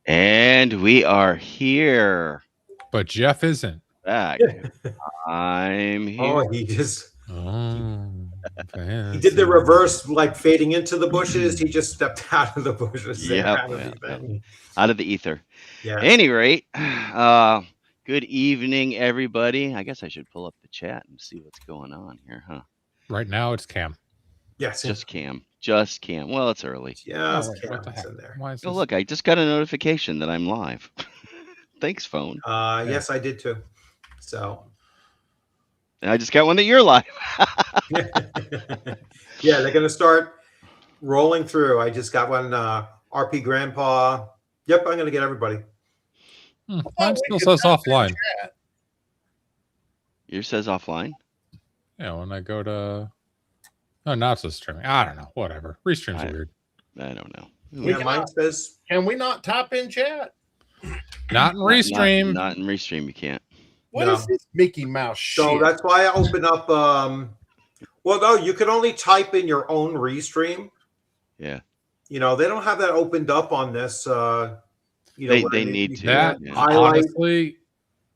And we are here. But Jeff isn't. Back. I'm here. Oh, he just Oh, he did the fancy. reverse, like fading into the bushes. He just stepped out of the bushes there, Yep, out of yep, the yep. thing. Out of the ether. Yeah. Any rate, good evening, everybody. I guess I should pull up the chat and see what's going on here, huh? Right now it's Cam. Yes. Just Cam. Just Cam. Well, it's early. Yes, wait, what the Cam's heck? in there. Why is Oh, this? look, I just got a notification that I'm live. Thanks, phone. Yes, I did too. So And I just got one that you're live. yeah, they're gonna start rolling through. I just got one RPGrandPa. Yep, I'm gonna get everybody. Mine still says offline. Yours says offline? Yeah, when I go to. Oh, now it's just streaming. I don't know. Whatever. Restream's weird. I don't know. Yeah, mine says. Can we not type in chat? Not in Restream. Not in Restream, you can't. What is this Mickey Mouse shit? So that's why I open up. Well, no, you can only type in your own Restream. Yeah. You know, they don't have that opened up on this. You know, they need to. That Yeah. highlight, honestly,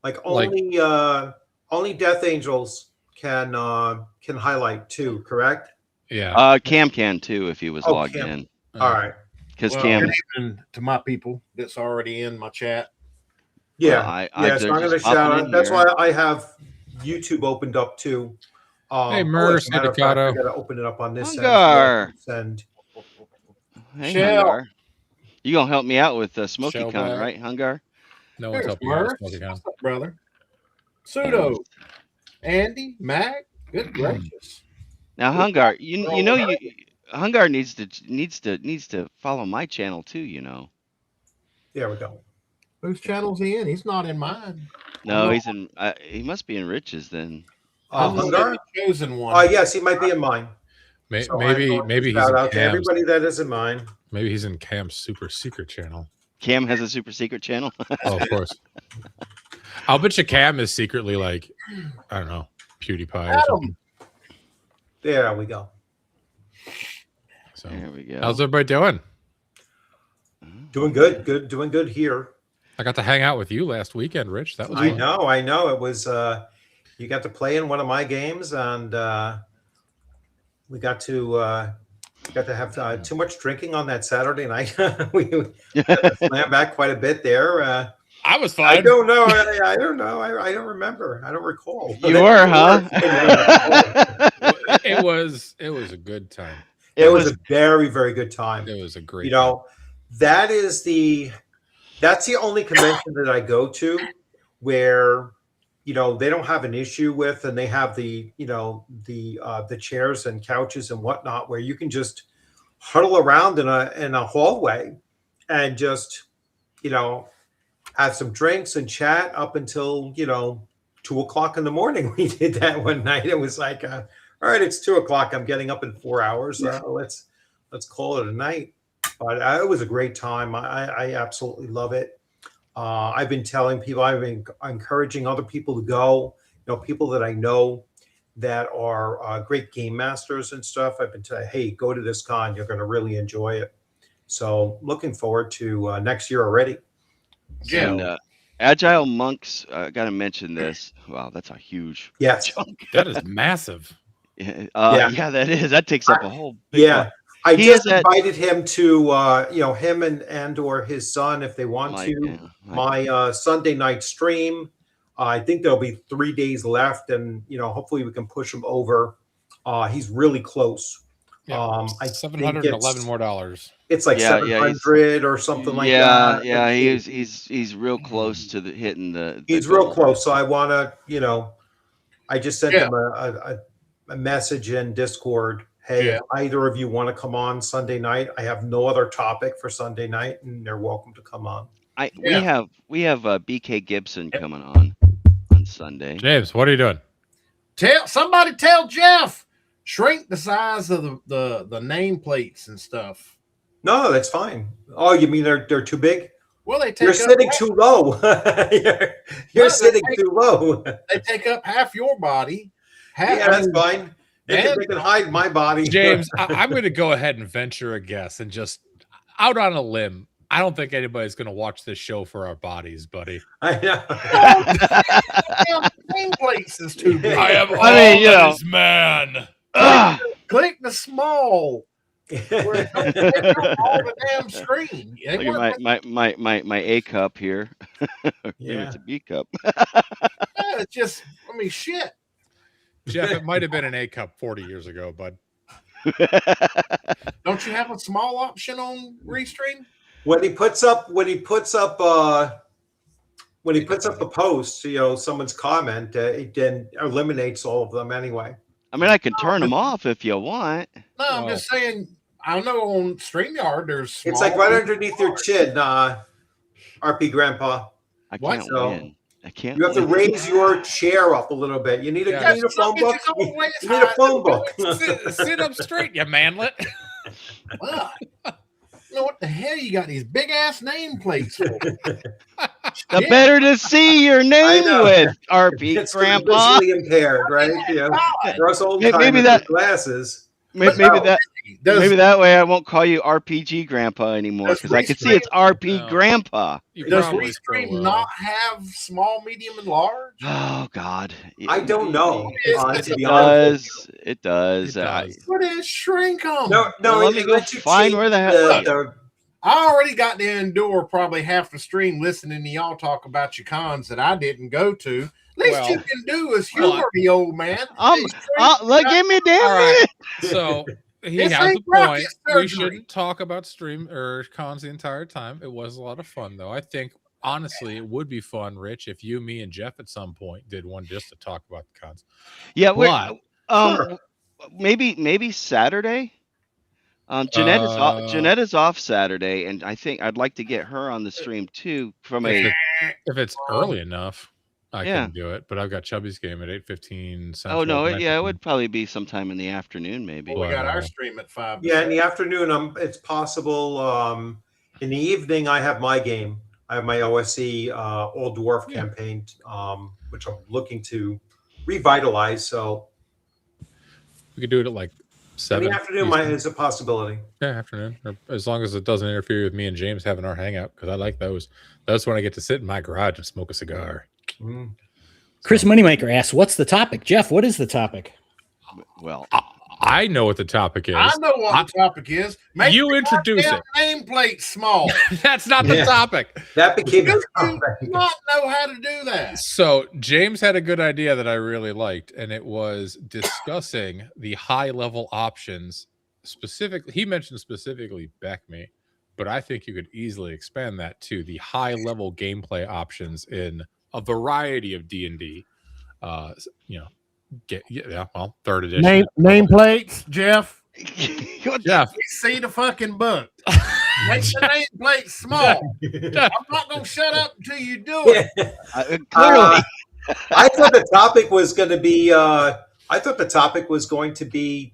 like only Death Angels can highlight too. Correct? yeah. Cam can too if he was Oh, logged Cam. in. All right. Because Well, Cam. good evening to my people that's already in my chat. Yeah. Well, Yeah. So they're I'm going to just popping shout in out. That's here. why I have YouTube opened up too. Hey, Murder, as a matter of fact, I Sindicato. got to open it up on this Hungar. end. Hey, Shell. Hungar. You gonna help me out with Smoky Shell Con, back. right, Hungar? No one's There's helping you out with Murph. Smoky Con. What's up, brother? Pseudo. Andy, Mac. Good gracious. Now, Hungar, you know Hungar needs to follow my channel too. You know. There we go. Whose channel's he in? He's not in mine. No, he's in. He must be in Rich's then. I'm the Hungar? chosen one. Yes, he might be in mine. So Maybe I'm going to he's shout in out to Cam's. everybody that is in mine. Maybe he's in Cam's super secret channel. Cam has a super secret channel. Oh, of course. I'll bet you Cam is secretly like, I don't know, PewDiePie or something. There we go. So, There we go. how's everybody doing? Doing good. Doing good here. I got to hang out with you last weekend, Rich. That was I fun. know. It was you got to play in one of my games, and we got to have too much drinking on that Saturday night. we slammed back quite a bit there. I was fine. I don't know. I don't know. I don't remember. I don't recall. You were, huh? It was a good time. It was a very, very good time. It was a great. You know, that's the only convention that I go to where, you know, they don't have an issue with, and they have the chairs and couches and whatnot where you can just huddle around in a hallway and just, you know, have some drinks and chat up until, you know, 2:00 in the morning. We did that one night. It was like, all right, it's 2:00. I'm getting up in 4 hours. Let's call it a night. But it was a great time. I absolutely love it. I've been telling people, I've been encouraging other people to go. You know, people that I know that are great game masters and stuff. I've been telling, hey, go to this con. You're going to really enjoy it. So looking forward to next year already. And Agile Monks, got to mention this. Wow, that's a huge chunk. That is massive. Yeah, that is. That takes up a whole big yeah. I He just has that- invited him to, him and or his son, if they want my Sunday night stream. I think there'll be 3 days left, and you know, hopefully we can push him over. He's really close. Yeah, I $711 more. It's like 700 or something like that. Yeah, he's real close to hitting the. He's real close. So I want to, you know, I just sent him a message in Discord. Hey, if either of you want to come on Sunday night, I have no other topic for Sunday night, and they're welcome to come on. We have BK Gibson coming on Sunday. James, what are you doing? Somebody tell Jeff shrink the size of the nameplates and stuff. No, that's fine. Oh, you mean they're too big? Well, they take you're sitting too low. you're sitting too low. They take up half your body. That's fine. They can hide my body. James, I'm going to go ahead and venture a guess and just out on a limb. I don't think anybody's going to watch this show for our bodies, buddy. I know. Nameplates is too big. I am all I mean, you that know. is man. Click the small. Where it don't take up all the damn screen. They Look weren't- at my A cup here. Maybe Yeah. it's a B cup. it's just, I mean, shit. Jeff, it might have been an A cup 40 years ago, bud. Don't you have a small option on Restream? When he puts up the post, someone's comment, it then eliminates all of them anyway. I mean, I can turn them off if you want. No, I'm just saying. I know on StreamYard there's. Small It's like right underneath your chin, RP Grandpa. I What? can't So, win. I can't. You have to win. raise your chair up a little bit. You need a, Yeah. you need a phone book. It's all the way as You need a high phone as book. Sit up straight, you manlet. Fuck. You know what the hell you got these big ass nameplates for? The better to see your name know. with, RP It's Grandpa. visually impaired, right? For us old Maybe timers that- with glasses. Maybe that way I won't call you RPG Grandpa anymore Does because I can see it's RP No. Grandpa. You Does probably still Restream will. not have small, medium, and large? Oh God. I don't know. It's- To It be honest, does. It does. It does. What is shrink 'em? no. Well, let me it go lets you find change where the hell- I already got to endure probably half the stream listening to y'all talk about your cons that I didn't go to. Least Well, you can do is humor the old man. Look, give me a damn All right. minute. So he This has a ain't rocket point. We surgery. shouldn't talk about stream or cons the entire time. It was a lot of fun, though. I think honestly, it would be fun, Rich, if you, me, and Jeff at some point did one just to talk about the cons. Yeah, What? Sure. maybe Saturday. Jeanette is off. Uh, Jeanette is off Saturday, and I think I'd like to get her on the stream too. From If, a it- if it's early enough, I Yeah. can do it. But I've got Chubby's game at 8:15. oh no, it 9:15. would probably be sometime in the afternoon, maybe. Well, we got Wow. our stream at 5. Yeah, in the afternoon, it's possible. In the evening, I have my game. I have my OSE Old Dwarf Yeah. campaign, which I'm looking to revitalize. So We could do it at like in 7. the afternoon, Eastern. is a possibility. Yeah, afternoon. Or as long as it doesn't interfere with me and James having our hangout, because I like those. That's when I get to sit in my garage and smoke a cigar. Mm. Chris Moneymaker asks, "What's the topic?" Jeff, what is the topic? Well, I know what the topic is. I know what the topic is. Make You the introduce goddamn nameplate small. That's not the Yeah. topic. That became You do not know how to do that. So James had a good idea that I really liked, and it was discussing the high-level options. Specifically, he mentioned specifically BECME, but I think you could easily expand that to the high-level gameplay options in a variety of D&D. Third edition. Nameplates, Jeff. Jeff, We see the fucking book. Make the nameplate small. I'm not gonna shut up until you do it. clearly, I thought the topic was going to be.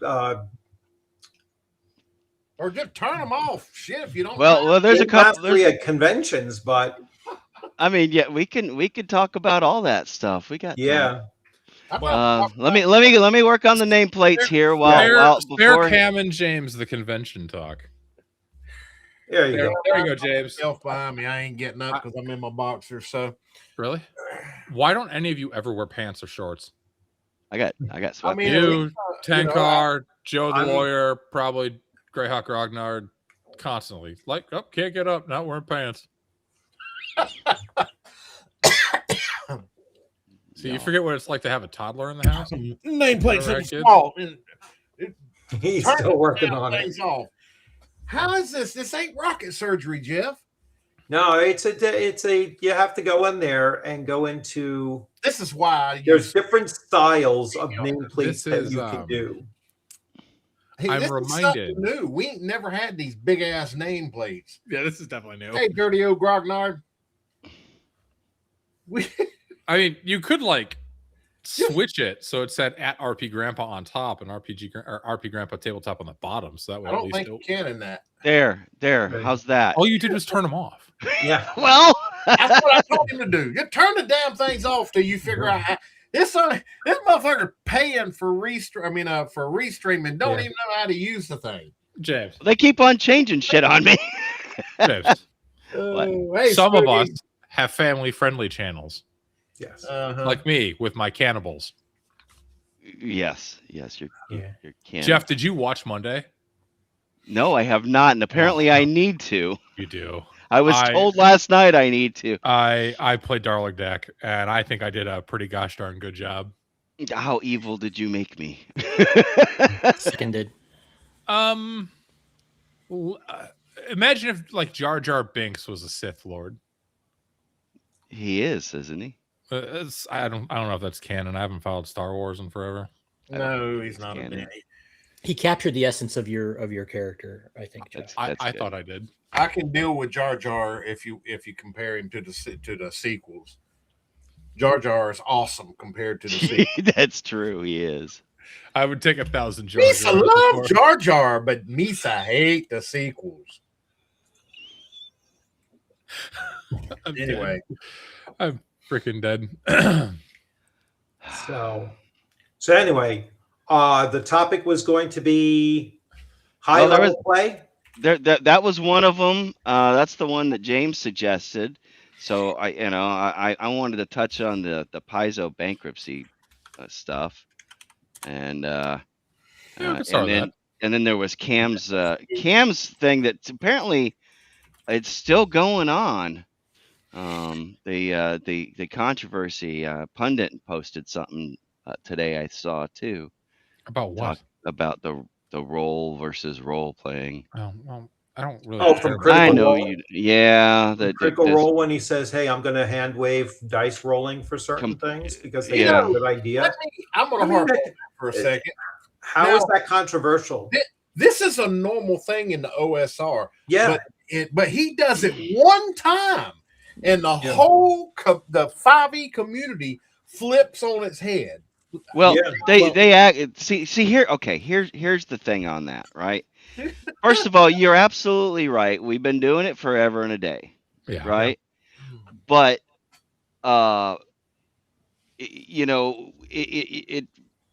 Or just turn them off. Shit, if you don't. well, there's a couple. Mastery at conventions, but I mean, yeah, we can talk about all that stuff. We got yeah. How about- let me work on the nameplates here while spare before. Cam and James the convention talk. There you There, go. there you go, James. Self behind me. I ain't getting up because I'm in my boxer. So Really? Why don't any of you ever wear pants or shorts? I got I mean, You, you know, Tenkar, Joe the I'm- lawyer, probably Greyhawk Grognard, constantly. Like, oh, can't get up, not wearing pants. So you forget what it's like to have a toddler in the house? nameplates All right, are kids. small. He's Turn still the working damn on it. things off. How is this? This ain't rocket surgery, Jeff. No, it's a. You have to go in there and go into. This is why There's different styles of This nameplates that is, you can do. I'm this is reminded. something new. We ain't never had these big ass nameplates. Yeah, this is definitely new. Hey, dirty old Grognard. We I mean, you could like switch it so it said at RP Grandpa on top and RP Grandpa tabletop on the bottom. So that way I at don't least think you can in that. there. Okay. How's that? all you did was turn them off. Yeah. Well, That's what I told him to do. You turn the damn things off till you figure out how, this motherfucker paying for for restreaming. Don't Yeah. even know how to use the thing. James, they keep on changing shit on me. James, Hey, Some of us Spooky. have family-friendly channels, Yes. like me with my cannibals. Yes, you're Yeah. canon. Jeff, did you watch Monday? No, I have not, and apparently I need to. You do. I was told last night I need to. I played Darling Deck, and I think I did a pretty gosh darn good job. How evil did you make me? Seconded. Imagine if like Jar Jar Binks was a Sith Lord. He is, isn't he? I don't know if that's canon. I haven't followed Star Wars in forever. No, he's not canon. a Benny. He captured the essence of your character, I think, Jeff. That's I good. thought I did. I can deal with Jar Jar if you compare him to the sequels. Jar Jar is awesome compared to the sequels. That's true. He is. I would take 1,000 Jar Misa Jar. love Jar Jar, but Misa hate the sequels. Anyway, I'm freaking dead. So anyway, the topic was going to be high Well, there level play. That was one of them. That's the one that James suggested. So I wanted to touch on the Paizo bankruptcy stuff, and and then there was Cam's thing that apparently it's still going on. The controversy, pundit posted something today. I saw too. About what? About the role versus role playing. Well, I don't really. Oh, from care. Critical I know Role? you. Yeah, Critical Role when he says, "Hey, I'm going to hand wave dice rolling for certain things because they have a good idea." I'm going to harp on that for a second. How is that controversial? This is a normal thing in the OSR. Yeah, but he does it one time, and the whole the 5e community flips on its head. Well, they act. See here. Okay, here's the thing on that. Right. First of all, you're absolutely right. We've been doing it forever and a day. Yeah. Right. But it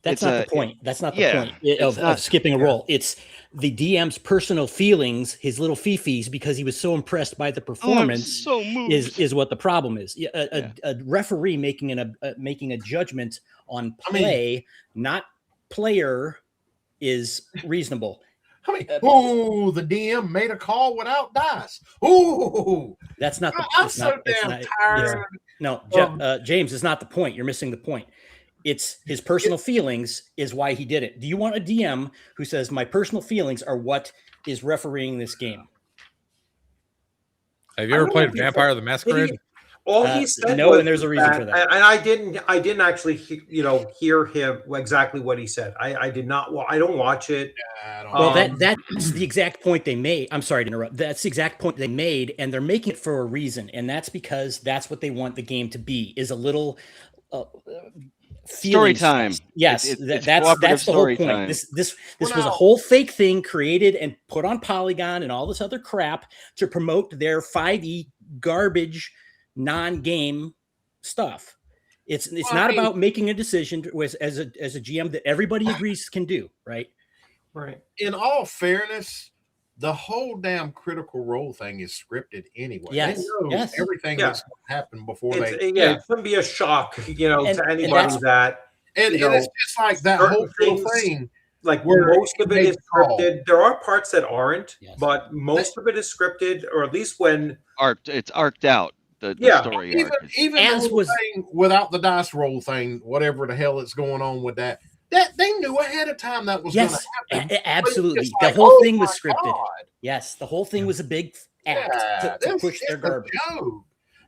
That's not the point. That's not the point of skipping a roll. It's the DM's personal feelings, his little fifis, because he was so impressed by the performance. Is what the problem is. A referee making a judgment on play, not player, is reasonable. I mean, the DM made a call without dice. Ooh, that's not the. I'm so damn tired. No, James, is not the point. You're missing the point. It's his personal feelings is why he did it. Do you want a DM who says my personal feelings are what is refereeing this game? Have you ever played Vampire the Masquerade? All he said no, and there's a reason for that. And I didn't actually, hear him exactly what he said. I did not. Well, I don't watch it. Well, that's the exact point they made. I'm sorry to interrupt. That's the exact point they made, and they're making it for a reason, and that's because that's what they want the game to be: is a little story time. Yes, that's the whole point. This was a whole fake thing created and put on Polygon and all this other crap to promote their 5e garbage non-game stuff. It's not about making a decision as a GM that everybody agrees can do, right? Right. In all fairness, the whole damn Critical Role thing is scripted anyway. Yes. Everything that's going to happen before it shouldn't be a shock, to anybody that. And it's just like that whole thing. Like most of it is scripted. There are parts that aren't, but most of it is scripted, or at least when it's arced out. The story even as was thing without the dice roll thing, whatever the hell is going on with that they knew ahead of time that was going to happen. Absolutely, the whole thing was scripted. God. Yes, the whole thing was a big act to push their garbage.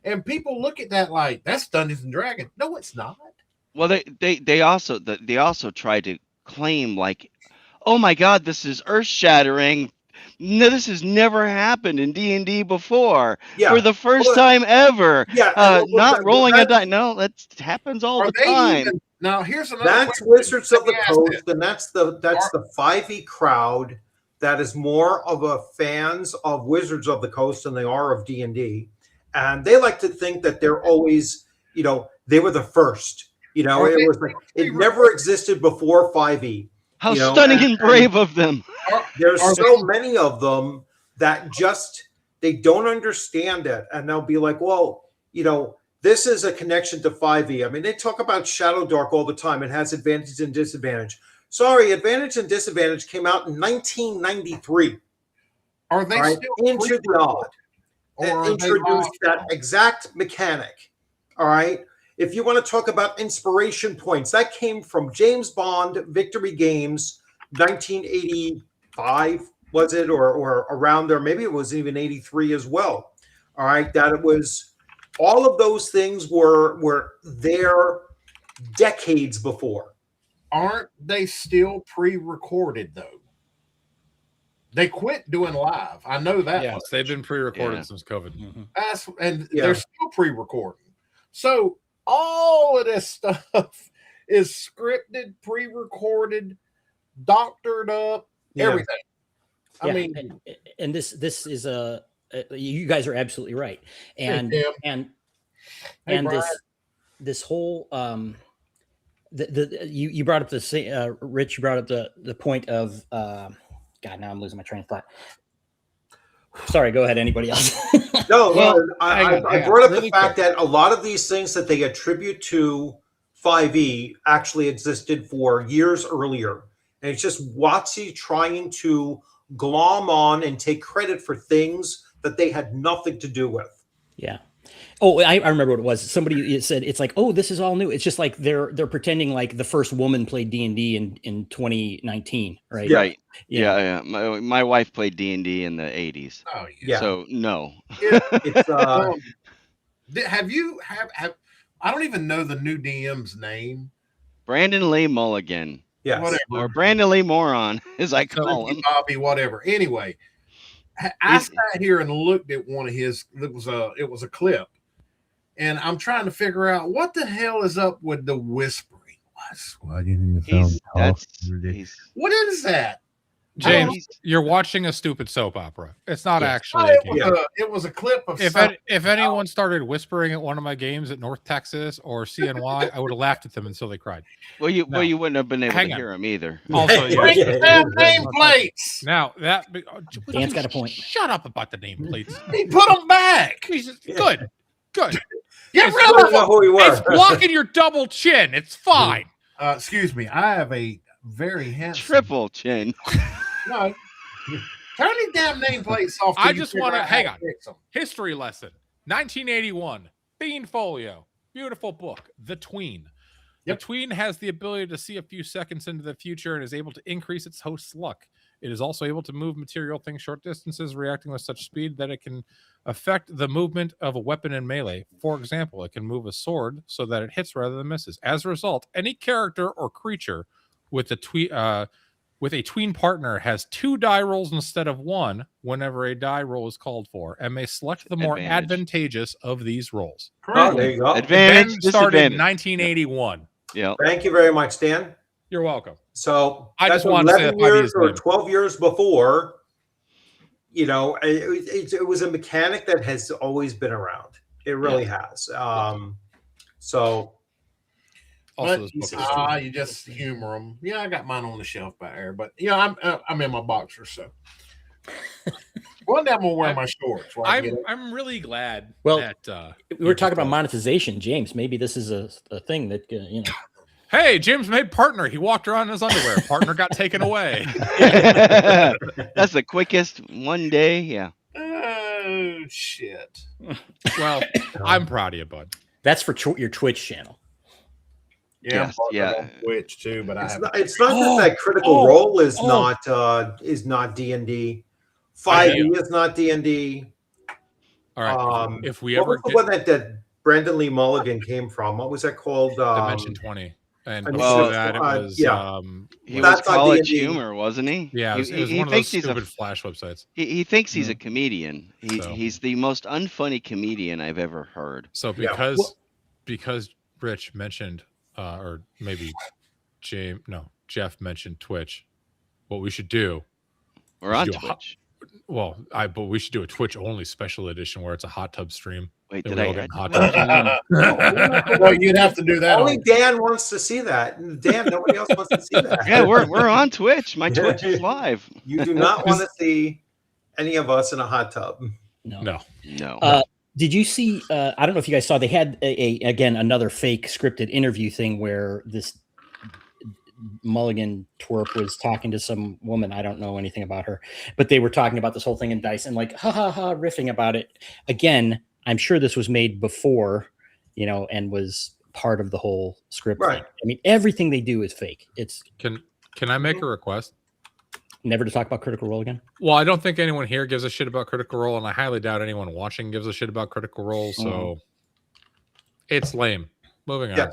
And people look at that like that's Dungeons and Dragons. No, it's not. Well, they also tried to claim like, oh my God, this is earth shattering. No, this has never happened in D&D before. For the first time ever. Not rolling a die. No, that happens all the time. Now here's another. That's Wizards of the Coast, and that's the 5e crowd that is more of a fans of Wizards of the Coast than they are of D&D, and they like to think that they're always, they were the first. It was like it never existed before 5e. How stunning and brave of them. There's so many of them that just They don't understand it, and they'll be like, well, this is a connection to 5e. I mean, they talk about Shadow Dark all the time. It has advantage and disadvantage. Sorry, advantage and disadvantage came out in 1993. Are they still into the odd and introduced that exact mechanic? All right. If you want to talk about inspiration points, that came from James Bond Victory Games, 1985, was it, or around there? Maybe it was even 83 as well. All right, that it was. All of those things were there decades before. Aren't they still pre-recorded though? They quit doing live. I know that. Yes, they've been pre-recorded since COVID. Mm-hmm. They're still pre-recording. So all of this stuff is scripted, pre-recorded, doctored up, everything. I mean, and this is you guys are absolutely right. And this whole you brought up the Rich, you brought up the point of God, now I'm losing my train of thought. Sorry, go ahead. Anybody else? No, well, I brought up the fact that a lot of these things that they attribute to 5e actually existed for years earlier. And it's just WotC trying to glom on and take credit for things that they had nothing to do with. Yeah. Oh, I remember what it was. Somebody said it's like, oh, this is all new. It's just like they're pretending like the first woman played D&D in 2019, right? Right. Yeah. My wife played D&D in the 80s. Oh, yeah. So no. It's have I don't even know the new DM's name. Brandon Lee Mulligan. Yes. Whatever. Or Brandon Lee Moron, as I call him. Bobby, whatever. Anyway, I sat here and looked at one of his. It was a clip, and I'm trying to figure out what the hell is up with the whispering. What is that? James, you're watching a stupid soap opera. It's not actually. It was a clip of. If anyone started whispering at one of my games at North Texas or CNY, I would have laughed at them until they cried. Well, you wouldn't have been able to hear them either. Also, damn nameplates. Now that Dan's got a point. Shut up about the nameplates. He put them back. Good. Get rid of them. Who we were. It's blocking your double chin. It's fine. Excuse me. I have a very handsome triple chin. No. Turn these damn nameplates off. I just want to hang on. History lesson. 1981. Bean Folio. Beautiful book. The Tween. Yep. The Tween has the ability to see a few seconds into the future and is able to increase its host's luck. It is also able to move material things short distances, reacting with such speed that it can affect the movement of a weapon in melee. For example, it can move a sword so that it hits rather than misses. As a result, any character or creature with a tween partner has 2 die rolls instead of 1 whenever a die roll is called for, and may select the more advantageous of these rolls. Oh, there you go. Advantage started in 1981. Yeah. Thank you very much, Dan. You're welcome. So I that's just want 11 years or 12 years before. It was a mechanic that has always been around. It really has. So. Also, you just humor them. Yeah, I got mine on the shelf back there, but I'm in my boxers, so one day I'm gonna wear my shorts. I'm really glad. Well, that we were talking about monetization, James. Maybe this is a thing that Hey, James made partner. He walked around in his underwear. Partner got taken away. That's the quickest one day. Yeah. Oh shit. Well, I'm proud of you, bud. That's for your Twitch channel. Yeah, on Twitch too, but it's not that Critical Role is not D&D. 5e is not D&D. All right. If we what ever was the one that Brandon Lee Mulligan came from? What was that called? Dimension 20. And before that, it was he was College Humor, wasn't he? Yeah, it was one of those stupid Flash websites. He thinks he's a comedian. He's the most unfunny comedian I've ever heard. So because Rich mentioned, or maybe Jeff mentioned Twitch, what we should do. We're on Twitch. But we should do a Twitch only special edition where it's a hot tub stream. Wait, did I get hot tub? Well, you'd have to do that. Only Dan wants to see that. Dan, nobody else wants to see that. Yeah, we're on Twitch. My Twitch is live. You do not want to see any of us in a hot tub. No. Did you see? I don't know if you guys saw. They had again another fake scripted interview thing where this Mulligan twerp was talking to some woman. I don't know anything about her, but they were talking about this whole thing in Dice and like ha ha ha riffing about it. Again, I'm sure this was made before, and was part of the whole script thing. I mean, everything they do is fake. It's Can I make a request? Never to talk about Critical Role again? Well, I don't think anyone here gives a shit about Critical Role, and I highly doubt anyone watching gives a shit about Critical Role, so it's lame. Moving on. Yeah.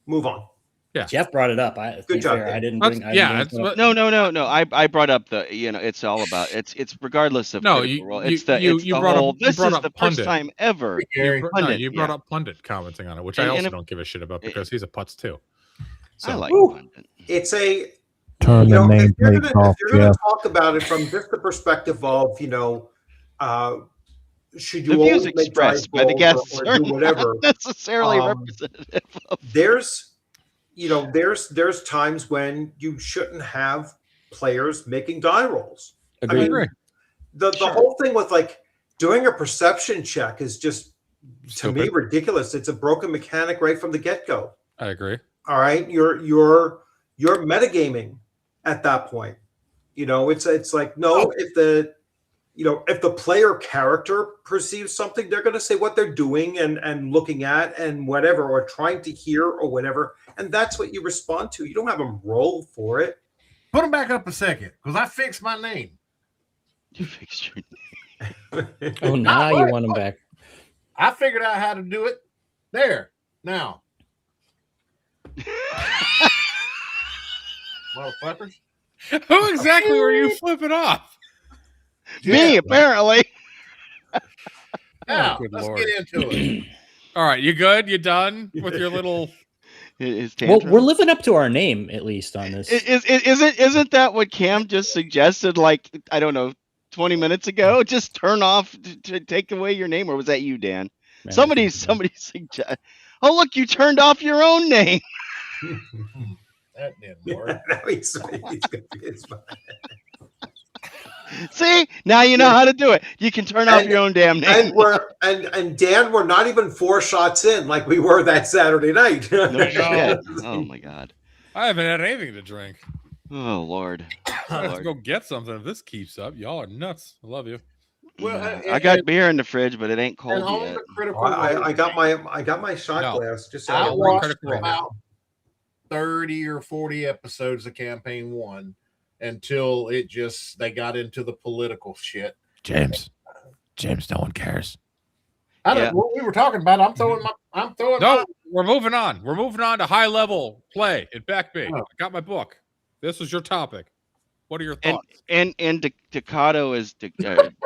Move on. Yeah. Jeff brought it up. Good job. I didn't bring No. I brought up it's all about it's regardless of Critical Role. It's the whole. This is the first time ever. You brought up Pundit commenting on it, which I also don't give a shit about because he's a putz too. So. I like Pundit. It's a turn the nameplate off. If you're going to talk about it from just the perspective of should you views expressed by the guests or do whatever not necessarily representative of. There's times when you shouldn't have players making die rolls. Agreed. I mean, the whole thing with like doing a perception check is just to me ridiculous. It's a broken mechanic right from the get-go. I agree. All right, you're metagaming at that point. It's like no, if the player character perceives something, they're going to say what they're doing and looking at and whatever, or trying to hear or whatever. And that's what you respond to. You don't have them roll for it. Put them back up a second, because I fixed my name. You fixed your name. Oh, now you want them back. I figured out how to do it. There. Now. Motherfuckers. Who exactly were you flipping off? Me, apparently. Now, let's get into it. All right, you good? You done with your little... Well, we're living up to our name, at least, on this. Isn't that what Cam just suggested, like, I don't know, 20 minutes ago? Just turn off to take away your name, or was that you, Dan? Man, somebody suggest. Oh, look, you turned off your own name. That didn't work. See, now you know how to do it. You can turn off your own damn name. And Dan, we're not even 4 shots in like we were that Saturday night. No shit. Oh my God. I haven't had anything to drink. Oh Lord. I have to go get something if this keeps up. Y'all are nuts. I love you. Well, I got beer in the fridge, but it ain't cold yet. I got my shot glass. Just I watched about 30 or 40 episodes of Campaign 1 until they got into the political shit. James, no one cares. I don't know what we were talking about. I'm throwing. We're moving on. We're moving on to high level play in Back Bay. I got my book. This was your topic. What are your thoughts? And Decado is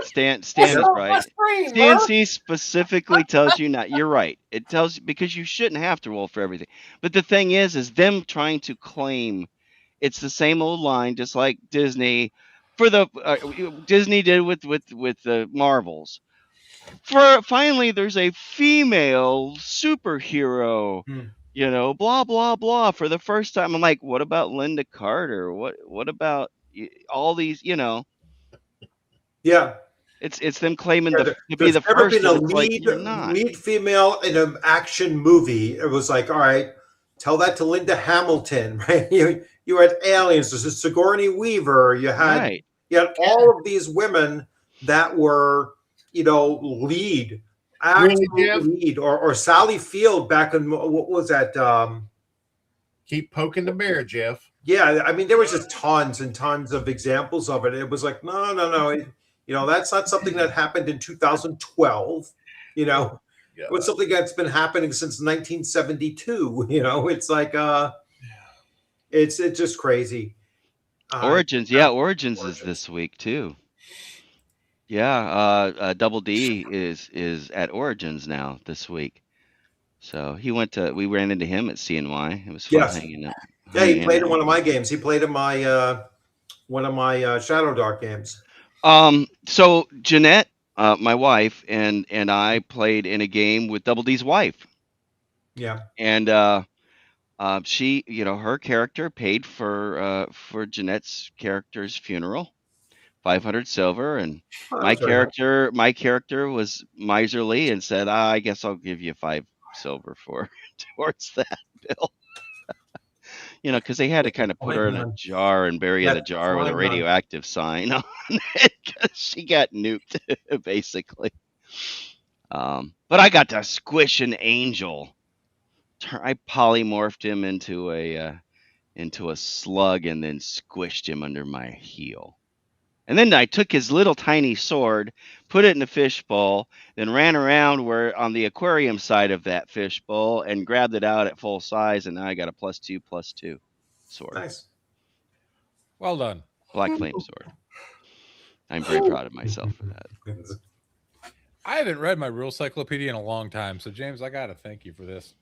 Stan is right. Stan C specifically tells you not. You're right. It tells you because you shouldn't have to roll for everything. But the thing is them trying to claim it's the same old line, just like Disney for the Disney did with the Marvels. For finally, there's a female superhero. Blah blah blah. For the first time, I'm like, what about Linda Carter? What about all these? Yeah, it's them claiming to be the first. Been a lead female in an action movie. It was like, all right, tell that to Linda Hamilton, right? You had Aliens. There's a Sigourney Weaver. You had all of these women that were lead. Lead or Sally Field back in what was that? Keep poking the bear, Jeff. Yeah, I mean there was just tons and tons of examples of it. It was like no, that's not something that happened in 2012. It was something that's been happening since 1972. It's like it's just crazy. Origins is this week too. Yeah, Double D is at Origins now this week. So we ran into him at CNY. It was fun hanging out. Yeah, he played in one of my games. He played in my one of my Shadow Dark games. So Jeanette, my wife, and I played in a game with Double D's wife. Yeah. And she, her character paid for Jeanette's character's funeral. 500 silver, and Oh, my that's very nice. character was miserly and said, I guess I'll give you 5 silver for towards that bill. Because they had to kind of put Why her in a not? jar and bury her in the That's jar with why a not? radioactive sign on it because she got nuked, basically. But I got to squish an angel. I polymorphed him into a slug and then squished him under my heel. And then I took his little tiny sword, put it in a fishbowl, then ran around on the aquarium side of that fishbowl and grabbed it out at full size, and now I got a +2/+2 sword. Nice. Well done. Black flame sword. I'm very proud of myself for that. I haven't read my rule cyclopedia in a long time, so James, I gotta thank you for this.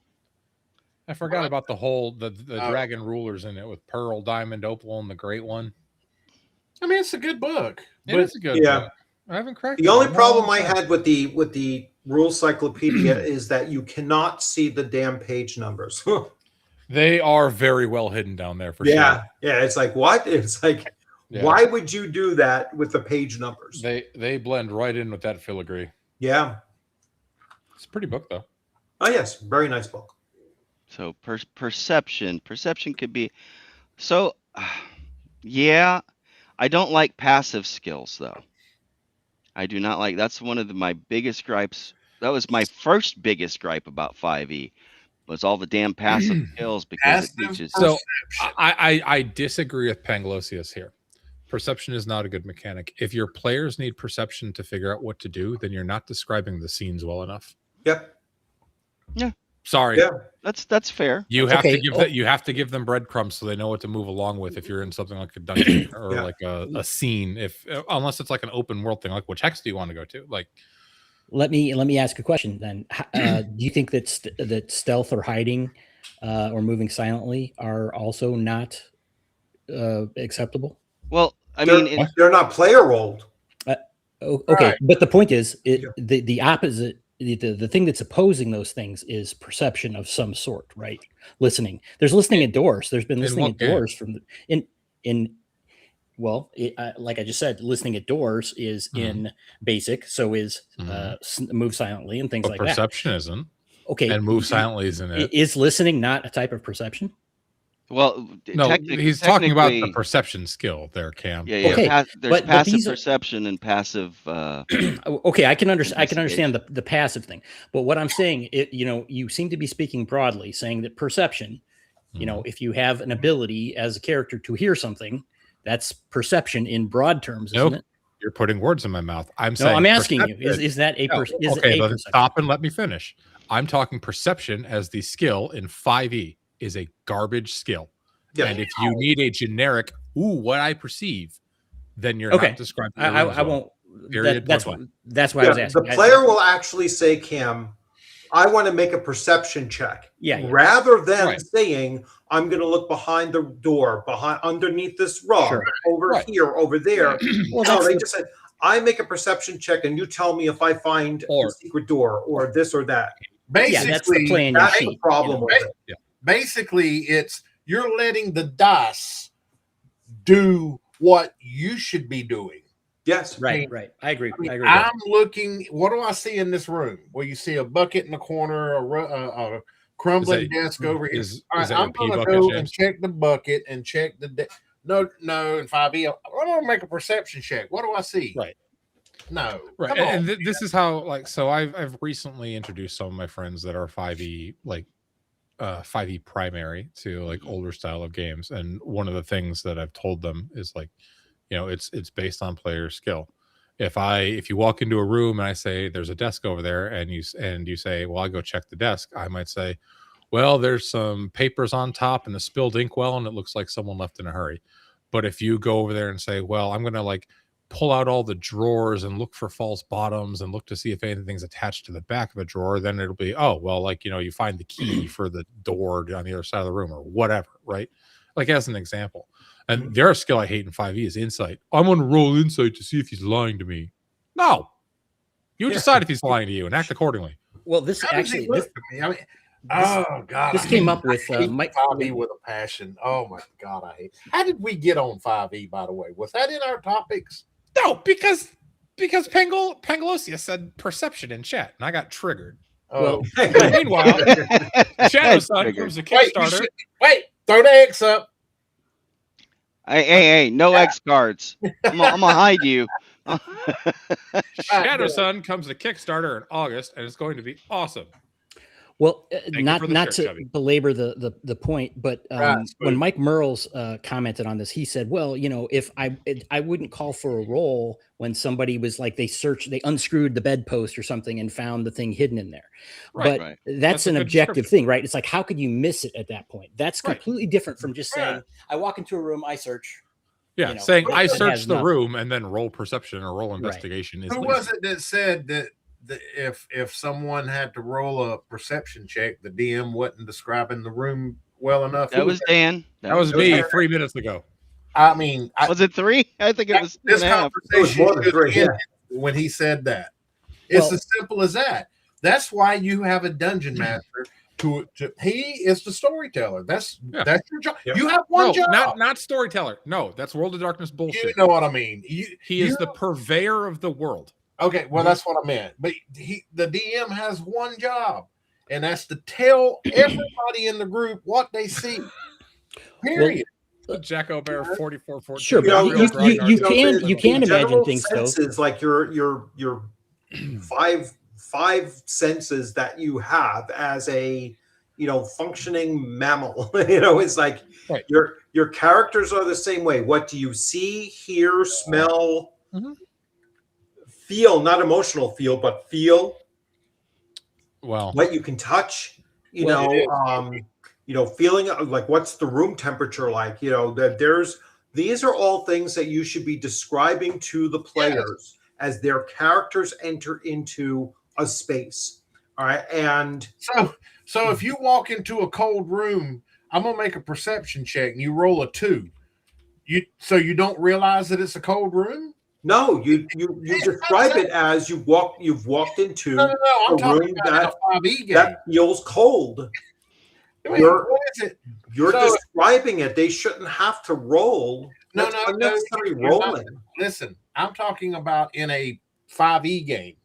I forgot about the dragon rulers in it with Pearl, Diamond, Opal, and the Great One. I mean, it's a good book. It is a good book. I haven't cracked The only problem I had with the rule cyclopedia is that you cannot see the damn page numbers. They are very well hidden down there for sure. Yeah, it's like, what? It's like, why would you do that with the page numbers? They blend right in with that filigree. Yeah. It's a pretty book, though. Oh, yes. Very nice book. So perception could be so. Yeah, I don't like passive skills though. I do not like. That's one of my biggest gripes. That was my first biggest gripe about 5e. Was all the damn passive skills because it teaches. So I disagree with Panglosius here. Perception is not a good mechanic. If your players need perception to figure out what to do, then you're not describing the scenes well enough. Yep. Yeah. Sorry. Yeah. That's fair. You have to give them breadcrumbs so they know what to move along with if you're in something like a dungeon or like a scene. Unless it's like an open world thing, like which hex do you want to go to? Like, let me ask a question then. Do you think that stealth or hiding or moving silently are also not acceptable? Well, I mean, they're not player rolled. Okay, right. But the point is, the opposite. The thing that's opposing those things is perception of some sort, right? Listening. There's listening at doors. There's been listening at doors from like I just said, listening at doors is in basic. So is move silently and things like that. Perception isn't. Okay, and move silently isn't it? Is listening not a type of perception? Well, no, he's talking about the perception skill there, Cam. Yeah. Okay, there's passive perception and passive. Okay, I can understand the passive thing, but what I'm saying, you seem to be speaking broadly, saying that perception, if you have an ability as a character to hear something, that's perception in broad terms, isn't it? You're putting words in my mouth. I'm asking you, is that a perception? Okay, stop and let me finish. I'm talking perception as the skill in 5e. Is a garbage skill. Yeah. And if you need a generic, what I perceive, then you're not describing. I won't. That's why I was asking. The player will actually say, Cam, I want to make a perception check. Yeah. Rather than saying, I'm going to look behind the door, underneath this rug, over here, over there. No, they just said, I make a perception check and you tell me if I find a secret door or this or that. Basically, that's the plan. That's the problem with it. Yeah. Basically, it's you're letting the dice do what you should be doing. Yes. Right. I agree. I'm looking. What do I see in this room? Well, you see a bucket in the corner, a crumbling desk over here. I'm going to go and check the bucket and check the No, in 5e, I'm going to make a perception check. What do I see? Right. No. Right. And this is how, so I've recently introduced some of my friends that are 5e, 5e primary to older style of games, and one of the things that I've told them is it's based on player skill. If you walk into a room and I say there's a desk over there and you say, well, I'll go check the desk, I might say, well, there's some papers on top and a spilled inkwell and it looks like someone left in a hurry. But if you go over there and say, well, I'm gonna pull out all the drawers and look for false bottoms and look to see if anything's attached to the back of a drawer, then it'll be, you find the key for the door on the other side of the room or whatever, right? As an example. And the other skill I hate in 5e is insight. I'm going to roll insight to see if he's lying to me. No. You decide if he's lying to you and act accordingly. Well, this actually... This came up with Mike 5e with a passion. Oh, my God, I hate it. How did we get on 5e, by the way? Was that in our topics? No, because Pangalosia said perception in chat, and I got triggered. Oh, Well, meanwhile, Shadow Sun comes to Kickstarter. Wait, throw the X up. Hey, no X cards. I'm gonna hide you. Shadow Sun comes to Kickstarter in August, and it's going to be awesome. Well, not to belabor the point, but when Mike Merles commented on this, he said, "Well, if I wouldn't call for a roll when somebody was like they unscrewed the bedpost or something and found the thing hidden in there." Right, but that's an objective thing, right? It's like, how could you miss it at that point? That's completely different from just saying, "I walk into a room, I search." Yeah, saying I search the room and then roll perception or roll investigation. Who was it that said that? If someone had to roll a perception check, the DM wasn't describing the room well enough. That was Dan. That was me 3 minutes ago. I mean, was it 3? I think it was. This conversation was more than 3. When he said that, it's as simple as that. That's why you have a dungeon master. He is the storyteller. That's your job. Yep. You have one job. Not storyteller. No, that's World of Darkness bullshit. You know what I mean. He is the purveyor of the world. Okay, well, that's what I meant. But the DM has one job, and that's to tell everybody in the group what they see. Period. Well, Jack O'Bear 4414. Sure, you can imagine things though. Senses like your 5 senses that you have as a functioning mammal. It's like your characters are the same way. What do you see, hear, smell? Mm-hmm. Feel, not emotional feel, but feel. Well, what you can touch, feeling like what's the room temperature like, that these are all things that you should be describing to the players as their characters enter into a space. All right. And so if you walk into a cold room, I'm gonna make a perception check and you roll a 2. You don't realize that it's a cold room? No, you describe it as you've walked into a room that feels cold. You're describing it. They shouldn't have to roll. That's unnecessary rolling. Listen, I'm talking about in a 5e game.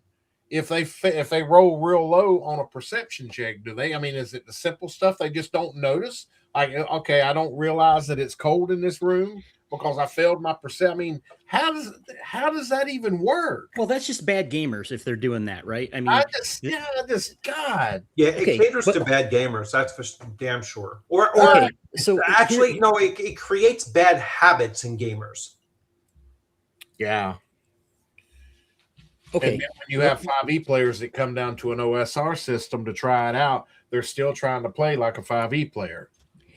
If they roll real low on a perception check, do they? I mean, is it the simple stuff they just don't notice? Like, okay, I don't realize that it's cold in this room because I failed my perception. I mean, how does that even work? Well, that's just bad gamers if they're doing that, right? I mean, God. Yeah, it caters to bad gamers. That's for damn sure. Or so actually, no, it creates bad habits in gamers. Yeah. Okay. And then when you have 5e players that come down to an OSR system to try it out, they're still trying to play like a 5e player,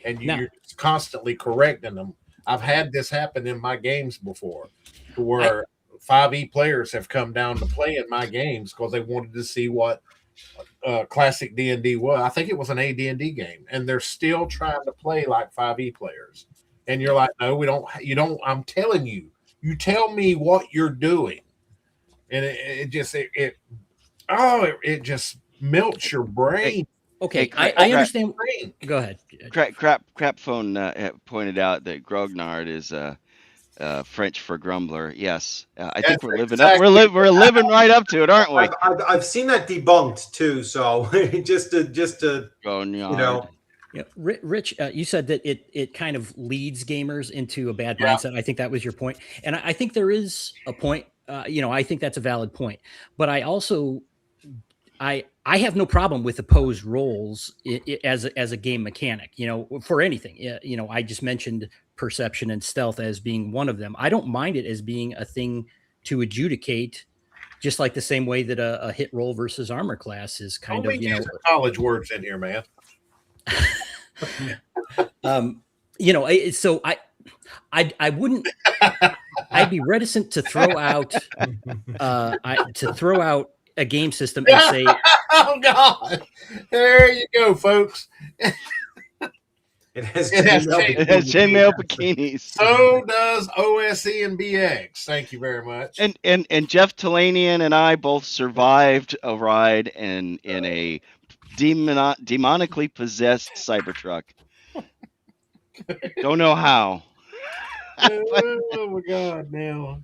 and you're constantly correcting them. I've had this happen in my games before, where 5e players have come down to play in my games because they wanted to see what classic D&D was. I think it was an AD&D game, and they're still trying to play like 5e players. And you're like, no, we don't. You don't. I'm telling you. You tell me what you're doing, and it just melts your brain. Okay, I understand. Go ahead. Crap phone pointed out that Grognard is French for grumbler. Yes, I think we're living up. We're living right up to it, aren't we? I've seen that debunked too. So just to Grognard. Yeah, Rich, you said that it kind of leads gamers into a bad mindset. I think that was your point, and I think there is a point. I think that's a valid point, but I also I have no problem with opposed rolls as a game mechanic. For anything. I just mentioned perception and stealth as being one of them. I don't mind it as being a thing to adjudicate, just like the same way that a hit roll versus armor class is kind of college words in here, man. So I wouldn't. I'd be reticent to throw out a game system and say, "Oh God, there you go, folks." It has chainmail bikinis. So does OSE and BX. Thank you very much. And Jeff Talanian and I both survived a ride in a demonically possessed Cybertruck. Don't know how. Oh my God! Now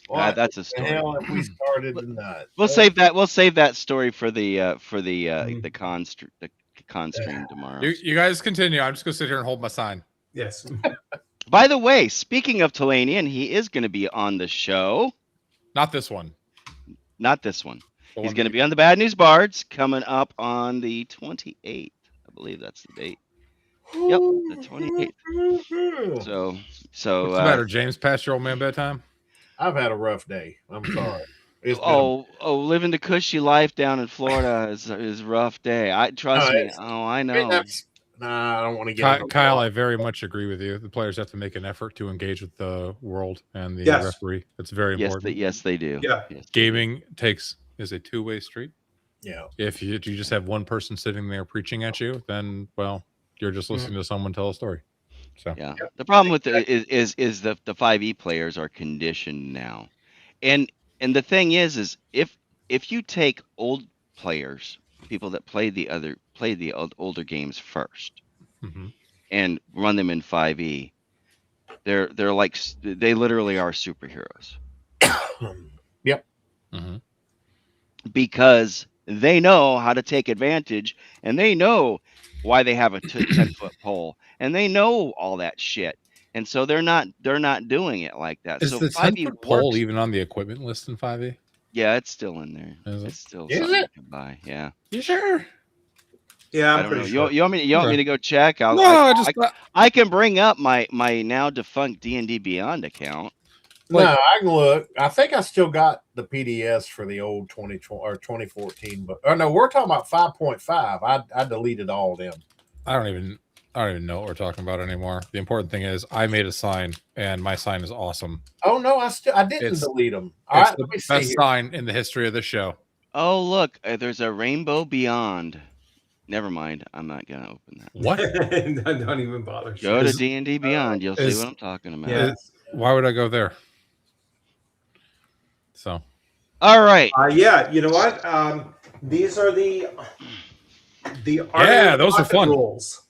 What That's a the story. hell if we started tonight? We'll save that. We'll save that story for the con stream tomorrow. You guys continue. I'm just gonna sit here and hold my sign. Yes. By the way, speaking of Talanian, he is going to be on the show. Not this one. Not this one. The He's one going to be on the Bad News Bards coming up on the 28th. I believe that's the date. Yep, the 28th. So What's the matter, James? Past your old man bedtime? I've had a rough day. I'm sorry. Living the cushy life down in Florida is a rough day. Trust me. I know. I don't want to get Kyle, I very much agree with you. The players have to make an effort to engage with the world and the referee. It's very important. Yes, they do. Yeah. Yes, Gaming is a two-way street. Yeah. If you just have one person sitting there preaching at you, then you're just listening to someone tell a story. So yeah. The problem with it is the 5e players are conditioned now. And the thing is if you take old players, people that played the older games first, and run them in 5e, they're like they literally are superheroes. Yep. Because they know how to take advantage, and they know why they have a 10-foot pole, and they know all that shit. And so they're not doing it like that. Is so the 10-foot pole even on the equipment list in 5e? Yeah, it's still in there. It's still something you can buy. Yeah. You sure? Yeah, I don't know. You want me to go check? I can bring up my now defunct D&D Beyond account. No, I can look. I think I still got the PDS for the old 2020 or 2014, but no, we're talking about 5.5. I deleted all of them. I don't even know what we're talking about anymore. The important thing is I made a sign, and my sign is awesome. Oh no, I didn't delete them. All right, let me see. Best sign in the history of the show. Oh look, there's a Rainbow Beyond. Never mind. I'm not gonna open that. What? Don't even bother. Go to D&D Beyond. You'll see what I'm talking about. Yeah. Why would I go there? So. All right. Yeah. You know what? These are the those are fun rules.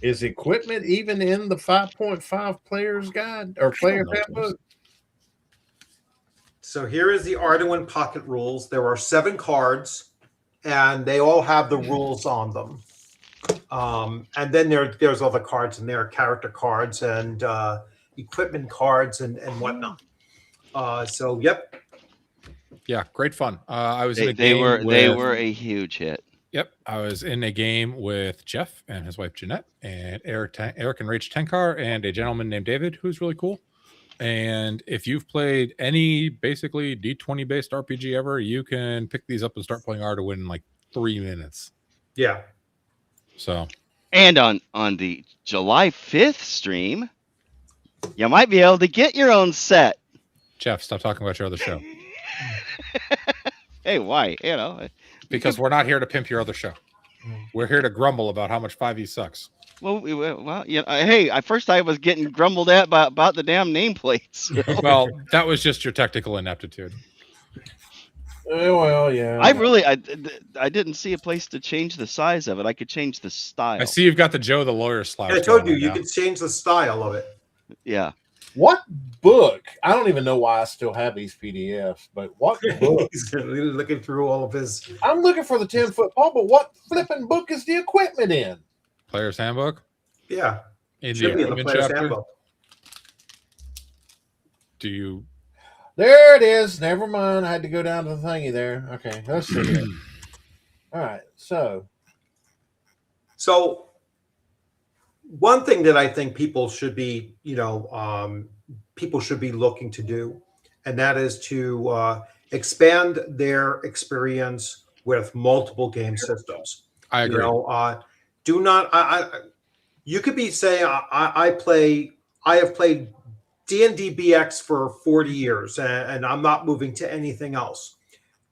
Is equipment even in the 5.5 players guide or player handbook? So here is the Arduin Pocket rules. There are 7 cards, and they all have the rules on them. And then there's other cards in there, character cards and equipment cards and whatnot. So yep. Yeah, great fun. I was they were a huge hit. Yep, I was in a game with Jeff and his wife Jeanette and Eric and Rach Tenkar and a gentleman named David who's really cool. And if you've played any basically D20 based RPG ever, you can pick these up and start playing Arduin in like 3 minutes. Yeah. So. And on the July 5th stream, you might be able to get your own set. Jeff, stop talking about your other show. Hey, why? Because we're not here to pimp your other show. We're here to grumble about how much 5e sucks. Well, hey, at first I was getting grumbled at about the damn nameplates. Well, that was just your technical ineptitude. Well, yeah. I didn't see a place to change the size of it. I could change the style. I see you've got the Joe the lawyer slouch. I told you you could change the style of it. Yeah. What book? I don't even know why I still have these PDFs, but what book? He's looking through all of his. I'm looking for the 10-foot pole, but what flipping book is the equipment in? Player's Handbook? Yeah. Should be in the Player's Handbook. Do you? There it is. Never mind. I had to go down to the thingy there. Okay, let's see here. All right, so one thing that I think people should be, people should be looking to do, and that is to expand their experience with multiple game systems. I agree. Do not. You could be saying I have played D&D BX for 40 years, and I'm not moving to anything else.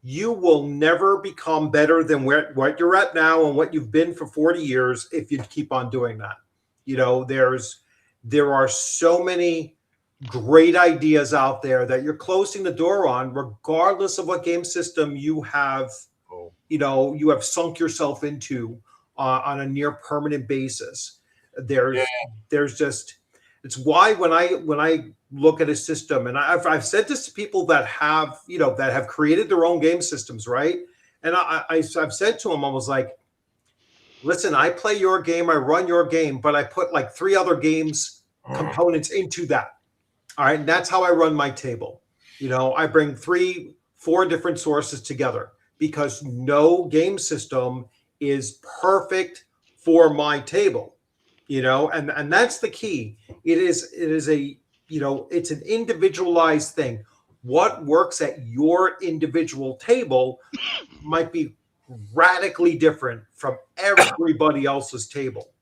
You will never become better than what you're at now and what you've been for 40 years if you keep on doing that. There are so many great ideas out there that you're closing the door on, regardless of what game system you have, you have sunk yourself into on a near permanent basis. There's just It's why when I look at a system, and I've said this to people that have that have created their own game systems, right? And I've said to them, I was like, listen, I play your game, I run your game, but I put like 3 other games components into that. All right, and that's how I run my table. I bring 3, 4 different sources together because no game system is perfect for my table. And that's the key. It is a it's an individualized thing. What works at your individual table might be radically different from everybody else's table.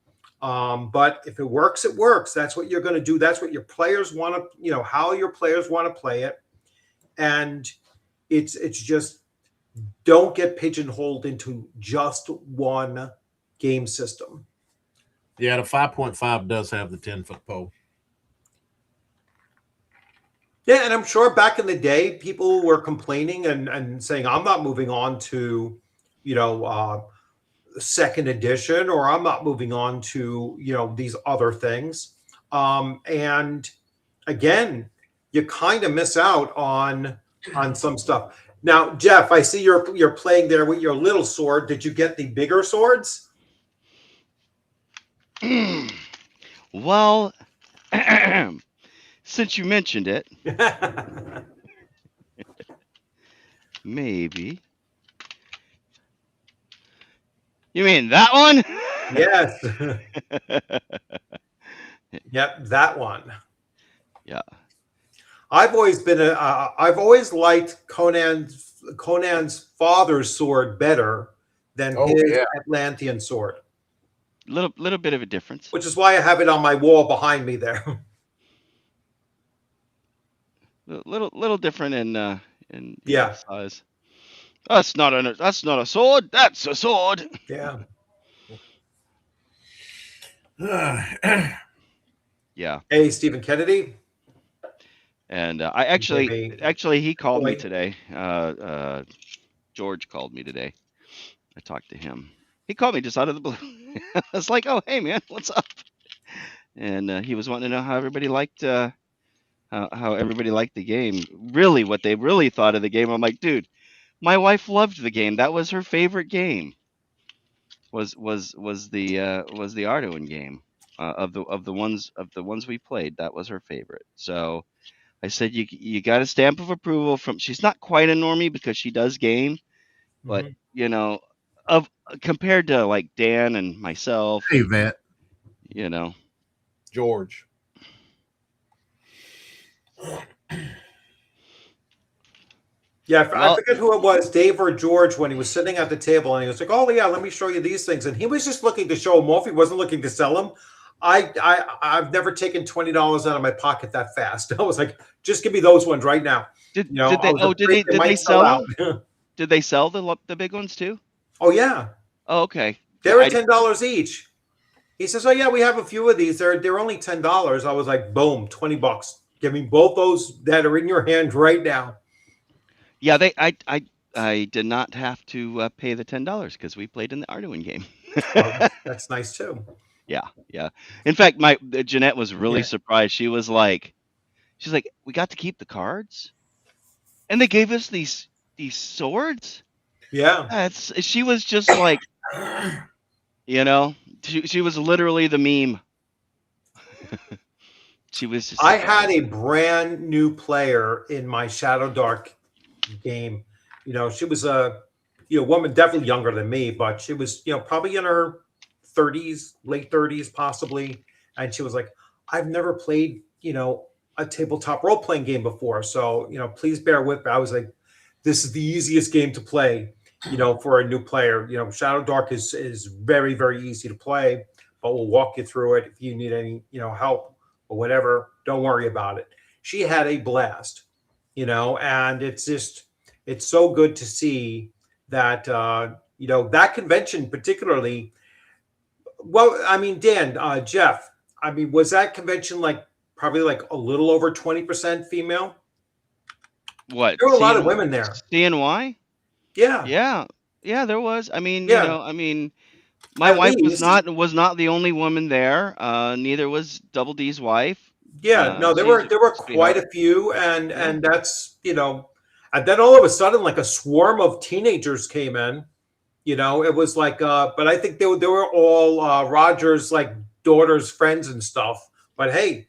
But if it works, it works. That's what you're going to do. That's what your players want to, how your players want to play it. And it's just, don't get pigeonholed into just one game system. Yeah, the 5.5 does have the 10-foot pole. Yeah, and I'm sure back in the day, people were complaining and saying, I'm not moving on to, second edition, or I'm not moving on to, these other things. And again, you kind of miss out on some stuff. Now, Jeff, I see you're playing there with your little sword. Did you get the bigger swords? Well, since you mentioned it, maybe. You mean that one? Yes. Yep, that one. Yeah. I've always liked Conan's father's sword better than his Atlantean sword. Little bit of a difference. Which is why I have it on my wall behind me there. Little different in size. That's not a sword. That's a sword. Yeah. Yeah. Hey, Stephen Kennedy. And I actually he called me today. George called me today. I talked to him. He called me just out of the blue. I was like, "Oh, hey man, what's up?" And he was wanting to know how everybody liked how everybody liked the game. Really, what they really thought of the game. I'm like, dude, my wife loved the game. That was her favorite game. Was the Arduin game of the ones we played. That was her favorite. So I said, you got a stamp of approval from. She's not quite a normie because she does game, but of compared to like Dan and myself. Hey, Vet. George. Yeah, I forget who it was, Dave or George, when he was sitting at the table and he was like, "Oh yeah, let me show you these things," and he was just looking to show them off. He wasn't looking to sell them. I've never taken $20 out of my pocket that fast. I was like, "Just give me those ones right now." Did they sell them? Did they sell the big ones too? Oh yeah. Oh, okay. They were $10 each. He says, "Oh yeah, we have a few of these. They're only $10." I was like, "Boom, $20. Give me both those that are in your hand right now." Yeah, I did not have to pay the $10 because we played in the Arduin game. That's nice too. Yeah. In fact, Jeanette was really surprised. She's like, "We got to keep the cards, and they gave us these swords." Yeah. She was just like, she was literally the meme. She was just. I had a brand new player in my Shadow Dark game. She was a woman, definitely younger than me, but she was probably in her 30s, late 30s possibly, and she was like, "I've never played a tabletop role-playing game before, so please bear with me." I was like, "This is the easiest game to play for a new player. Shadow Dark is very, very easy to play, but we'll walk you through it. If you need any help or whatever, don't worry about it." She had a blast. And it's so good to see that, that convention particularly. Well, I mean, Dan, Jeff, I mean, was that convention probably a little over 20% female? What? There were a lot of women there. CNY? Yeah. Yeah, there was. I mean, my wife was not the only woman there. Neither was Double D's wife. Yeah, no, there were quite a few, and that's and then all of a sudden, like a swarm of teenagers came in. It was like, but I think they were all Roger's like daughter's friends and stuff. But hey,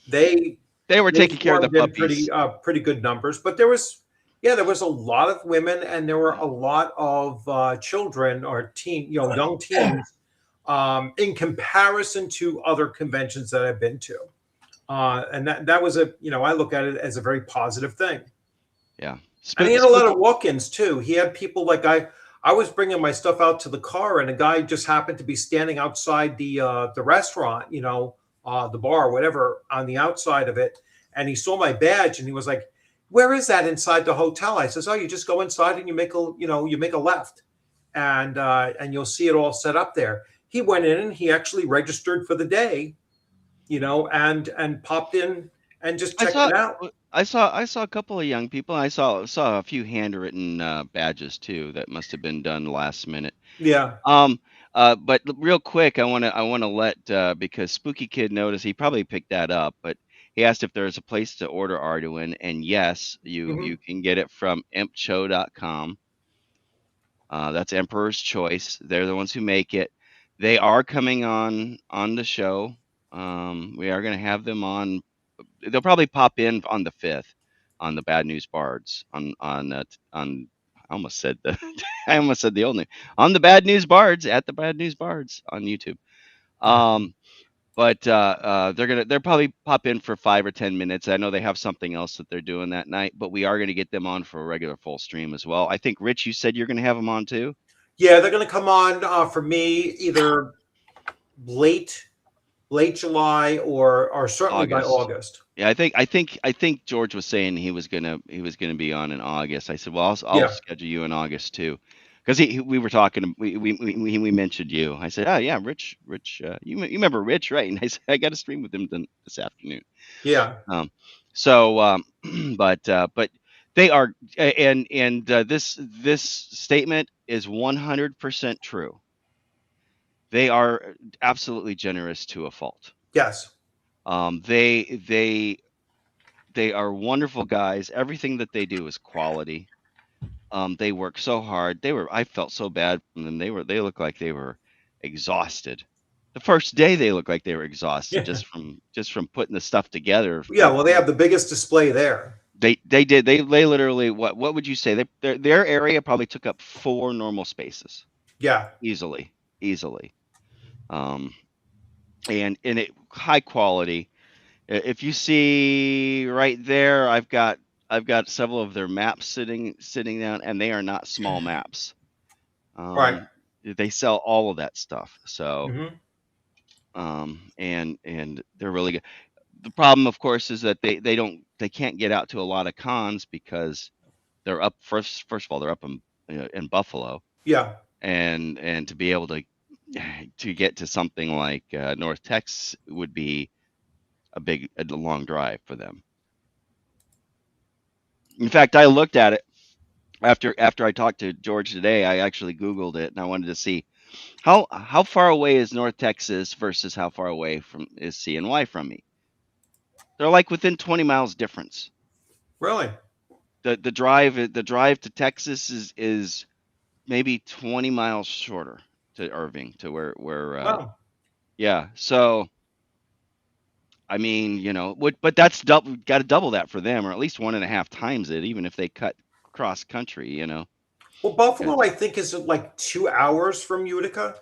they were taking care of the swarmed in puppies. pretty good numbers. But there was a lot of women, and there were a lot of children or young teens, in comparison to other conventions that I've been to. And that was I look at it as a very positive thing. Yeah. And he had a lot of walk-ins too. He had people like I was bringing my stuff out to the car, and a guy just happened to be standing outside the restaurant, the bar, whatever, on the outside of it, and he saw my badge, and he was like, "Where is that inside the hotel?" I says, "Oh, you just go inside and you make a left, and you'll see it all set up there." He went in and he actually registered for the day, and popped in and just checked it out. I saw a couple of young people. I saw a few handwritten badges too that must have been done last minute. Yeah. But real quick, I want to let because Spooky Kid noticed, he probably picked that up, but he asked if there's a place to order Arduin, and yes, you can get it from impcho.com. That's Emperor's Choice. They're the ones who make it. They are coming on the show. We are going to have them on. They'll probably pop in on the 5th on the Bad News Bards on I almost said the old name, on the Bad News Bards, at the Bad News Bards on YouTube. But they'll probably pop in for 5 or 10 minutes. I know they have something else that they're doing that night, but we are going to get them on for a regular full stream as well. I think Rich, you said you're going to have them on too. Yeah, they're going to come on for me either late July or certainly by August. Yeah, I think George was saying he was gonna be on in August. I said, well, I'll schedule you in August too, because we were talking. We mentioned you. I said, oh yeah, Rich. You remember Rich, right? And I said, I got to stream with him this afternoon. Yeah. But they are, and this statement is 100% true. They are absolutely generous to a fault. Yes. They are wonderful guys. Everything that they do is quality. They work so hard. I felt so bad for them. They looked like they were exhausted. The first day they looked like they were exhausted just from putting the stuff together. Yeah, well, they have the biggest display there. They did. They literally, what would you say? Their area probably took up 4 normal spaces. Yeah. Easily. And it high quality. If you see right there, I've got several of their maps sitting down, and they are not small maps. Right. They sell all of that stuff. So, and they're really good. The problem, of course, is that they can't get out to a lot of cons because they're up first of all, they're up in Buffalo. Yeah. And to be able to get to something like North Texas would be a long drive for them. In fact, I looked at it after I talked to George today. I actually Googled it, and I wanted to see how far away is North Texas versus how far away is CNY from me. They're like within 20 miles difference. Really? The drive to Texas is maybe 20 miles shorter to Irving, to where wow. Yeah. So I mean, but that's got to double that for them, or at least 1.5 times it, even if they cut cross country, Well, Buffalo, I think, is like 2 hours from Utica.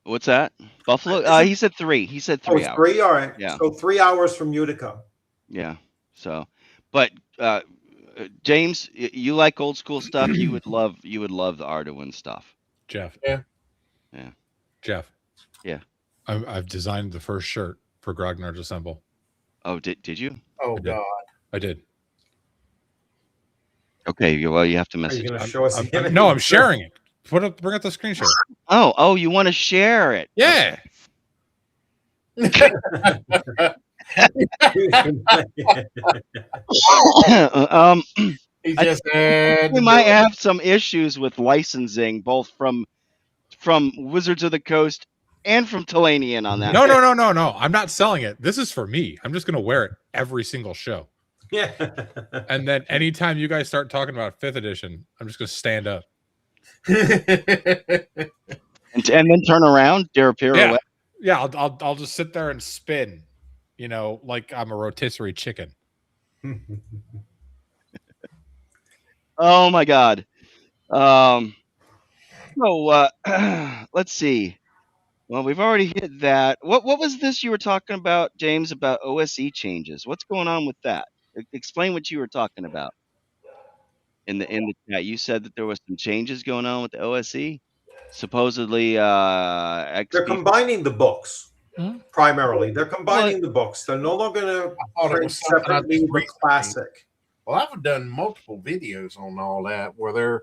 What's that? Buffalo? He said 3. He said 3 hours. 3? All right. Yeah. So 3 hours from Utica. Yeah. So, but James, you like old school stuff. You would love the Arduin stuff. Jeff. Yeah. Jeff. Yeah. I've designed the first shirt for Grognards Assemble. Oh, did you? Oh, God. I did. Okay. Well, you have to message. Are you going to show us? No, I'm sharing it. Bring up the screen share. Oh, you want to share it? Yeah. He just said we might have some issues with licensing, both from Wizards of the Coast and from Talanian on that. No. I'm not selling it. This is for me. I'm just going to wear it every single show. Yeah. And then anytime you guys start talking about 5th edition, I'm just going to stand up. and then turn around, do a pirouette. Yeah, I'll just sit there and spin, like I'm a rotisserie chicken. Oh my God. So let's see. Well, we've already hit that. What was this you were talking about, James, about OSE changes? What's going on with that? Explain what you were talking about in the chat. You said that there was some changes going on with the OSE. Supposedly, they're combining the books primarily. They're combining the books. They're no longer going to print separately the classic. Well, I've done multiple videos on all that where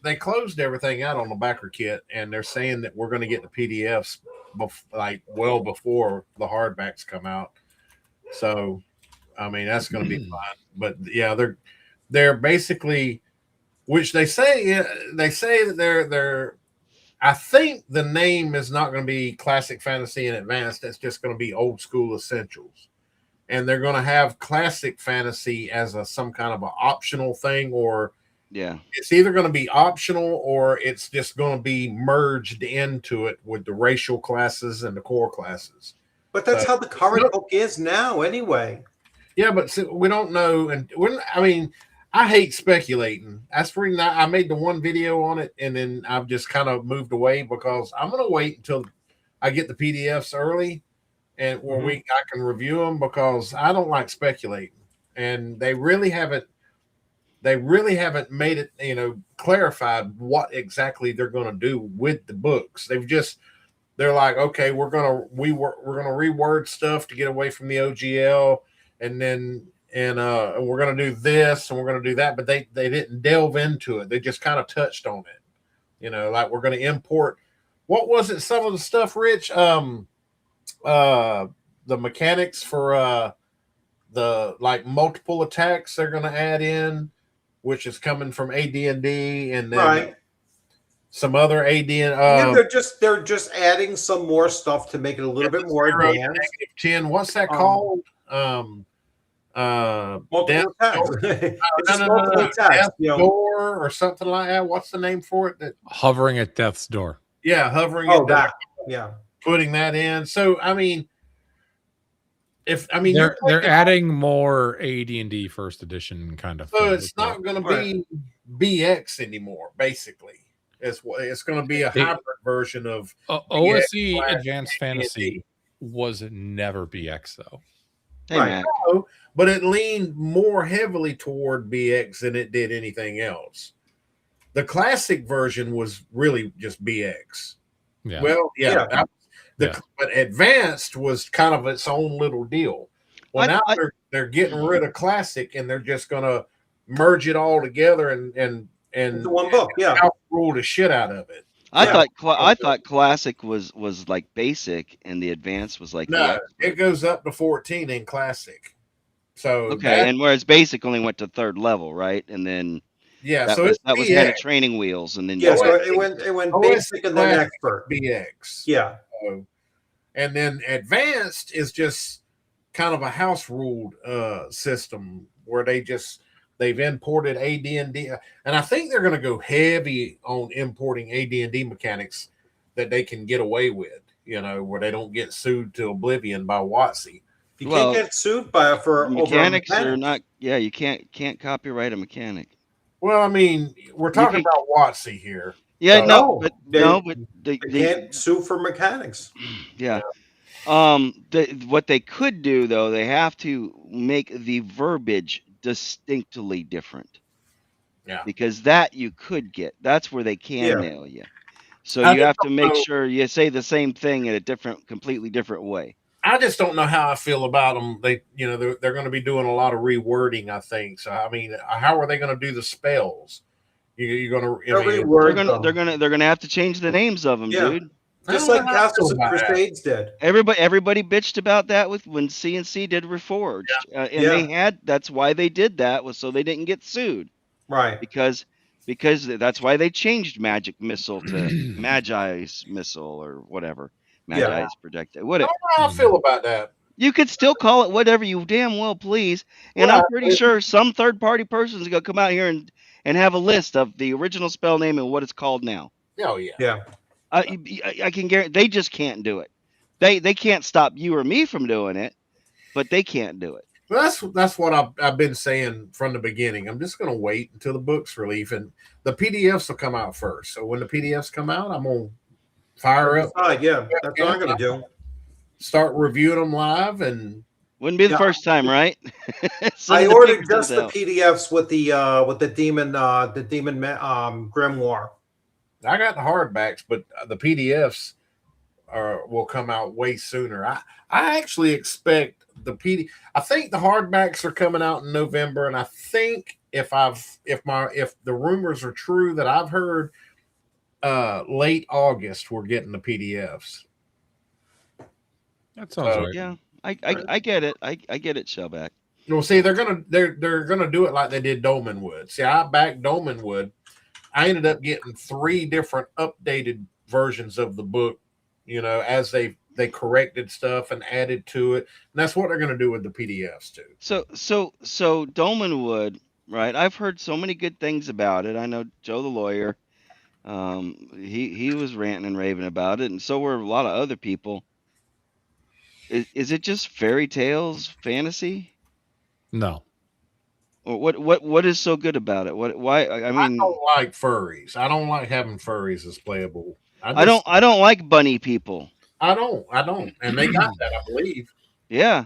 they closed everything out on the backer kit, and they're saying that we're going to get the PDFs well before the hardbacks come out. So, I mean, that's going to be fine. But yeah, they're basically, which they say that they're. I think the name is not going to be Classic Fantasy and Advanced. That's just going to be Old School Essentials, and they're going to have Classic Fantasy as some kind of an optional thing, or it's either going to be optional or it's just going to be merged into it with the racial classes and the core classes. But that's how the current book is now, anyway. Yeah, but we don't know, and I hate speculating. That's the reason I made the one video on it, and then I've just kind of moved away because I'm going to wait until I get the PDFs early, and I can review them, because I don't like speculating, and they really haven't made it, clarified what exactly they're going to do with the books. They're like, okay, we're going to reword stuff to get away from the OGL, and then we're going to do this and we're going to do that, but they didn't delve into it. They just kind of touched on it. Like we're going to import, what was it? Some of the stuff, Rich, the mechanics for the multiple attacks they're going to add in, which is coming from AD&D, and then some other AD. They're just adding some more stuff to make it a little bit more advanced. -10. What's that called? Multiple attacks. Death door or something like that. What's the name for it? Hovering at death's door. Yeah, hovering. Putting that in. So they're adding more AD&D first edition kind of. So it's not going to be BX anymore. Basically, it's going to be a hybrid version of OSE Advanced Fantasy. Was never BX though. Hey, but it leaned more heavily toward BX than it did anything else. The classic version was really just BX. Yeah. Well, but Advanced was kind of its own little deal. Well, now they're getting rid of classic, and they're just going to merge it all together and the one book, rule the shit out of it. I thought classic was like basic, and the advanced was like it goes up to 14 in classic. So and whereas basic only went to 3rd level, right? And then that was kind of training wheels, and then so it went basic and then expert BX. Yeah, and then advanced is just kind of a house ruled system where they've imported AD&D, and I think they're going to go heavy on importing AD&D mechanics that they can get away with, where they don't get sued to oblivion by WotC. You can't get sued for mechanics or not. Yeah, you can't copyright a mechanic. Well, I mean, we're talking about WotC here. Yeah, but they can't sue for mechanics. Yeah. What they could do though, they have to make the verbiage distinctly different. Yeah. Because that you could get. That's where they can nail you. So you have to make sure you say the same thing in a completely different way. I just don't know how I feel about them. They're going to be doing a lot of rewording, I think. So I mean, how are they going to do the spells? You're going to they're going to have to change the names of them, dude. Just like Castles of Crusades did. Everybody bitched about that when CNC did Reforged, and that's why they did that, was so they didn't get sued, right? Because because that's why they changed Magic Missile to Magi's Missile or whatever. Magi's Projectile. I don't know how I feel about that. You could still call it whatever you damn well please, and I'm pretty sure some third-party person is going to come out here and have a list of the original spell name and what it's called now. Oh yeah. Yeah. I can guarantee they just can't do it. They can't stop you or me from doing it, but they can't do it. Well, that's what I've been saying from the beginning. I'm just going to wait until the book's release, and the PDFs will come out first. So when the PDFs come out, I'm going to fire up. Yeah, that's what I'm going to do. Start reviewing them live, and wouldn't be the first time, right? I ordered just the PDFs with the demon grimoire. I got the hardbacks, but the PDFs will come out way sooner. I actually expect I think the hardbacks are coming out in November, and I think if the rumers are true that I've heard, late August we're getting the PDFs. That sounds right. Yeah, I get it. I get it, Shellback. Well, see, they're gonna do it like they did Dolmenwood. See, I backed Dolmenwood. I ended up getting 3 different updated versions of the book, as they corrected stuff and added to it. And that's what they're going to do with the PDFs too. So Dolmenwood, right? I've heard so many good things about it. I know Joe the lawyer. He was ranting and raving about it, and so were a lot of other people. Is it just fairy tales, fantasy? No. Or what is so good about it? Why? I mean, I don't like furries. I don't like having furries as playable. I don't like bunny people. I don't. And they got that, I believe. Yeah.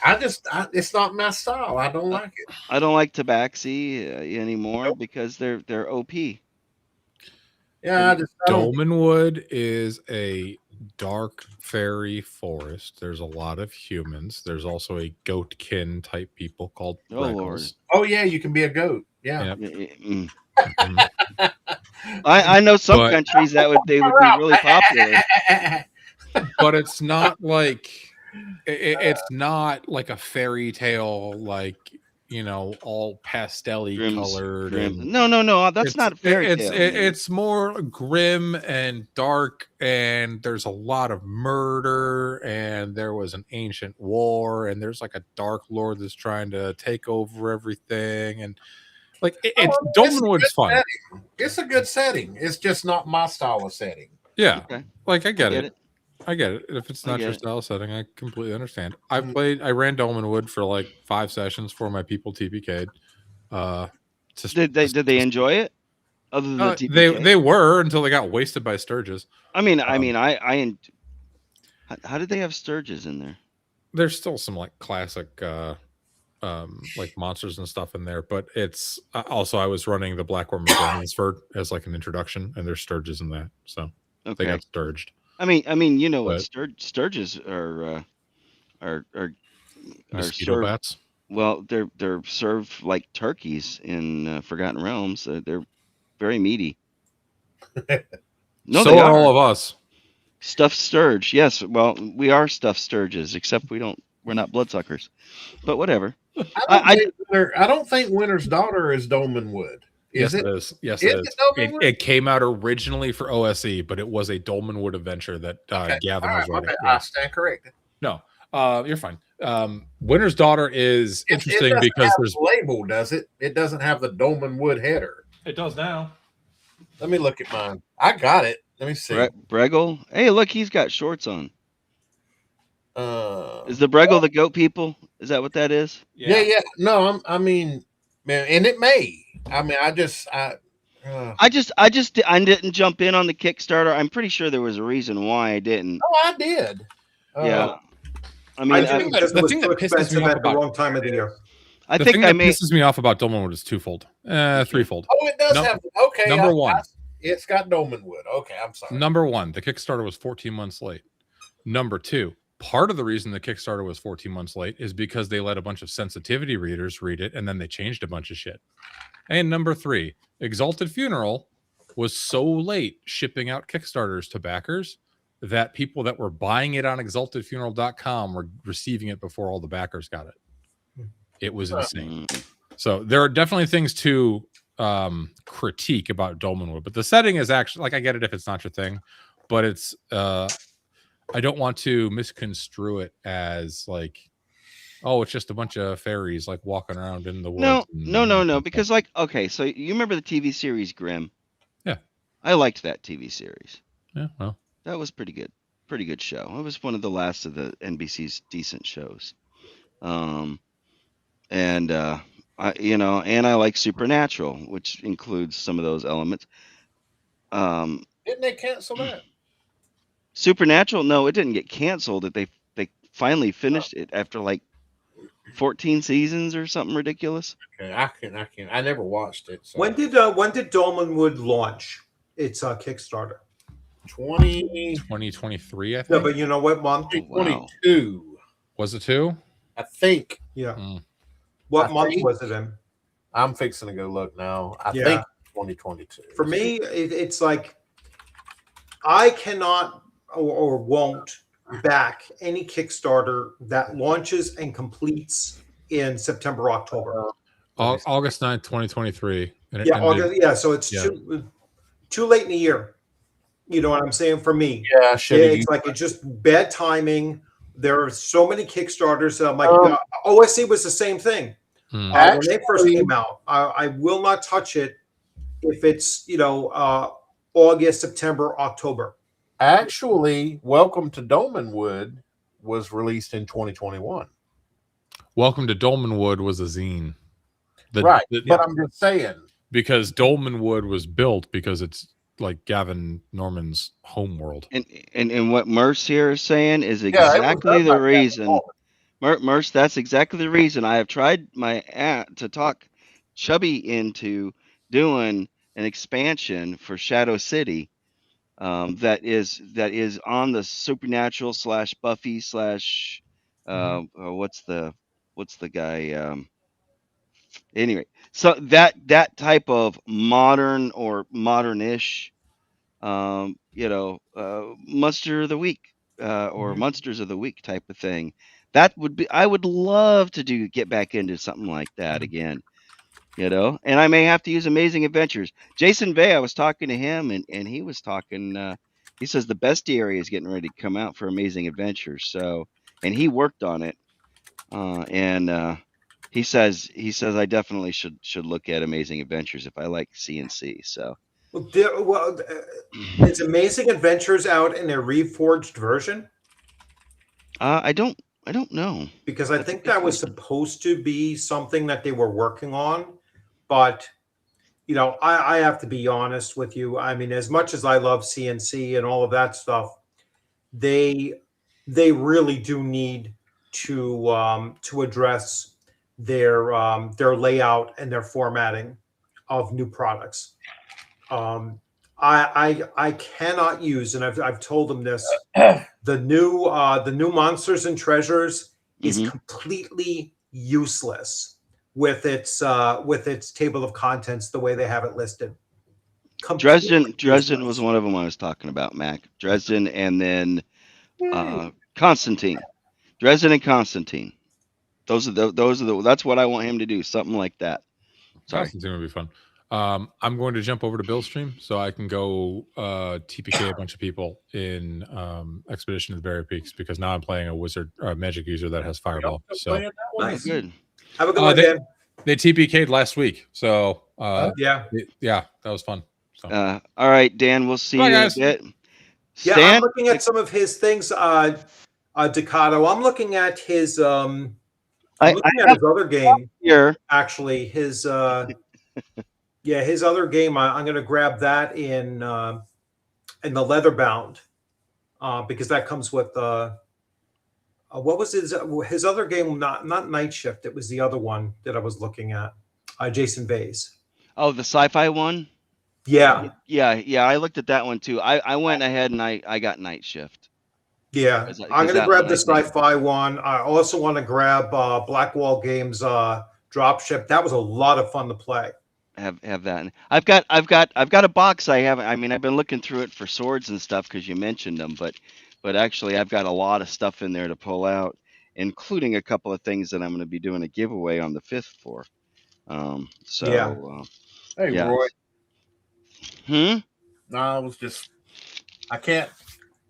It's not my style. I don't like it. I don't like Tabaxi anymore because they're OP. Yeah, Dolmenwood is a dark fairy forest. There's a lot of humans. There's also a goatkin type people called Regals. Oh yeah, you can be a goat. Yeah. Yep. I know some countries they would be really popular. But it's not like it's not like a fairy tale, like all pastel-y colored. No, that's not a fairy tale. It's more grim and dark, and there's a lot of murder, and there was an ancient war, and there's like a dark lord that's trying to take over everything, and like Dolmenwood's fun. Setting. It's a good setting. It's just not my style of setting. Yeah, okay. Like I get it. I get it. If it's not your style setting, I completely understand. I ran Dolmenwood for like 5 sessions for my people TPK'd. Did they enjoy it? Other than the TPK? They were until they got wasted by Sturges. How did they have Sturges in there? There's still some like classic like monsters and stuff in there, but it's also I was running the Blackworm of Ransford as like an introduction, and there's Sturges in that, so they got Sturged. I mean, what Sturges are mosquito bats. Well, they're served like turkeys in Forgotten Realms. They're very meaty. No, so are all of us. Stuffed Sturge, yes. Well, we are stuffed Sturges, except we're not bloodsuckers. But whatever. I don't think Winter's Daughter is Dolmenwood. Yes, it is. Yes, it is. It came out originally for OSE, but it was a Dolmenwood adventure that Gavin was running. I stand corrected. No, you're fine. Winter's Daughter is interesting because there's label, does it? It doesn't have the Dolmenwood header. It does now. Let me look at mine. I got it. Let me see. Bregel. Hey, look, he's got shorts on. Is the Bregel the goat people? Is that what that is? Yeah. No, I mean, man, and it may. I mean, I didn't jump in on the Kickstarter. I'm pretty sure there was a reason why I didn't. Oh, I did. Yeah. I mean, the thing that pisses me off about the wrong time of the year. I think that pisses me off about Dolmenwood is twofold, threefold. Oh, it does have. Okay, number one. It's got Dolmenwood. Okay, I'm sorry. Number one, the Kickstarter was 14 months late. Number two, part of the reason the Kickstarter was 14 months late is because they let a bunch of sensitivity readers read it, and then they changed a bunch of shit. And number three, Exalted Funeral was so late shipping out Kickstarters to backers that people that were buying it on exaltedfuneral.com were receiving it before all the backers got it. It was insane. So there are definitely things to critique about Dolmenwood, but the setting is actually like, I get it if it's not your thing, but it's I don't want to misconstrue it as like, oh, it's just a bunch of fairies like walking around in the woods. No. Because like, okay, so you remember the TV series Grimm? Yeah, I liked that TV series. Yeah, well, that was pretty good show. It was one of the last of the NBC's decent shows. And I like Supernatural, which includes some of those elements. Didn't they cancel that? Supernatural, no, it didn't get canceled. They finally finished it after like 14 seasons or something ridiculous. Okay, I never watched it. So. When did Dolmenwood launch its Kickstarter? 2023, I think. No, but you know what month? 2022. Wow. Was it 2? I think. Yeah. What month was it in? I'm fixing to go look now. I think 2022. For me, it's like I cannot or won't back any Kickstarter that launches and completes in September, October. August 9th, 2023. And August, so it's too late in the year. You know what I'm saying? For me. Yeah, it's like it's just bad timing. There are so many Kickstarters that I'm like, OSC was the same thing. When they first came out, I will not touch it if it's, August, September, October. Actually, Welcome to Dolmenwood was released in 2021. Welcome to Dolmenwood was a zine. But I'm just saying. Because Dolmenwood was built because it's like Gavin Norman's homeworld. And what Merce here is saying is exactly the reason. Merce, that's exactly the reason I have tried my to talk Chubby into doing an expansion for Shadow City. That is on the Supernatural / Buffy / what's the guy? Anyway, so that type of modern or modern-ish, Monster of the Week or Monsters of the Week type of thing. That would be, I would love to get back into something like that again. And I may have to use Amazing Adventures. Jason Bay, I was talking to him, and he was talking. He says the bestiary is getting ready to come out for Amazing Adventures. So, and he worked on it, and he says I definitely should look at Amazing Adventures if I like CNC. So, is Amazing Adventures out in a reforged version? I don't know, because I think that was supposed to be something that they were working on. But, I have to be honest with you. I mean, as much as I love CNC and all of that stuff, they really do need to address their layout and their formatting of new products. I cannot use, and I've told them this, the new Monsters and Treasures is completely useless with its table of contents the way they have it listed. Dresden was one of them I was talking about, Mac. Dresden, and then Constantine. Dresden and Constantine. Those are the that's what I want him to do, something like that. Sorry. Constantine would be fun. I'm going to jump over to Bill's stream so I can go TPK a bunch of people in Expedition of the Barrier Peaks, because now I'm playing a magic user that has Fireball. So nice. Good. Have a good one, Dan. They TPK'd last week, so yeah, that was fun. So. All right, Dan, we'll see you in a bit. Yeah, I'm looking at some of his things. Ducato, I'm looking at his. I'm looking at his other game here. Actually, his his other game. I'm going to grab that in the Leatherbound, because that comes with what was his other game? Not Night Shift. It was the other one that I was looking at. Jason Bayes. Oh, the sci-fi one. Yeah. I looked at that one too. I went ahead and I got Night Shift. Yeah, I'm going to grab the sci-fi one. I also want to grab Blackwall Games Dropship. That was a lot of fun to play. Have that. I've got a box. I've been looking through it for swords and stuff because you mentioned them, but actually I've got a lot of stuff in there to pull out, including a couple of things that I'm going to be doing a giveaway on the 5th for. Hey, Yeah. Roy. Hmm. No, I was just. I can't.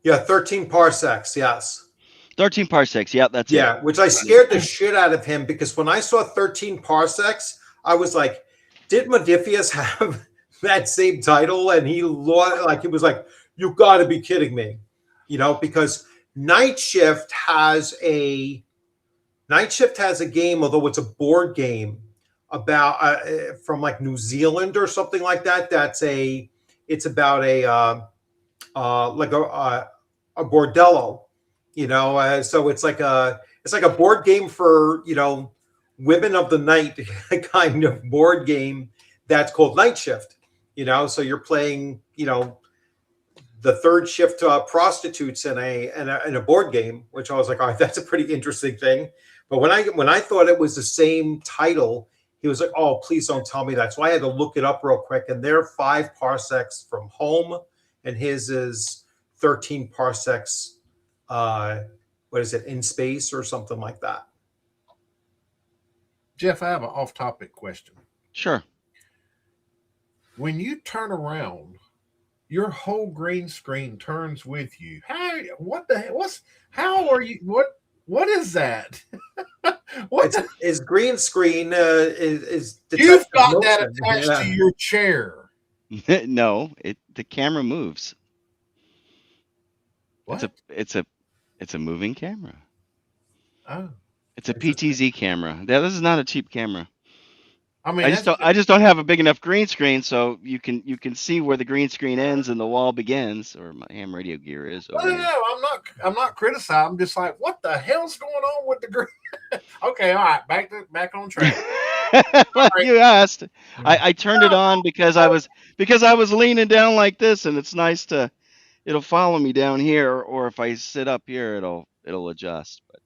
Yeah, 13 parsecs. Yes. 13 parsecs. Yeah, that's it. Yeah, which I scared the shit out of him because when I saw 13 parsecs, I was like, did Modiphius have that same title? And he was like, you got to be kidding me, because Night Shift has a game, although it's a board game about from like New Zealand or something like that. It's about a bordello, so it's like a board game for women of the night kind of board game that's called Night Shift. So you're playing the third shift prostitutes in a board game, which I was like, all right, that's a pretty interesting thing. But when I thought it was the same title, he was like, oh, please don't tell me that. So I had to look it up real quick, and they're 5 parsecs from home, and his is 13 parsecs. What is it, in space or something like that? Jeff, I have an off-topic question. Sure. When you turn around, your whole green screen turns with you. How are you? What is that? His green screen is you've got that attached to your chair. No, the camera moves. What? It's a moving camera. Oh. It's a PTZ camera. This is not a cheap camera. I mean, I just don't have a big enough green screen, so you can see where the green screen ends and the wall begins, or my ham radio gear is. No, I'm not criticizing. I'm just like, what the hell's going on with the green? Okay, all right, back on track. Well, you asked. I turned it on because I was leaning down like this, and it's nice it'll follow me down here, or if I sit up here, it'll adjust. But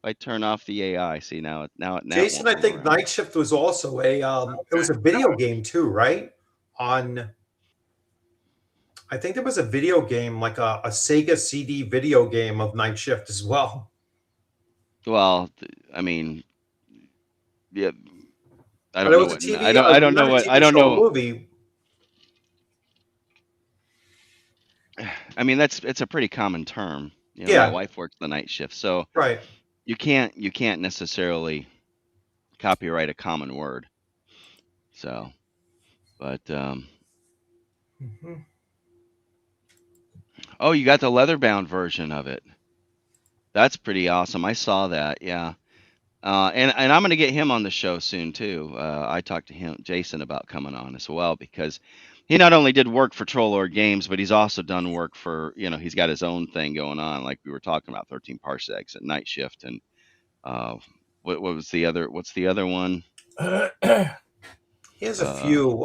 if I turn off the AI, see now. Jason, I think Night Shift was also it was a video game too, right? I think there was a video game, like a Sega CD video game of Night Shift as well. Well, I mean, yeah, I don't know what. I don't know what. I don't know. Movie. I mean, it's a pretty common term. Yeah. My wife works the night shift, so right. You can't necessarily copyright a common word. So, but Oh, you got the leather-bound version of it. That's pretty awesome. I saw that. Yeah. And I'm gonna get him on the show soon too. I talked to Jason, about coming on as well, because he not only did work for Troll Lord Games, but he's also done work for, he's got his own thing going on, like we were talking about, 13 Parsecs at Night Shift, and what's the other one? He has a few.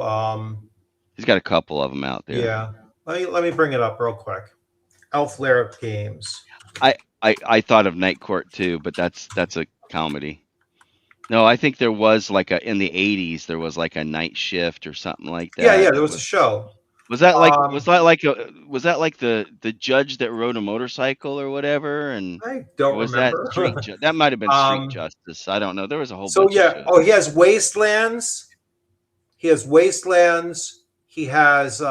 He's got a couple of them out there. Yeah. Let me bring it up real quick. Elf Lair Games. I thought of Night Court too, but that's a comedy. No, I think there was in the 80s there was like a Night Shift or something like that. Yeah, there was a show. Was that like the judge that rode a motorcycle or whatever? And I don't remember. That might have been Street Justice. I don't know. There was a whole bunch. So yeah, he has Wastelands. He has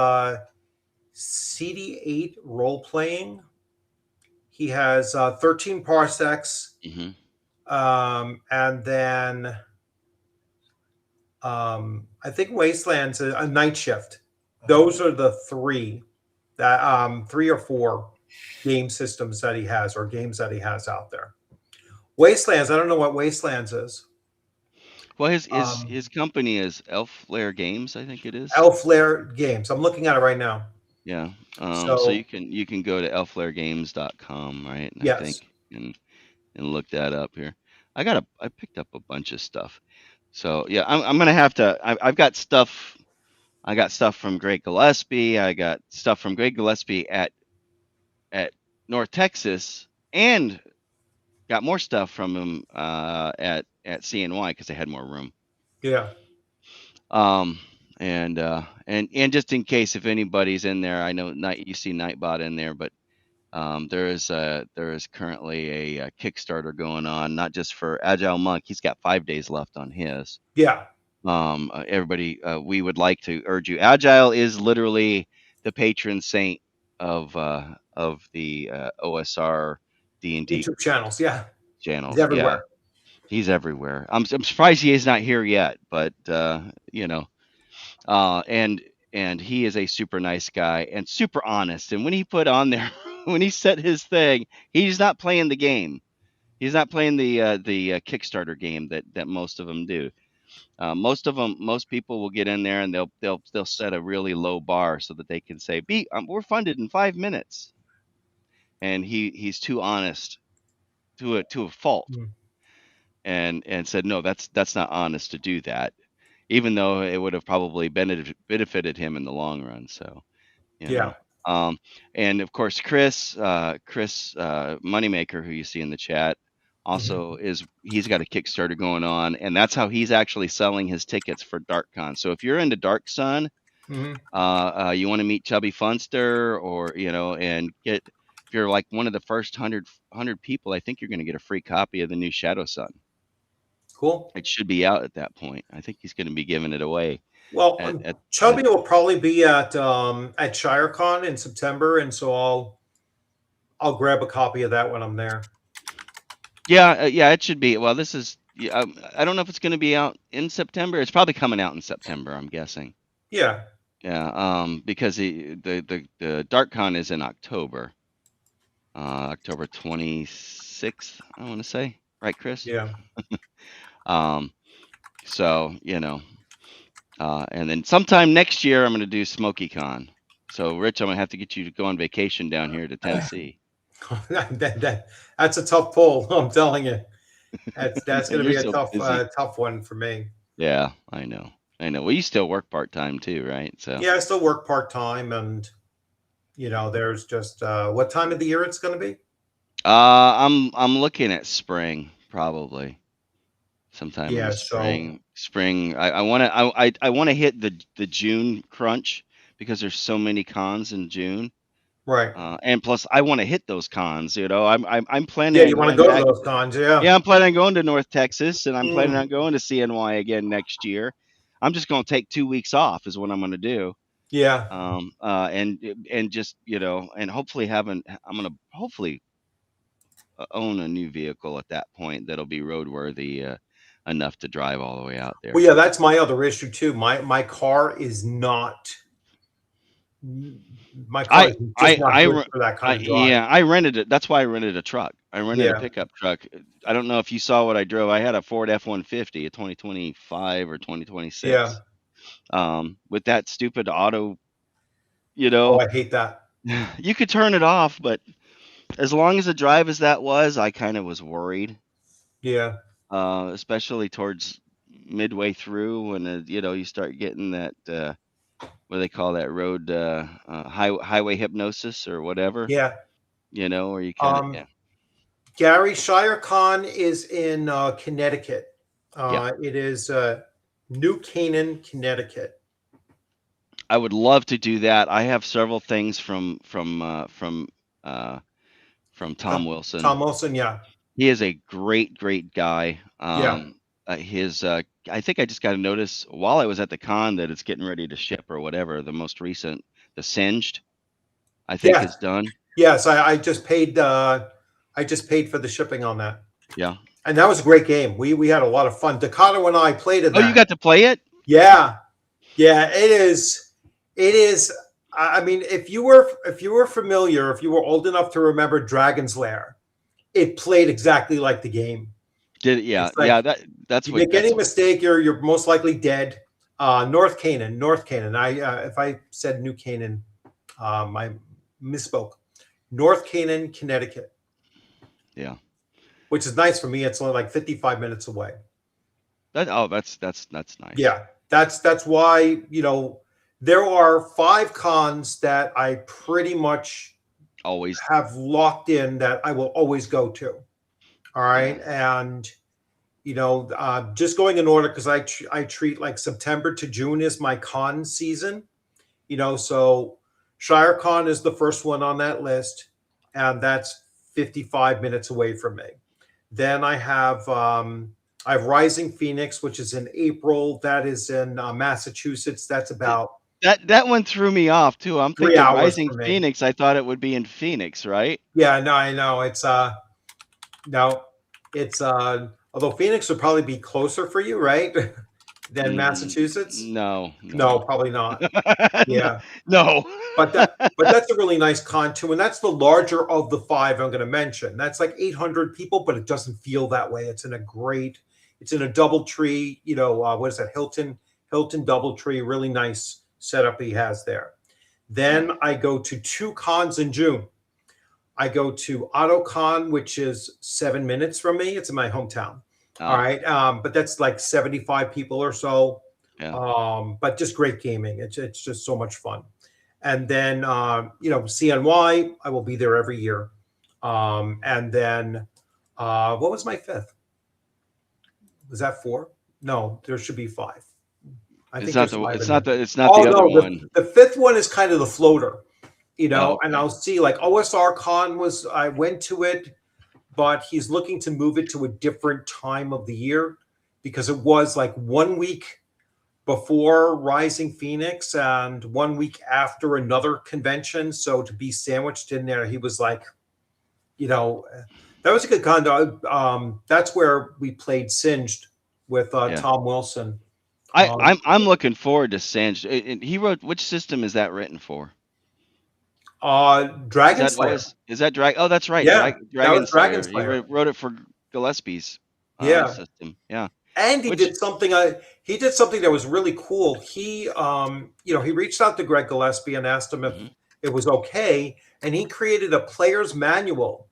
CD8 role playing. He has 13 Parsecs. Mm-hmm. And then I think Wasteland's a Night Shift. Those are the three or four game systems that he has, or games that he has out there. Wastelands, I don't know what Wastelands is. Well, his company is Elf Lair Games, I think it is. Elf Lair Games. I'm looking at it right now. Yeah. So you can go to elflairgames.com, right? And yes. I think and look that up here. I picked up a bunch of stuff. So yeah, I'm gonna have to. I've got stuff. I got stuff from Greg Gillespie. I got stuff from Greg Gillespie at North Texas, and got more stuff from him at CNY because they had more room. Yeah. And just in case if anybody's in there, I know you see Nightbot in there, but there is currently a Kickstarter going on, not just for Agile Monk. He's got 5 days left on his. Yeah. Everybody, we would like to urge you. Agile is literally the patron saint of the OSR D&D YouTube channels. Yeah, he's channels. Yeah, everywhere. he's everywhere. I'm surprised he is not here yet, but you know, and he is a super nice guy and super honest. And when he put on there, when he set his thing, he's not playing the game. He's not playing the Kickstarter game that most of them do. Most people will get in there and they'll set a really low bar so that they can say, we're funded in 5 minutes," and he's too honest to a fault, Mm. and said, no, that's not honest to do that, even though it would have probably benefited him in the long run. So, you Yeah. know, and of course, Chris Moneymaker, who you see in the chat, also he's got a Kickstarter going on, and that's how he's actually selling his tickets for DarkCon. So if you're into Dark Sun, you want to meet Chubby Funster, or and if you're like one of the first 100 people, I think you're going to get a free copy of the new Shadow Sun. Cool. It should be out at that point. I think he's going to be giving it away. Well, Chubby will probably be at ShireCon in September, and so I'll grab a copy of that when I'm there. Yeah, it should be. Well, this is. I don't know if it's going to be out in September. It's probably coming out in September, I'm guessing. Yeah. Yeah. Because the DarkCon is in October. October 26th, I want to say. Right, Chris? Yeah. So and then sometime next year I'm going to do SmokyCon. So, Rich, I'm going to have to get you to go on vacation down here to Tennessee. That's a tough pull. I'm telling you, that's going to be a tough one for me. Yeah, I know. Well, you still work part-time too, right? So yeah, I still work part-time, and there's just what time of the year it's going to be. I'm looking at spring, probably sometime in the spring. Spring. I want to hit the June crunch because there's so many cons in June. Right. And plus, I want to hit those cons. I'm planning. Yeah, you want to go to those cons, yeah. Yeah, I'm planning on going to North Texas, and I'm planning on going to CNY again next year. I'm just going to take 2 weeks off, is what I'm going to do. Yeah. And just and hopefully I'm going to hopefully own a new vehicle at that point that'll be roadworthy enough to drive all the way out there. Well, yeah, that's my other issue too. My car is not. My car is just not good for that kind of drive. Yeah, I rented it. That's why I rented a truck. I rented a pickup truck. I don't know if you saw what I drove. I had a Ford F-150, a 2025 or 2026. Yeah. With that stupid auto, Oh, I hate that. You could turn it off, but as long as the drive as that was, I kind of was worried. Yeah. Especially towards midway through when you start getting that what do they call that road highway hypnosis or whatever. Yeah. Or you kind of Gary, ShireCon is in Connecticut. It is New Canaan, Connecticut. I would love to do that. I have several things from Tom Wilson. Tom Wilson, yeah. He is a great guy. I think I just got a notice while I was at the con that it's getting ready to ship or whatever. The most recent, the Singed, I think is done. Yes, I just paid. I just paid for the shipping on that. Yeah, and that was a great game. We had a lot of fun. Dakota and I played it. Oh, you got to play it? Yeah. It is. I mean, if you were familiar, if you were old enough to remember Dragon's Lair, it played exactly like the game. Did it? Yeah, that's you what. Make any mistake, you're most likely dead. North Canaan. If I said New Canaan, I misspoke. North Canaan, Connecticut. Yeah, which is nice for me. It's only like 55 minutes away. That's nice. Yeah, that's why there are 5 cons that I pretty much always have locked in that I will always go to. All right, and just going in order because I treat like September to June is my con season. So ShireCon is the first one on that list, and that's 55 minutes away from me. Then I have I have Rising Phoenix, which is in April. That is in Massachusetts. That's about that one threw me off too. I'm 3 thinking hours Rising for me. Phoenix. I thought it would be in Phoenix, right? Yeah, no, I know. It's no, it's although Phoenix would probably be closer for you, right? Than Massachusetts? No, No, probably not. Yeah. no. But that's a really nice con too, and that's the larger of the 5 I'm going to mention. That's like 800 people, but it doesn't feel that way. It's in a DoubleTree. What is that? Hilton DoubleTree. Really nice setup he has there. Then I go to 2 cons in June. I go to AutoCon, which is 7 minutes from me. It's in my hometown. All right, but that's like 75 people or so. Yeah. But just great gaming. It's just so much fun. And then CNY, I will be there every year. And then what was my 5th? Was that 4? No, there should be 5. It's not the other one. The 5th one is kind of the floater, and okay. I'll see like OSR Con I went to it, but he's looking to move it to a different time of the year because it was like 1 week before Rising Phoenix and 1 week after another convention. So to be sandwiched in there, he was like, that was a good con. That's where we played Singed with Tom Wilson. I'm looking forward to Singed. He wrote, which system is that written for? Dragon Slayer. Is that Dragon? Oh, that's right. Yeah, Dragon Slayer. Slayer. He wrote it for Gillespie's system. Yeah. And he did something. He did something that was really cool. He, he reached out to Greg Gillespie and asked him if it was okay, and he created a player's manual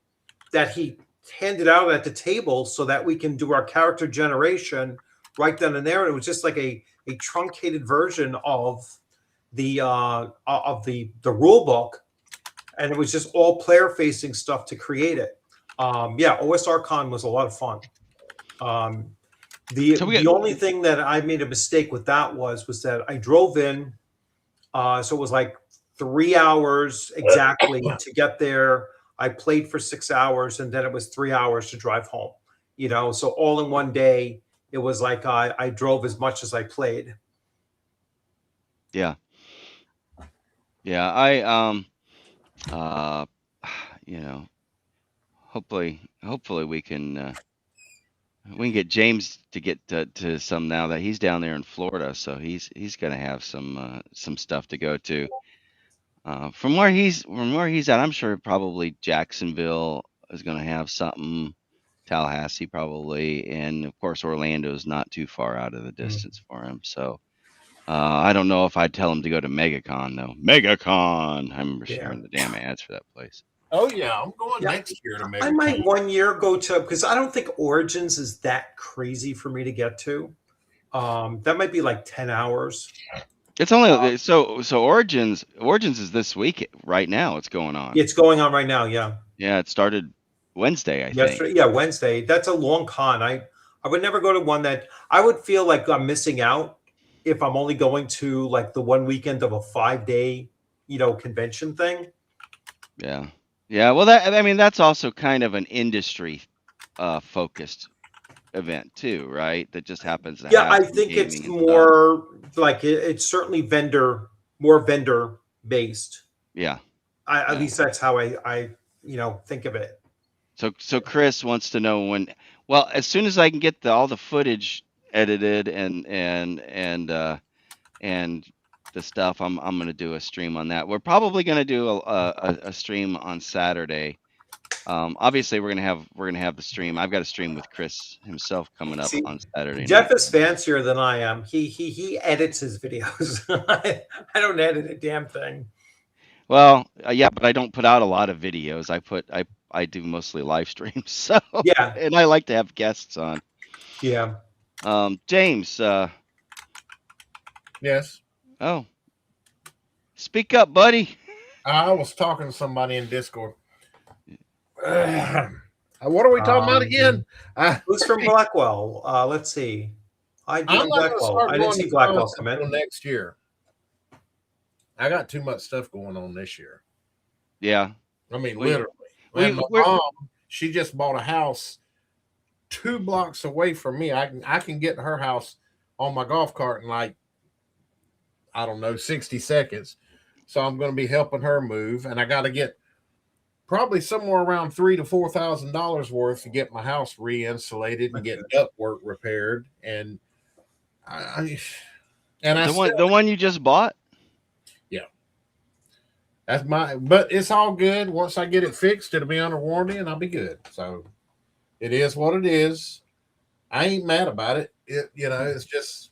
that he handed out at the table so that we can do our character generation right then and there. And it was just like a truncated version of the rule book, and it was just all player facing stuff to create it. OSR Con was a lot of fun. The only thing that I made a mistake with that was that I drove in, so it was like 3 hours exactly to get there. I played for 6 hours, and then it was 3 hours to drive home. So all in one day, it was like I drove as much as I played. Yeah. Yeah, I hopefully we can get James to get to some now that he's down there in Florida, so he's going to have some stuff to go to. From where he's at, I'm sure probably Jacksonville is going to have something, Tallahassee probably, and of course Orlando's not too far out of the distance for him. So I don't know if I'd tell him to go to MegaCon though. MegaCon, I remember sharing the damn ads for that place. Oh yeah, I'm going next year to MegaCon. I might 1 year go to, because I don't think Origins is that crazy for me to get to. That might be like 10 hours. It's only so Origins is this week right now. It's going on. It's going on right now. Yeah. Yeah, it started Wednesday. I think. Yeah, Wednesday. That's a long con. I would never go to one that I would feel like I'm missing out if I'm only going to like the one weekend of a 5-day, convention thing. Yeah. Yeah. Well, that's also kind of an industry focused event too, right? That just happens to have I think it's more like it's certainly more vendor based. Yeah. At least that's how I think of it. So Chris wants to know when. Well, as soon as I can get all the footage edited and the stuff, I'm going to do a stream on that. We're probably going to do a stream on Saturday. Obviously we're gonna have the stream. I've got a stream with Chris himself coming up on Saturday. Jeff is fancier than I am. He edits his videos. I don't edit a damn thing. Well, yeah, but I don't put out a lot of videos. I do mostly live streams. So yeah, and I like to have guests on. Yeah. James. Yes. Oh. Speak up, buddy. I was talking to somebody in Discord. What are we talking about again? Who's from Blackwell? Let's see. I didn't see Blackwell come in next year. I got too much stuff going on this year. Yeah. I mean, literally. My mom, she just bought a house 2 blocks away from me. I can get to her house on my golf cart in like, I don't know, 60 seconds. So I'm going to be helping her move, and I got to get probably somewhere around $3,000 to $4,000 worth to get my house re-insulated and get ductwork repaired. And the one you just bought. Yeah, but it's all good. Once I get it fixed, it'll be under warranty, and I'll be good. So it is what it is. I ain't mad about it. It's just,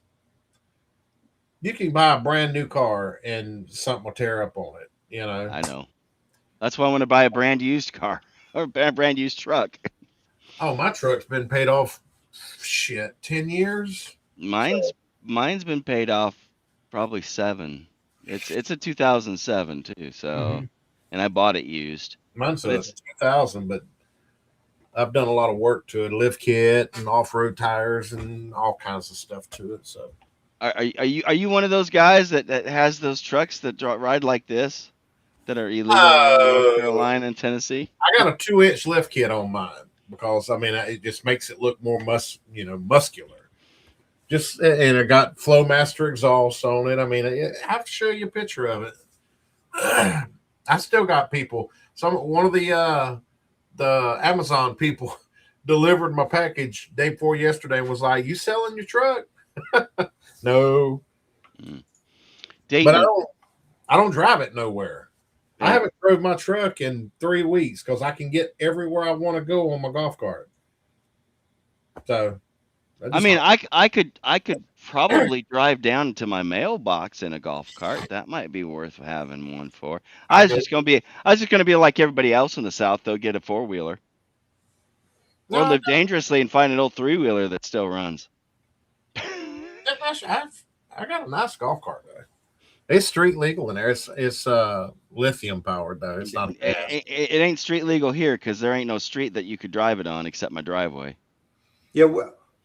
you can buy a brand new car and something will tear up on it. I know. That's why I want to buy a brand used car or a brand used truck. Oh, my truck's been paid off. 10 years. Mine's been paid off probably 7. It's a 2007 too. So, and I bought it used. Mine's a 2000, but I've done a lot of work to it, lift kit and off-road tires and all kinds of stuff to it. So, are you one of those guys that has those trucks that ride like this? That are illegal in North Carolina and Tennessee? I got a 2-inch lift kit on mine because it just makes it look more muscular. And I got Flowmaster exhaust on it. I have to show you a picture of it. I still got people. One of the Amazon people delivered my package day before yesterday and was like, "You selling your truck?" No, but I don't drive it nowhere. I haven't drove my truck in 3 weeks because I can get everywhere I want to go on my golf cart. So, I could probably drive down to my mailbox in a golf cart. That might be worth having one for. I was just gonna be like everybody else in the South, though, get a 4-wheeler, or live dangerously and find an old 3-wheeler that still runs. I got a nice golf cart though. It's street legal in there. It's lithium powered though. It's not. It ain't street legal here because there ain't no street that you could drive it on except my driveway. Yeah,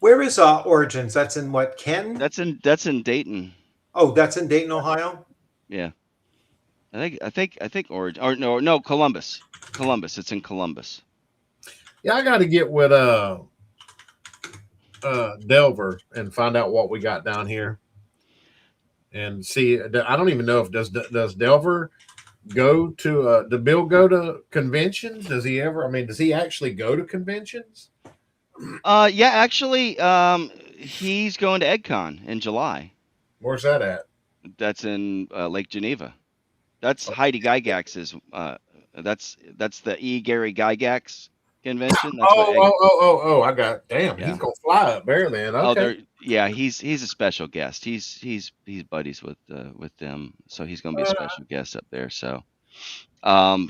where is Origins? That's in what, Canton? That's in Dayton. Oh, that's in Dayton, Ohio. Yeah, I think Origin or no Columbus. Columbus. It's in Columbus. Yeah, I got to get with Delver and find out what we got down here. And see, I don't even know if does Delver go to Bill go to conventions? Does he ever? Does he actually go to conventions? Yeah, actually, he's going to EdCon in July. Where's that at? That's in Lake Geneva. That's Heidi Gygax's. That's the E. Gary Gygax convention. That's I got. Damn, yeah. He's gonna fly up there then. Okay. He's a special guest. He's buddies with them, so he's gonna be a special guest up there. So,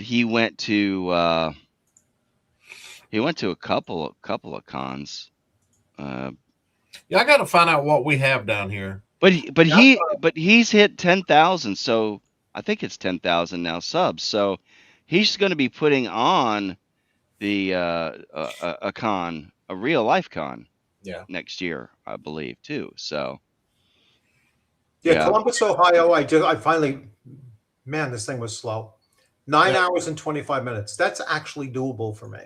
he went to a couple of cons. Yeah, I got to find out what we have down here. But he's hit 10,000, so I think it's 10,000 now subs. So he's going to be putting on the a con, a real life con, next year, I believe too. So Columbus, Ohio. I finally, man, this thing was slow. 9 hours and 25 minutes. That's actually doable for me.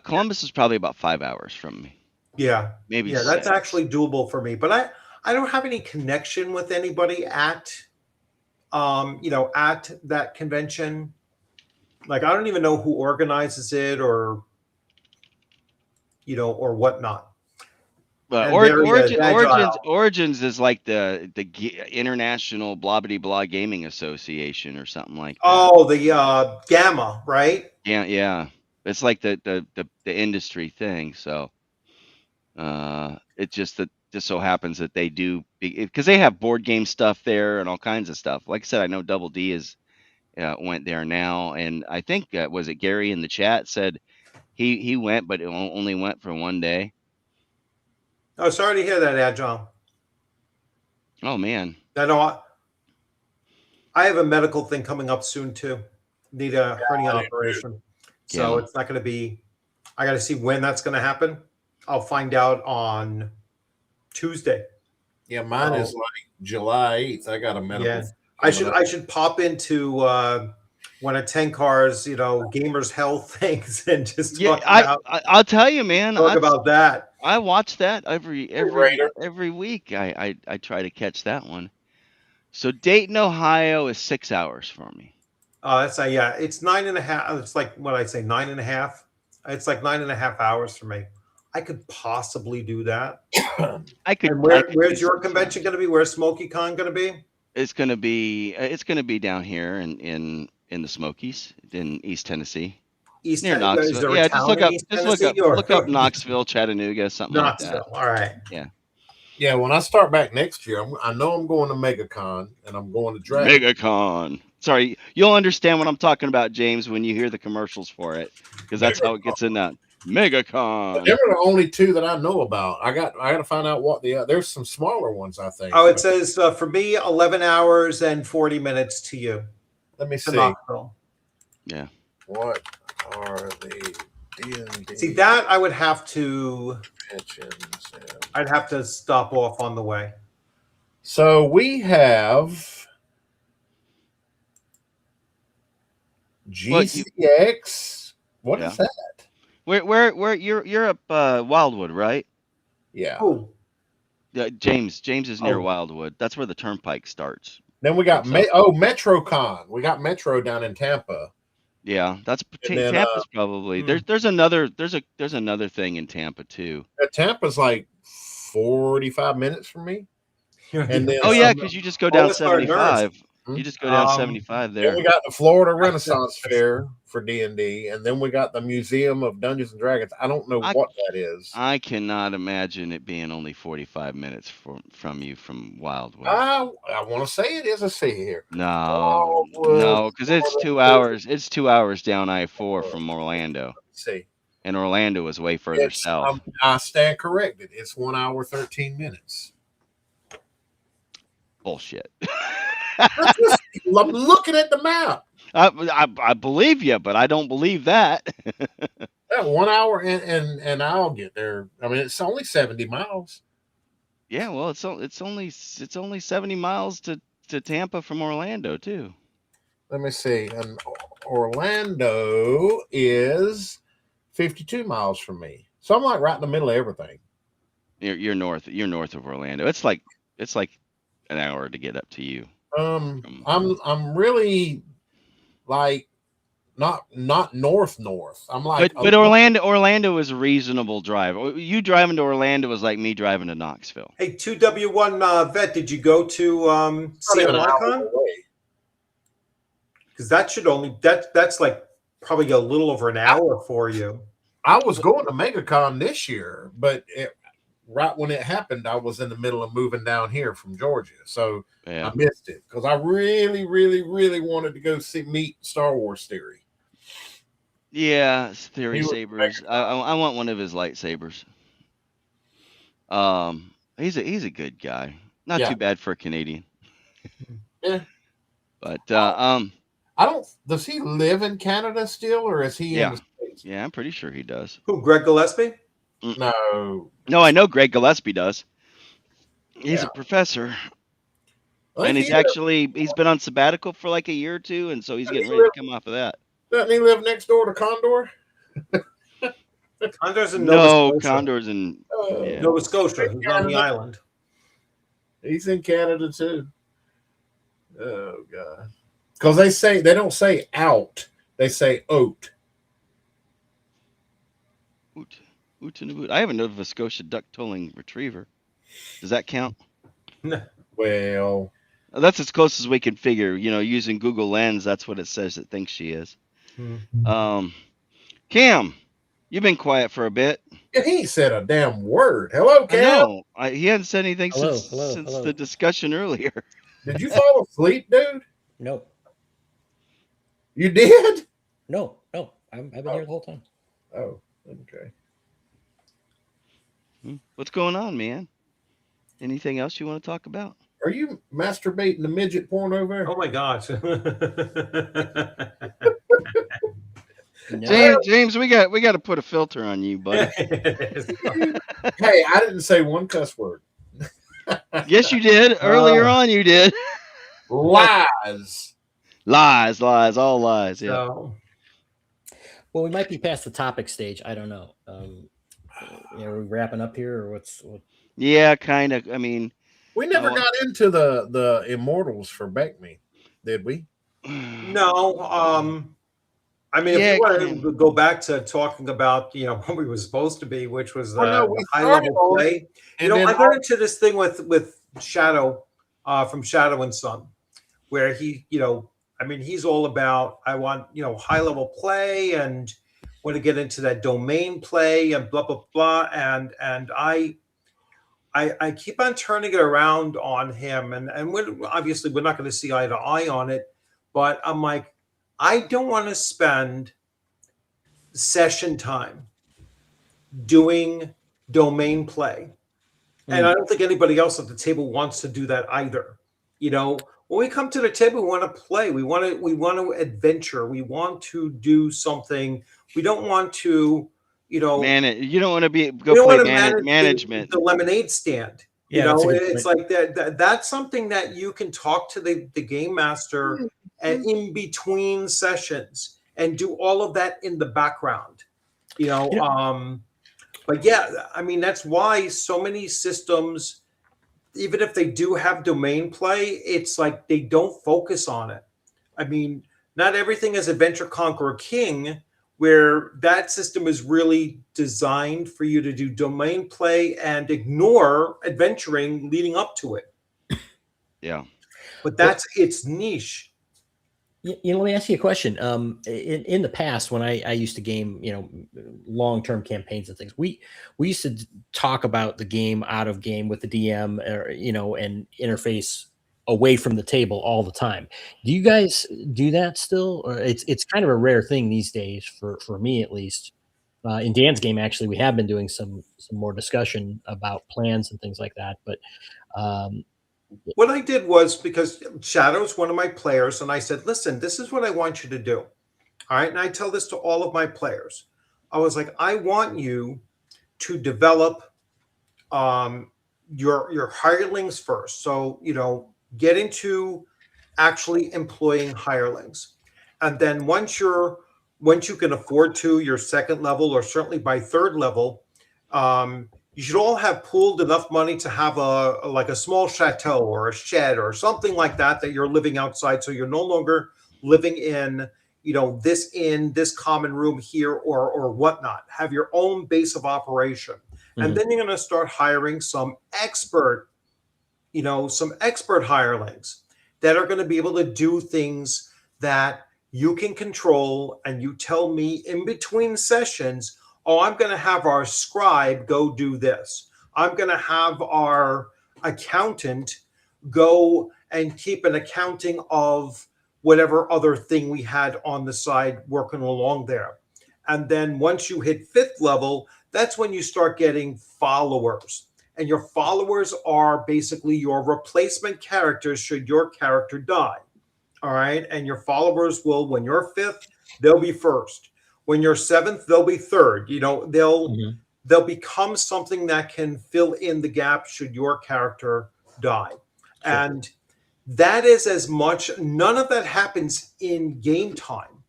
Columbus is probably about 5 hours from me. Yeah, maybe. Yeah, 6. That's actually doable for me. But I don't have any connection with anybody at at that convention. Like, I don't even know who organizes it or whatnot. But Origins is like the International Blah Blah Blah Gaming Association or something like that. Oh, the Gamma, right? Yeah. It's like the industry thing. So it just so happens that they do, because they have board game stuff there and all kinds of stuff. Like I said, I know Double D went there now, and I think was it Gary in the chat said he went, but it only went for one day. Oh, sorry to hear that, Agile. Oh man. I have a medical thing coming up soon too. Need a hernia operation. So it's not going to be, I got to see when that's going to happen. I'll find out on Tuesday. Yeah, mine is like July 8th. I got a medical. Yeah. I should pop into one of 10 cars, gamers health things, and just Yeah, talk about I'll tell you, man. that. I watch that every Raider. every week. I try to catch that one. So Dayton, Ohio is 6 hours for me. That's yeah. It's 9.5. It's like what I say, 9.5. It's like 9.5 hours for me. I could possibly do that. I could. And I could where's do your some convention times. going to be? Where's SmokeyCon going to be? It's gonna be down here in the Smokies in East Tennessee, near Is Knoxville. there a Yeah, just town look in up East just Tennessee or look up Knoxville, Chattanooga, something like that. Knoxville? All right. Yeah. Yeah, when I start back next year, I know I'm going to MegaCon and I'm going to Dragon. MegaCon. Sorry, you'll understand what I'm talking about, James, when you hear the commercials for it, because that's how it gets in that MegaCon. They're the only two that I know about. I got to find out what there's some smaller ones, I think. Oh, it says for me 11 hours and 40 minutes to you. Let me To see. Knoxville. Yeah. What are the D&D? See, that I would have to. Pensions and- I'd have to stop off on the way. So we have GCX. What is that? Where you're up Wildwood, right? Yeah. Oh, Yeah, James is near Wildwood. That's where the turnpike starts. Then we got MetroCon. We got Metro down in Tampa. Yeah, that's then, Tampa's probably. There's another thing in Tampa too. Tampa's like 45 minutes from me. And then because you just go down 75. You just go down 75 there. Then we got the Florida Renaissance Fair for D&D, and then we got the Museum of Dungeons and Dragons. I don't know what that is. I cannot imagine it being only 45 minutes from you from Wildwood. I want to say it is. Let's see here. No, because it's 2 hours. It's 2 hours down I-4 from Orlando. Let's see. And Orlando is way further south. I stand corrected. It's 1 hour 13 minutes. Bullshit. I'm looking at the map. I believe you, but I don't believe that. 1 hour and I'll get there. I mean, it's only 70 miles. Yeah, well, it's only 70 miles to Tampa from Orlando too. Let me see. And Orlando is 52 miles from me, so I'm like right in the middle of everything. You're north of Orlando. It's like an hour to get up to you. I'm really like not north. I'm like, but Orlando is a reasonable drive. You driving to Orlando was like me driving to Knoxville. Hey, 2W1 vet, did you go to CMYCon? Because that should that's like probably a little over an hour for you. I was going to MegaCon this year, but right when it happened, I was in the middle of moving down here from Georgia, so I missed it because I really, really, really wanted to go meet Star Wars Theory. Yeah, Theory sabers. I want one of his lightsabers. He's a good guy. Not too bad for a Canadian. Yeah, but I don't. Does he live in Canada still, or is he in the States? Yeah, I'm pretty sure he does. Who, Greg Gillespie? No, I know Greg Gillespie does. He's a professor. And he's been on sabbatical for like a year or two, and so he's getting ready to come off of that. Doesn't he live next door to Condor? Condor's in Nova Scotia. Condor's in Nova Scotia. He's on the island. He's in Canada too. Oh God! Because they don't say out; they say oat. Oot in the boot. I have a Nova Scotia duck tolling retriever. Does that count? No. Well, that's as close as we can figure. Using Google Lens, that's what it says it thinks she is. Cam, you've been quiet for a bit. He ain't said a damn word. Hello, Cam. No, he hadn't said anything since the discussion earlier. Did you fall asleep, dude? No. You did? No. I've been here the whole time. Oh, okay. What's going on, man? Anything else you want to talk about? Are you masturbating the midget porn over there? Oh my gosh. James, we got to put a filter on you, buddy. Hey, I didn't say one cuss word. Yes, you did. Earlier on, you did. Lies. Lies, all lies. Yeah. So, well, we might be past the topic stage. I don't know. Are we wrapping up here, or what's? Yeah, kind of. I mean, we never got into the Immortals for Beckme, did we? no. I mean, if you want to go back to talking about, what we were supposed to be, which was the high level play, I got into this thing with Shadow, from Shadow and Son, where he, he's all about, I want, high level play and want to get into that domain play and blah, blah, blah. And I keep on turning it around on him. And obviously we're not going to see eye to eye on it, but I'm like, I don't want to spend session time doing domain play. And I don't think anybody else at the table wants to do that either. When we come to the table, we want to play. We want to adventure. We want to do something. We don't want to, you don't want to go play management. The lemonade stand. It's like that. That's something that you can talk to the game master and in between sessions and do all of that in the background. But yeah, I mean, that's why so many systems, even if they do have domain play, it's like they don't focus on it. I mean, not everything is Adventure Conqueror King, where that system is really designed for you to do domain play and ignore adventuring leading up to it. Yeah. But that's its niche. Let me ask you a question. In the past, when I used to game, long-term campaigns and things, we used to talk about the game out of game with the DM, and interface away from the table all the time. Do you guys do that still, or it's kind of a rare thing these days for me at least? In Dan's game, actually, we have been doing some more discussion about plans and things like that, but. What I did was, because Shadow's one of my players, and I said, listen, this is what I want you to do. All right. And I tell this to all of my players. I was like, I want you to develop your hirelings first. So, get into actually employing hirelings. And then once you can afford to, your second level, or certainly by third level, you should all have pooled enough money to have a small chateau or a shed or something like that you're living outside. So you're no longer living in, this common room here or whatnot. Have your own base of operation. Mm-hmm. And then you're going to start hiring some expert hirelings that are going to be able to do things that you can control. And you tell me in between sessions, oh, I'm going to have our scribe go do this. I'm going to have our accountant go and keep an accounting of whatever other thing we had on the side working along there. And then once you hit 5th level, that's when you start getting followers. And your followers are basically your replacement characters should your character die. All right. And your followers will, when you're 5th, they'll be 1st. When you're 7th, they'll be 3rd. They'll become something that can fill in the gap should your character die. Sure. And that is as much, none of that happens in game time,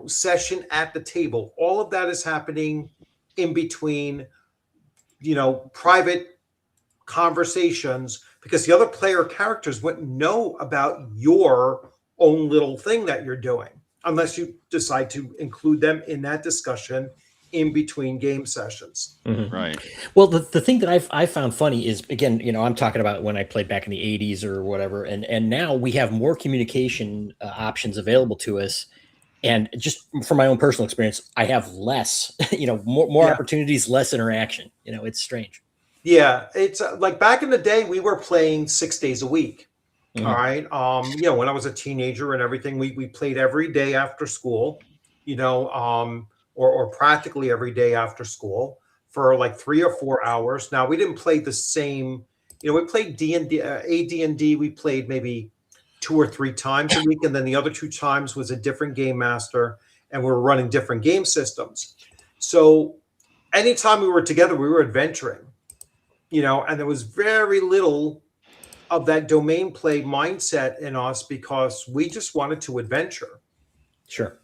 session at the table. All of that is happening in between, private conversations, because the other player characters wouldn't know about your own little thing that you're doing, unless you decide to include them in that discussion in between game sessions. Mm-hmm. Right. Well, the thing that I found funny is, again, I'm talking about when I played back in the 80s or whatever, and now we have more communication options available to us. And just from my own personal experience, I have less, more opportunities, less interaction. It's strange. Yeah. It's like back in the day, we were playing 6 days a week. Mm-hmm. All right. When I was a teenager and everything, we played every day after school, or practically every day after school for like 3 or 4 hours. Now, we didn't play the same, we played AD&D. We played maybe 2 or 3 times a week. And then the other 2 times was a different game master, and we were running different game systems. So anytime we were together, we were adventuring, and there was very little of that domain play mindset in us because we just wanted to adventure. Sure.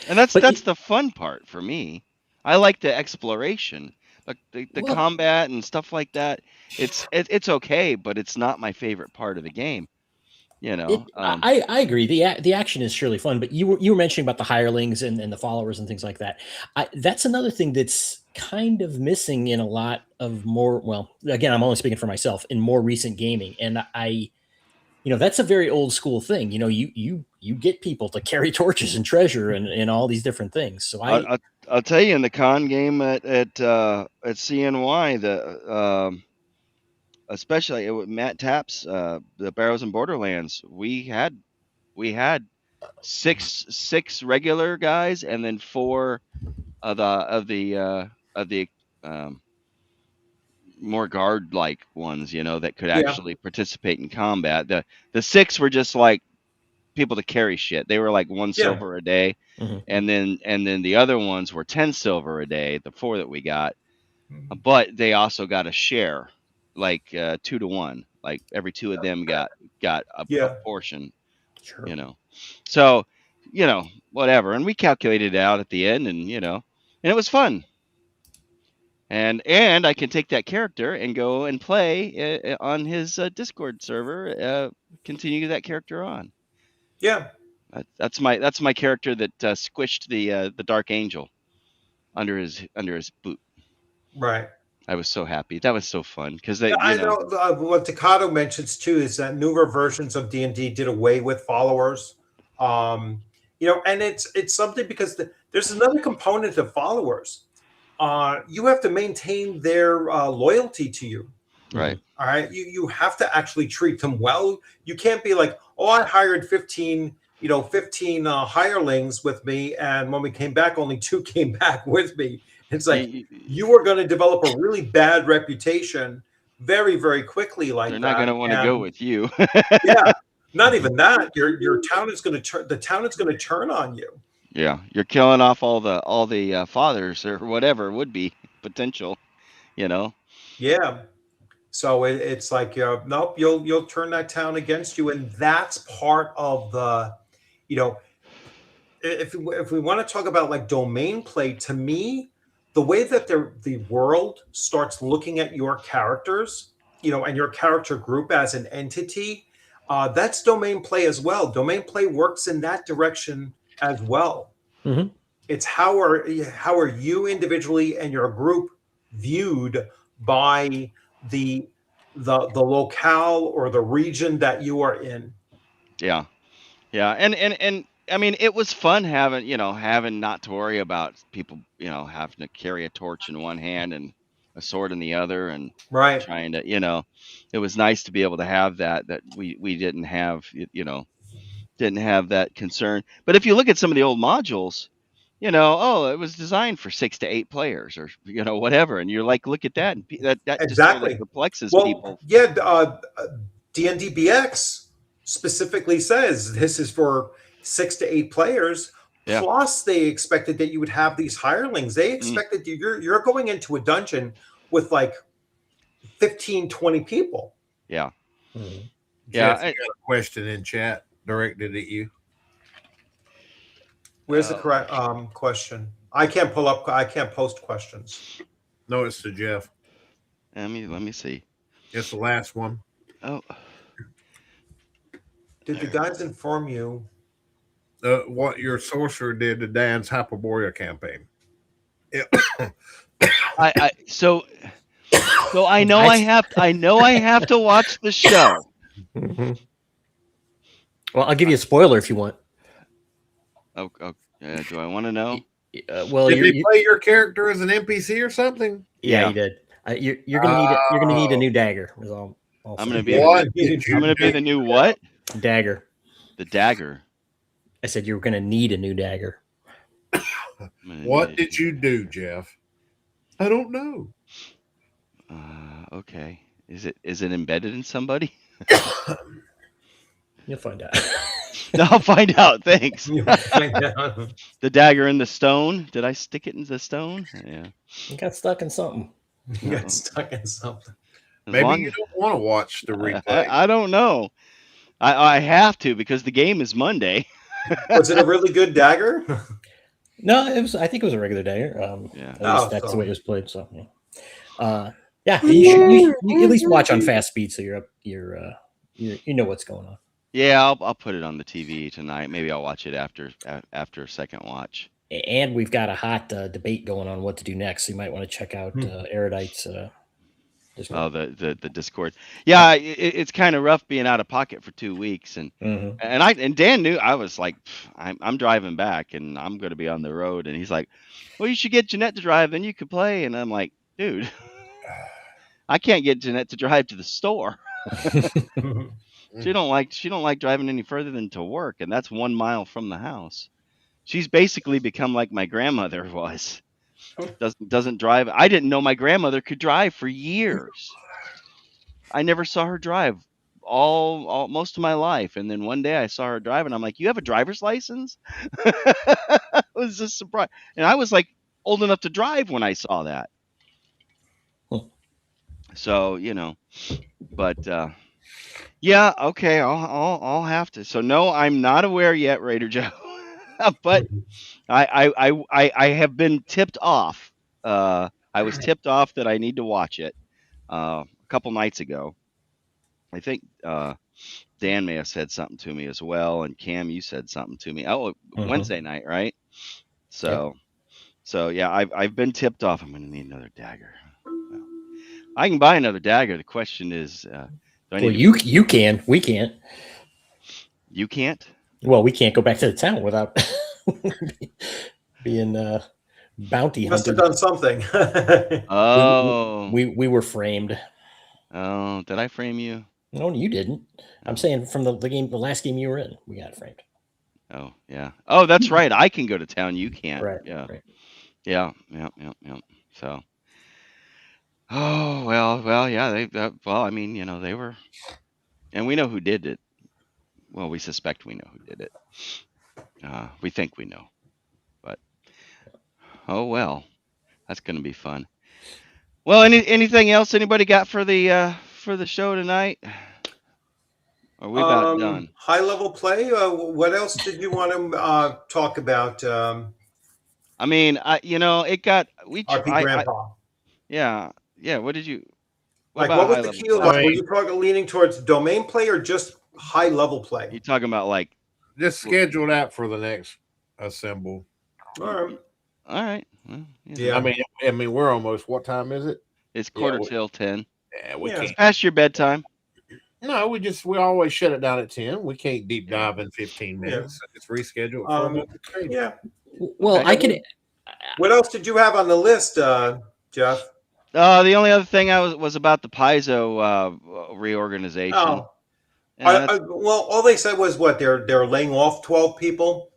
And that's the fun part for me. I like the exploration, the combat and stuff like that. It's okay, but it's not my favorite part of the game. I agree. The action is surely fun, but you were mentioning about the hirelings and the followers and things like that. That's another thing that's kind of missing in a lot of more. Well, again, I'm only speaking for myself in more recent gaming, and that's a very old school thing. You get people to carry torches and treasure and all these different things. So I'll tell you, in the con game at CNY, especially with Matt Tapp's the Barrows and Borderlands, we had six regular guys and then 4 of the more guard like ones, that could actually participate in combat. The 6 were just like people to carry shit. They were like 1 silver a day. Mm-hmm. And then the other ones were 10 silver a day, the 4 that we got. But they also got a share, like 2 to 1. Like every 2 of them got a portion. Sure. So, whatever. And we calculated it out at the end, and and it was fun. And I can take that character and go and play on his Discord server, continue that character on. Yeah. That's my character that squished the Dark Angel under his boot. Right. I was so happy. That was so fun because I know what Takado mentions too is that newer versions of D&D did away with followers. And it's something because there's another component of followers. You have to maintain their loyalty to you. Right. All right. You have to actually treat them well. You can't be like, oh, I hired 15 hirelings with me, and when we came back, only 2 came back with me. It's like you are going to develop a really bad reputation very, very quickly. Like they're not going to want to go with you. Yeah, not even that. Your town is going to turn. The town is going to turn on you. Yeah, you're killing off all the fathers or whatever would be potential. Yeah. So it's like nope, you'll turn that town against you, and that's part of the, if we want to talk about like domain play, to me, the way that the world starts looking at your characters, and your character group as an entity, that's domain play as well. Domain play works in that direction as well. Mm-hmm. It's how are you individually and your group viewed by the locale or the region that you are in. Yeah, and I mean, it was fun having not to worry about people, having to carry a torch in one hand and a sword in the other, and right. trying to, it was nice to be able to have that we didn't have, didn't have that concern. But if you look at some of the old modules, it was designed for 6 to 8 players or, whatever. And you're like, look at that. And that exactly. just really perplexes people. Yeah. D&D BX specifically says this is for 6 to 8 players. Yeah. Plus they expected that you would have these hirelings. They expected you're going into a dungeon with like 15, 20 people. Yeah. Mm-hmm. Yeah. I got a question in chat directed at you. Where's the correct question? I can't post questions. No, it's to Jeff. Let me see. It's the last one. Oh. Did the guys inform you what your sorcerer did to Dan's Hyperborea campaign? Yeah. So I know I have to watch the show. Mm-hmm. Well, I'll give you a spoiler if you want. Oh, do I want to know? Well, did he play your character as an NPC or something? Yeah, he did. You're gonna need a new dagger. Is all I'm gonna be the new what? Dagger. The dagger. I said you were gonna need a new dagger. What did you do, Jeff? I don't know. Okay. Is it embedded in somebody? You'll find out. I'll find out. Thanks. The dagger in the stone. Did I stick it in the stone? Yeah. You got stuck in something. You got stuck in something. Maybe you don't want to watch the replay. I don't know. I have to because the game is Monday. Was it a really good dagger? No, it was. I think it was a regular dagger. At least that's the way it was played. So, yeah, you should at least watch on fast speed so you know what's going on. Yeah, I'll put it on the TV tonight. Maybe I'll watch it after a second watch. And we've got a hot debate going on what to do next. So you might want to check out Erudite's Discord. Oh, the Discord. Yeah, it's kind of rough being out of pocket for 2 weeks, and Dan knew. I was like, I'm driving back, and I'm going to be on the road, and he's like, well, you should get Jeanette to drive, then you could play, and I'm like, dude, I can't get Jeanette to drive to the store. She don't like driving any further than to work, and that's 1 mile from the house. She's basically become like my grandmother was. Doesn't drive. I didn't know my grandmother could drive for years. I never saw her drive all most of my life, and then one day I saw her drive, and I'm like, "You have a driver's license?" It was a surprise, and I was like old enough to drive when I saw that. So but yeah, okay, I'll have to. So no, I'm not aware yet, Raider Joe, but I have been tipped off. I was tipped off that I need to watch it a couple nights ago. I think Dan may have said something to me as well, and Cam, you said something to me. Oh, Wednesday night, right? So yeah, I've been tipped off. I'm going to need another dagger. Well, I can buy another dagger. The question is, you can. We can't. You can't. Well, we can't go back to the town without being bounty hunted. Must have done something. Oh, we were framed. Oh, did I frame you? No, you didn't. I'm saying from the last game you were in, we got framed. Oh, yeah. Oh, that's right. I can go to town. You can't. Right. Yeah. Right. Yeah. So. Oh well. Yeah. I mean, they were, and we know who did it. Well, we suspect we know who did it. We think we know, but oh well, that's going to be fun. Well, anything else anybody got for the show tonight? Are we about done? High level play. What else did you want to talk about? I mean, it got RPGrandPa. Yeah. What did you? What was the key? Were you probably leaning towards domain play or just high level play? You talking about like just schedule that for the next assemble. All right. Well, yeah. I mean, we're almost. What time is it? It's quarter till 10. Yeah, it's past your bedtime. No, we always shut it down at 10. We can't deep dive in 15 minutes. Yeah. Just reschedule it. Yeah. Well, I can. What else did you have on the list, Jeff? The only other thing was about the Paizo reorganization. Oh. Well, all they said was what they're laying off 12 people.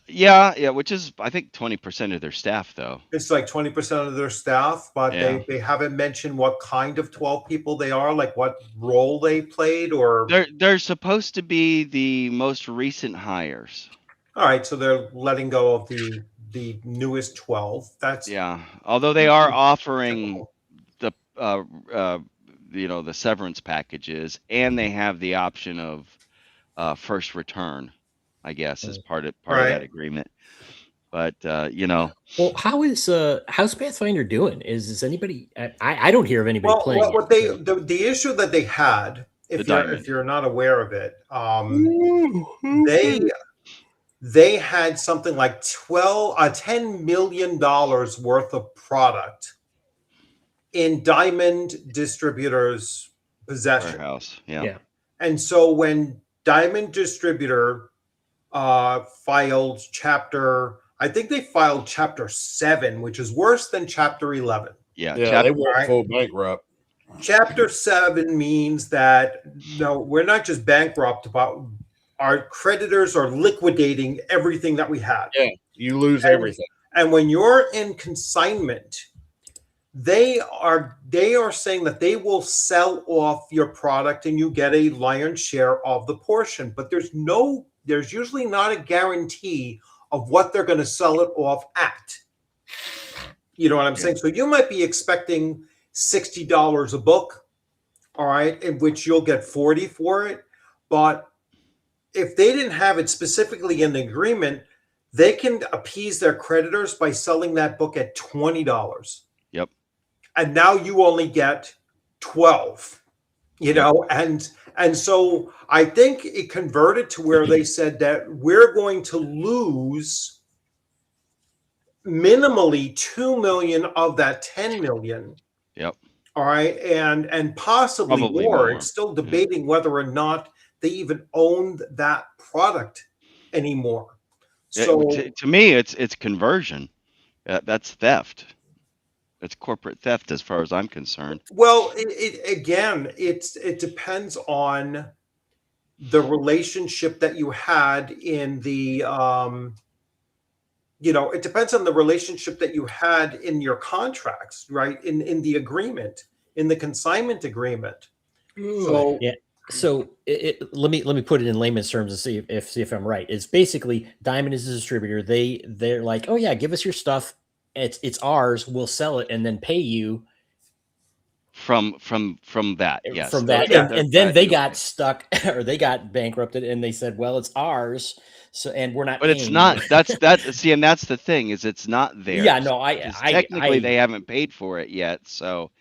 Yeah, which is I think 20% of their staff, though. It's like 20% of their staff, but they haven't mentioned what kind of 12 people they are, like what role they played, or they're supposed to be the most recent hires. All right, so they're letting go of the newest 12. That's although they are offering the the severance packages, and they have the option of first return, I guess, as part of that agreement. But well, how's Pathfinder doing? Is anybody? I don't hear of anybody playing. Well, the issue that they had, if you're not aware of it, they had something like $10 million worth of product in Diamond Distributors' possession. Warehouse. Yeah. And so when Diamond Distributor filed I think they filed chapter 7, which is worse than chapter 11. Yeah, they went full bankrupt. Chapter 7 means that we're not just bankrupt, but our creditors are liquidating everything that we had. Yeah, you lose everything. And when you're in consignment, they are saying that they will sell off your product and you get a lion's share of the portion. But there's usually not a guarantee of what they're going to sell it off at. You know what I'm saying? So you might be expecting $60 a book, all right, in which you'll get 40 for it. But if they didn't have it specifically in the agreement, they can appease their creditors by selling that book at $20. Yep. And now you only get 12. And so I think it converted to where they said that we're going to lose minimally 2 million of that 10 million. Yep. All right, and possibly more. It's still debating whether or not they even own that product anymore. So to me, it's conversion. That's theft. It's corporate theft, as far as I'm concerned. Well, it depends on the relationship that you had in the it depends on the relationship that you had in your contracts, right? In the agreement, in the consignment agreement. So yeah. So let me put it in layman's terms and see if I'm right. It's basically Diamond is a distributor. They're like, oh yeah, give us your stuff. It's ours. We'll sell it and then pay you from that. Yes, from that. And then they got stuck or they got bankrupted, and they said, well, it's ours. So and we're not. But it's not. See, and that's the thing is it's not theirs. Yeah, no, technically they haven't paid for it yet. So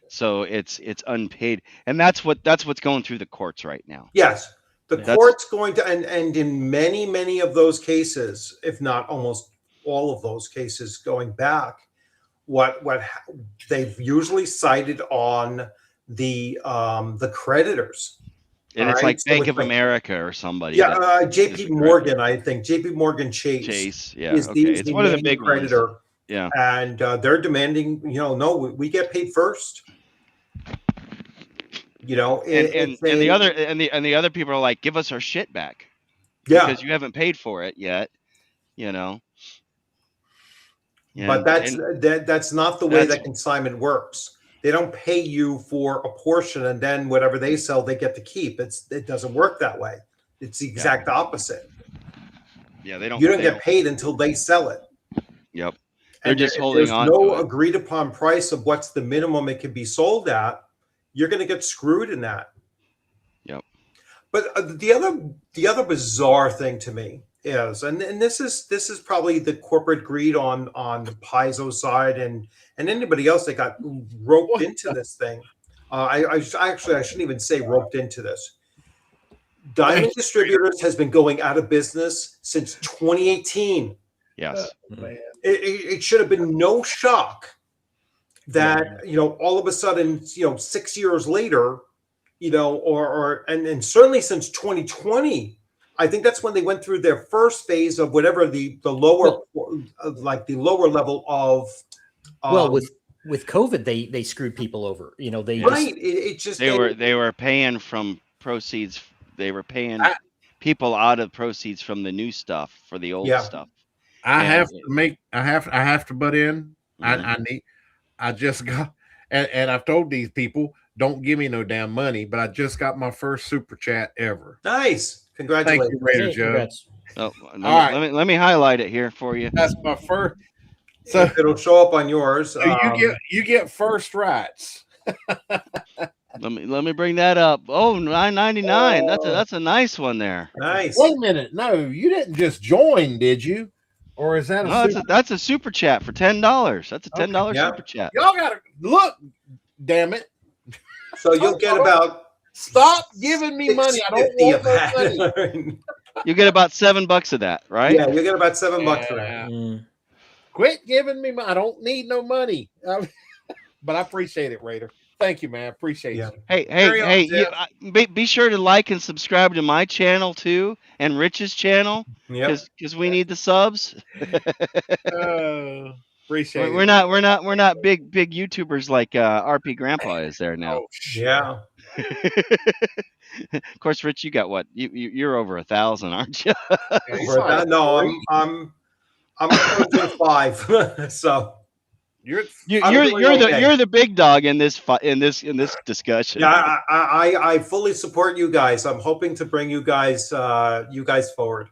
it's unpaid, and that's what's going through the courts right now. Yes, the court's going to, and in many of those cases, if not almost all of those cases going back, what they've usually cited on the creditors. And it's like Bank of America or somebody. Yeah, JP Morgan, I think. JP Morgan Chase. Yeah, it's one of the big creditor ones. Yeah. And they're demanding, no, we get paid first. And the other people are like, give us our shit back. Yeah. Because you haven't paid for it yet, But that's not the way that consignment works. They don't pay you for a portion, and then whatever they sell, they get to keep. It doesn't work that way. It's the exact opposite. Yeah, they don't. You don't get paid until they sell it. Yep, they're just holding on. There's no agreed upon price of what's the minimum it can be sold at. You're going to get screwed in that. Yep. But the other bizarre thing to me is, and this is probably the corporate greed on the Paizo side and anybody else that got roped into this thing. I shouldn't even say roped into this. Diamond Distributors has been going out of business since 2018. Yes. It should have been no shock that all of a sudden 6 years later, and certainly since 2020. I think that's when they went through their first phase of whatever the lower level of. With COVID, they screwed people over. They were paying from proceeds. They were paying people out of proceeds from the new stuff for the old stuff. I have to butt in. Mm-hmm. I just got, and I've told these people, don't give me no damn money, but I just got my first super chat ever. Nice. Congratulations. Thank you, Raider Joe. Oh, let me highlight it here for you. That's my first. So it'll show up on yours. So you get first rights. Let me bring that up. Oh, $9.99. That's a nice one there. Nice. Wait a minute. No, you didn't just join, did you? Or is that that's a super chat for $10. That's a $10 super chat. Y'all gotta look, damn it. So you'll get about. Stop giving me money. I don't want no money. You get about $7 of that, right? Yeah, you get about $7 for that. Quit giving me money. I don't need no money. But I appreciate it, Raider. Thank you, man. Appreciate you. Hey, be sure to like and subscribe to my channel too, and Rich's channel, because we need the subs. Appreciate it. We're not big YouTubers like RPGrandPa is there now. Oh, yeah. Of course, Rich, you got what? You're over 1,000, aren't you? No, I'm 5. So you're the big dog in this discussion. Yeah, I fully support you guys. I'm hoping to bring you guys forward.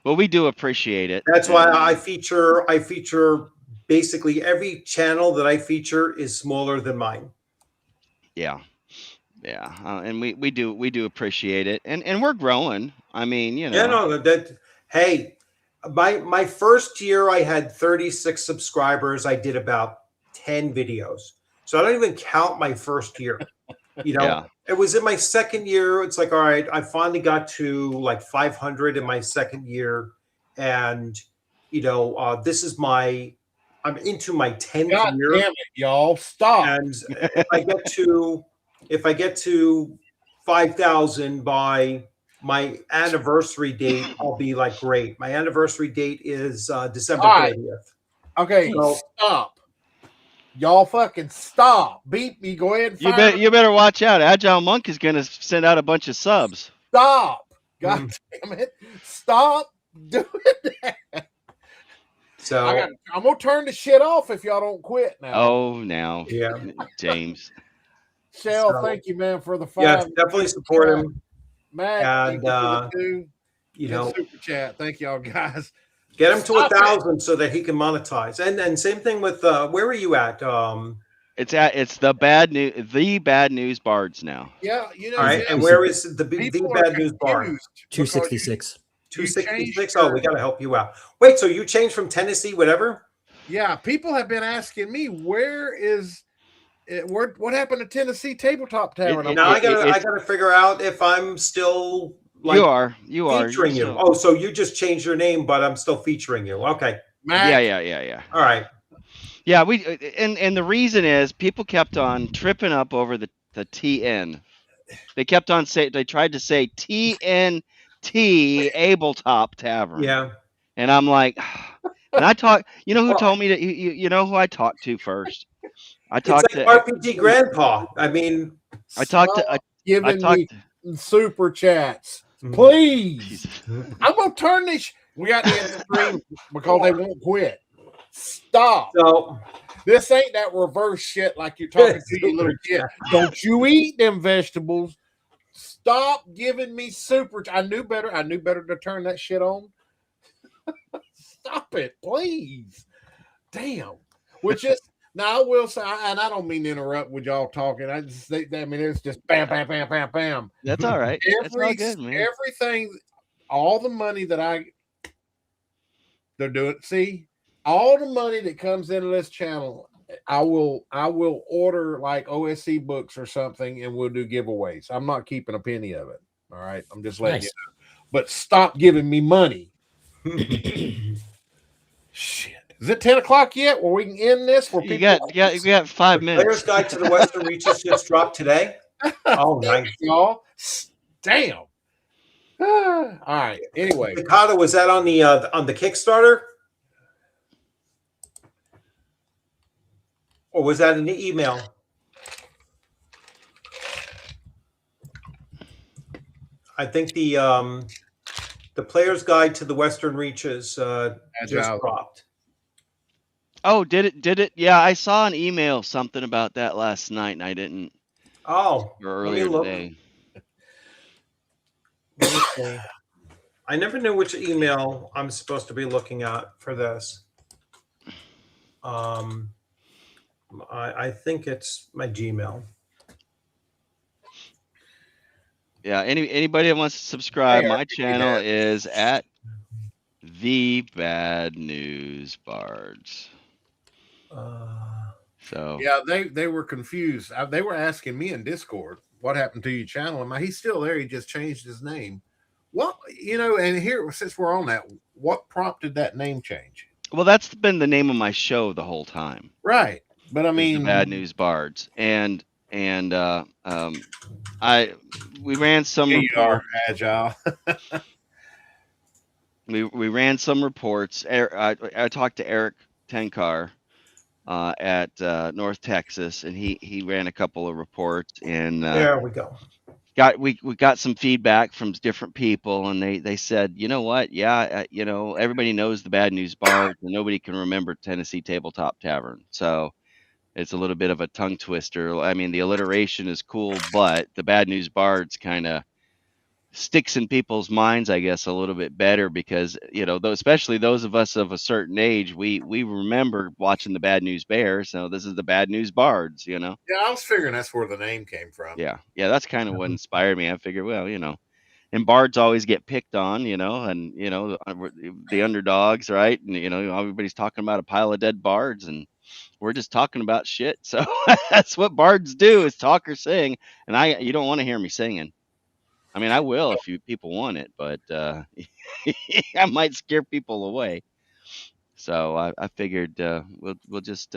Well, we do appreciate it. That's why I feature basically every channel that I feature is smaller than mine. Yeah. Yeah, and we do appreciate it, and we're growing. I mean, you know. Yeah, no, hey, my first year I had 36 subscribers. I did about 10 videos. So I don't even count my first year. It was in my second year. It's like, all right, I finally got to like 500 in my second year. And, this is I'm into my 10th God year. damn it, y'all. Stop. And if I get to 5,000 by my anniversary date, I'll be like, great. My anniversary date is December 30th. Okay, stop. Y'all fucking stop. Beep me. Go ahead and fire. You better watch out. Agile Monk is going to send out a bunch of subs. Stop. God damn it. Stop doing that. So I'm going to turn the shit off if y'all don't quit now. Oh, now. Yeah. James. Shell, thank you, man, for the 5. Yeah, definitely support him. Matt, And, super chat. Thank y'all, guys. Get him to 1,000 so that he can monetize. And same thing with where are you at? It's the bad news bards now. Yeah, all right. And where is the bad news bard? 266. 266. Oh, we got to help you out. Wait, so you changed from Tennessee, whatever? Yeah, people have been asking me what happened to Tennessee Tabletop Tavern. Now I gotta figure out if I'm still you are featuring you. Oh, so you just changed your name, but I'm still featuring you. Okay. Matt. Yeah. All right. Yeah, and the reason is people kept on tripping up over the TN. They kept on they tried to say TNT Abletop Tavern. Yeah. And I'm like, and I talked. You know who told me to? You know who I talked to first? I talked to RPGrandPa. I mean, I talked me super chats, please. I'm gonna turn this. We got the stream because they won't quit. Stop. So this ain't that reverse shit like you're talking to your little kid. Don't you eat them vegetables. Stop giving me super. I knew better to turn that shit on. Stop it, please. Damn. Which is now I will say, and I don't mean to interrupt with y'all talking. I mean it's just bam, bam, bam, bam, bam. That's all right. That's all good, man. Everything, all the money that they're doing. See, all the money that comes into this channel, I will order like OSC books or something, and we'll do giveaways. I'm not keeping a penny of it. All right, I'm just letting you know. But stop giving me money. Shit. Is it 10 o'clock yet? Where we can end this? Where you got 5 minutes. Player's Guide to the Western Reaches just dropped today. Oh, nice, y'all. Damn. All right. Anyway, Mikado, was that on the Kickstarter, or was that in the email? I think the Player's Guide to the Western Reaches just dropped. Oh, did it? Yeah, I saw an email something about that last night, and I didn't. Oh, or earlier today. I never knew which email I'm supposed to be looking at for this. I think it's my Gmail. Yeah, anybody that wants to subscribe, my channel is at The Bad News Bards. So yeah, they were confused. They were asking me in Discord, what happened to your channel? He's still there. He just changed his name. What, and here, since we're on that, what prompted that name change? Well, that's been the name of my show the whole time. Right. But I mean, The Bad News Bards. And we ran some reports. Agile. we ran some reports. I talked to Eric Tenkar at North Texas, and he ran a couple of reports, and there we go. We got some feedback from different people, and they said, you know what? Yeah, everybody knows the Bad News Bards, and nobody can remember Tennessee Tabletop Tavern. So it's a little bit of a tongue twister. I mean, the alliteration is cool, but the Bad News Bards kind of sticks in people's minds, I guess, a little bit better because especially those of us of a certain age, we remember watching the Bad News Bears. So this is the Bad News Bards. Yeah, I was figuring that's where the name came from. Yeah, that's kind of what inspired me. I figured, well, and bards always get picked on, and the underdogs, right? And everybody's talking about a pile of dead bards, and we're just talking about shit. So that's what bards do, is talk or sing. And you don't want to hear me singing. I mean, I will if people want it, but I might scare people away. So I figured we'll just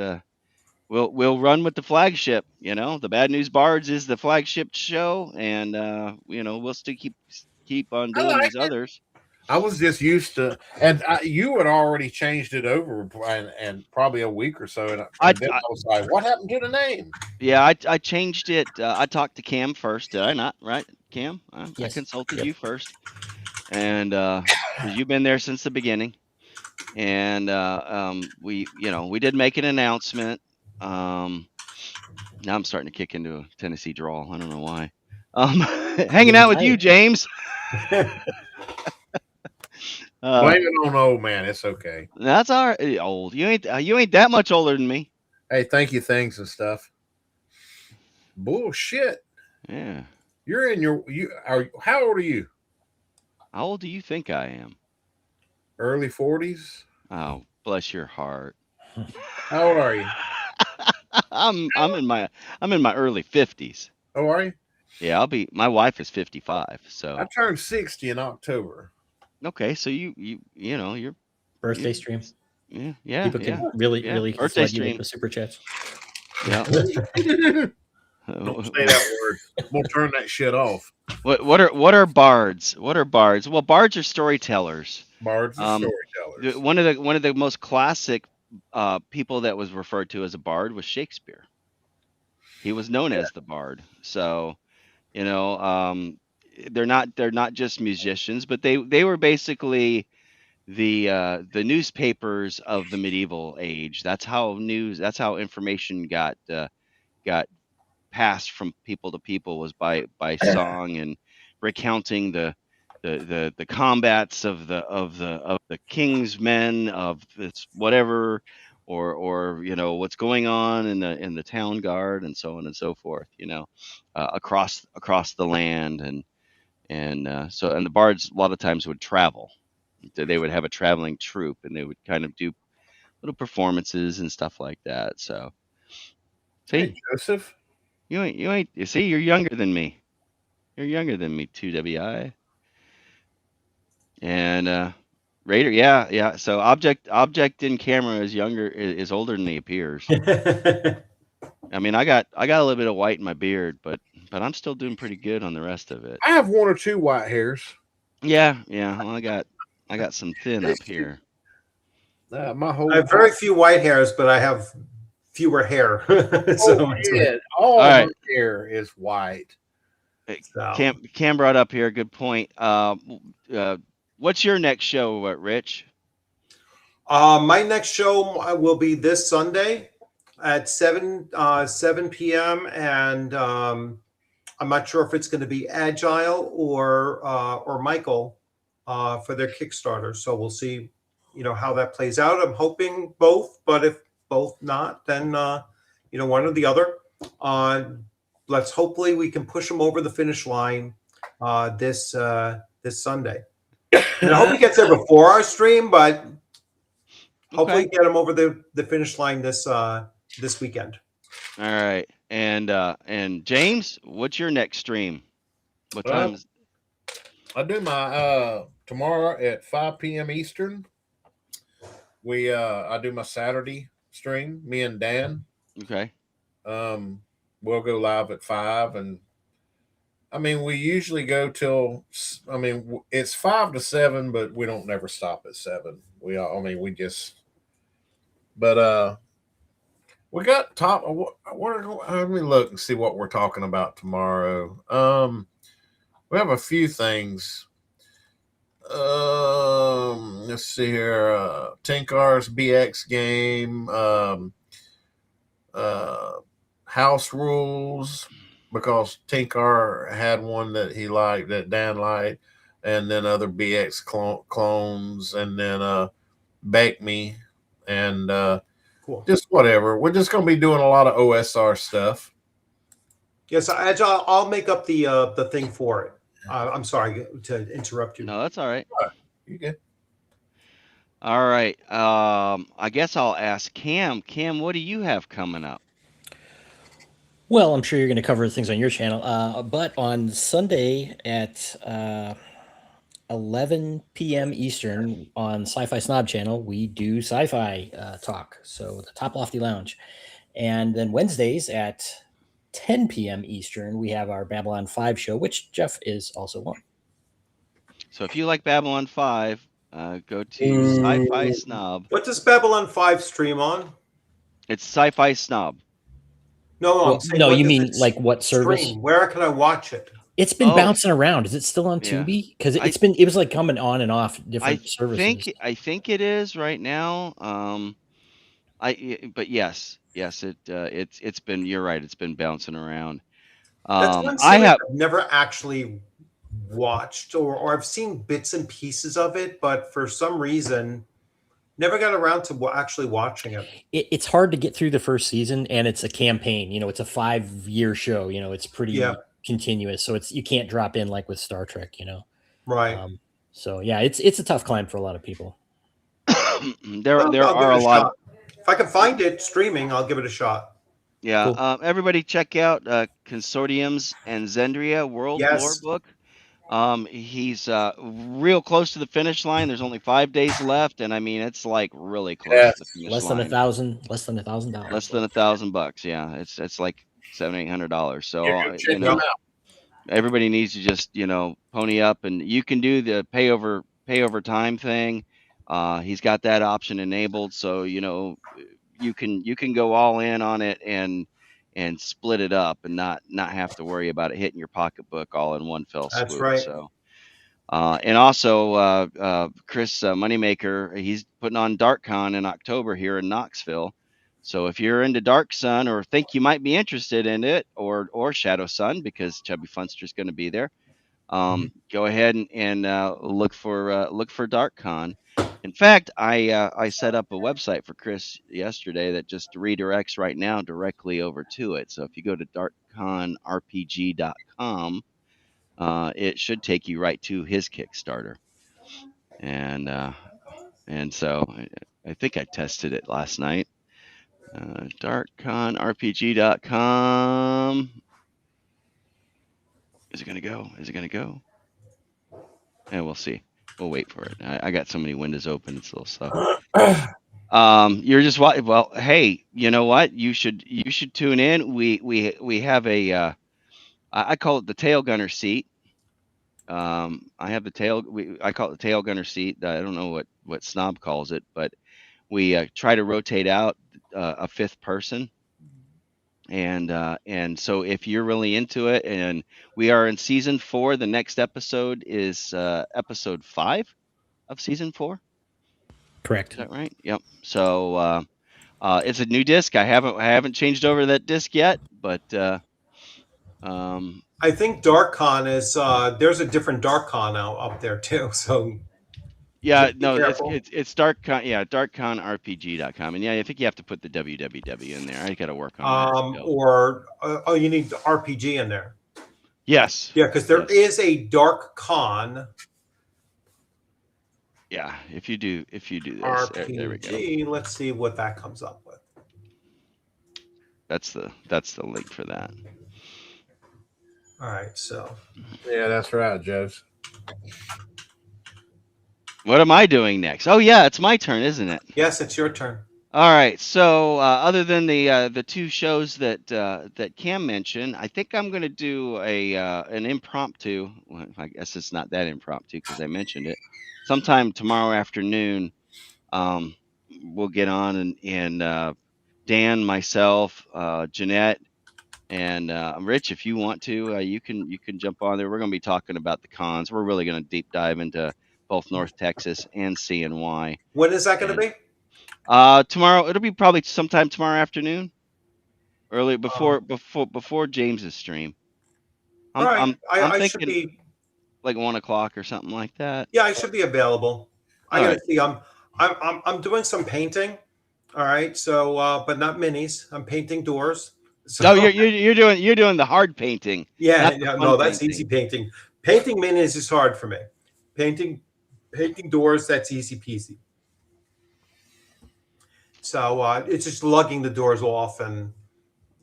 we'll run with the flagship. The Bad News Bards is the flagship show, and we'll still keep on doing these others. I was just used to, and you had already changed it over, and probably a week or so, and then I was like, "What happened to the name?" Yeah, I changed it. I talked to Cam first. Did I not? Right, Cam? Yes. I consulted you first, and because you've been there since the beginning, and we did make an announcement. Now I'm starting to kick into a Tennessee drawl. I don't know why. Hanging out with you, James. Blame it on old man. It's okay. That's all right. Old. You ain't that much older than me. Hey, thank you, things and stuff. Bullshit. Yeah. You're in your how old are you? How old do you think I am? Early 40s. Oh, bless your heart. How old are you? I'm in my early 50s. Oh, are you? Yeah, my wife is 55, so I turned 60 in October. Okay, so your birthday stream. Yeah. People can really birthday flood you with the super chats. Yeah. Don't say that word. We'll turn that shit off. What are bards? What are bards? Well, bards are storytellers. Bards are storytellers. One of the most classic people that was referred to as a bard was Shakespeare. He was known as the bard. So, they're not just musicians, but they were basically the newspapers of the medieval age. That's how information got passed from people to people, was by song and recounting the combats of the king's men, of this whatever, or what's going on in the town guard, and so on and so forth, across the land. And the bards a lot of times would travel. They would have a traveling troupe, and they would kind of do little performances and stuff like that. So, see, hey, Joseph, you ain't. You see, you're younger than me. You're younger than me, 2WI. And Raider, yeah. So object in camera is older than he appears. I mean, I got a little bit of white in my beard, but I'm still doing pretty good on the rest of it. I have one or two white hairs. Yeah. Well, I got some thin up here. I have very few white hairs, but I have fewer hair. All my hair is white. So. Cam brought up here a good point. What's your next show, Rich? My next show will be this Sunday at 7 p.m. and I'm not sure if it's going to be Agile or Michael for their Kickstarter. So we'll see, how that plays out. I'm hoping both, but if both not, then one or the other. Hopefully we can push them over the finish line this Sunday. And I hope he gets there before our stream, but hopefully get him over the finish line this weekend. All right. And James, what's your next stream? What time is I do my tomorrow at 5 p.m. Eastern. I do my Saturday stream, me and Dan. Okay. We'll go live at 5, and we usually go till it's 5 to 7, but we don't never stop at 7. We just we got top. Let me look and see what we're talking about tomorrow. We have a few things. Let's see here. Tinkar's BX game. House rules. because Tinkar had one that he liked, that Dan liked, and then other BX clones, and then Bake Me, and Cool. just whatever. We're just going to be doing a lot of OSR stuff. Yes, I'll make up the thing for it. I'm sorry to interrupt you. No, that's all right. You good? All right. I guess I'll ask Cam. Cam, what do you have coming up? Well, I'm sure you're going to cover things on your channel, but on Sunday at 11 p.m. Eastern on Sci-Fi Snob channel, we do sci-fi talk. So the Top Lofty Lounge, and then Wednesdays at 10 p.m. Eastern, we have our Babylon 5 show, which Jeff is also on. So if you like Babylon 5, go to Sci-Fi Snob. What does Babylon 5 stream on? It's Sci-Fi Snob. No, Well, I'm saying, no, you mean like what service? Stream? Where can I watch it? It's been bouncing around. Is it still on Yeah. Tubi? Because it was like coming on and off different services. I think it is right now. But yes, it's been. You're right. It's been bouncing around. That's one series I've never actually watched, or I've seen bits and pieces of it, but for some reason, never got around to actually watching it. It's hard to get through the first season, and it's a campaign. It's a 5-year show. It's pretty continuous, so you can't drop in like with Star Trek. Right. So yeah, it's a tough climb for a lot of people. there are a lot. If I can find it streaming, I'll give it a shot. Yeah. Cool. Everybody check out Consortium's and Zendria World Lore book. He's real close to the finish line. There's only 5 days left, and I mean it's like really close to the finish less line. Than $1,000. Less than $1,000. Less than $1,000. Yeah, it's like $700-800. So everybody needs to just pony up, and you can do the pay over time thing. He's got that option enabled, so you can go all in on it and split it up and not have to worry about it hitting your pocketbook all in one fell swoop. That's right. So, and also Chris Moneymaker, he's putting on DarkCon in October here in Knoxville. So if you're into Dark Sun or think you might be interested in it, or Shadow Sun, because Chubby Funster's going to be there, go ahead and look for DarkCon. In fact, I set up a website for Chris yesterday that just redirects right now directly over to it. So if you go to darkconrpg.com, it should take you right to his Kickstarter. And so I think I tested it last night. darkconrpg.com. Is it going to go? And we'll see. We'll wait for it. I got so many windows open. It's a little slow. You're just well. Hey, you know what? You should tune in. We have a. I call it the tail gunner seat. I have the tail. I call it the tail gunner seat. I don't know what Snob calls it, but we try to rotate out a fifth person. And so if you're really into it, and we are in season 4, the next episode is episode 5 of season 4. Correct. Is that right? Yep. So it's a new disc. I haven't changed over that disc yet, but I think DarkCon is there's a different DarkCon up there too. So yeah, no, it's DarkCon. Yeah, darkconrpg.com, and yeah, I think you have to put the www in there. I got to work on that. Or you need the RPG in there. Yes. Yeah, because there is a DarkCon. Yeah, if you do this, RPG. there we go. Let's see what that comes up with. That's the link for that. All right, so yeah, that's right, Joe's. What am I doing next? Oh yeah, it's my turn, isn't it? Yes, it's your turn. All right. So other than the 2 shows that Cam mentioned, I think I'm going to do an impromptu. Well, I guess it's not that impromptu because I mentioned it. Sometime tomorrow afternoon, we'll get on and Dan, myself, Jeanette, and Rich, if you want to, you can jump on there. We're going to be talking about the cons. We're really going to deep dive into both North Texas and CNY. When is that going to be? Tomorrow. It'll be probably sometime tomorrow afternoon, early before James's stream. All right. I'm I should thinking be. like 1 o'clock or something like that. Yeah, I should be available. I All gotta right. see. I'm doing some painting. All right. So, but not minis. I'm painting doors. So No, you're doing the hard painting, yeah, not the yeah. fun No, that's easy painting. painting. Painting minis is hard for me. Painting painting doors, that's easy peasy. So it's just lugging the doors off and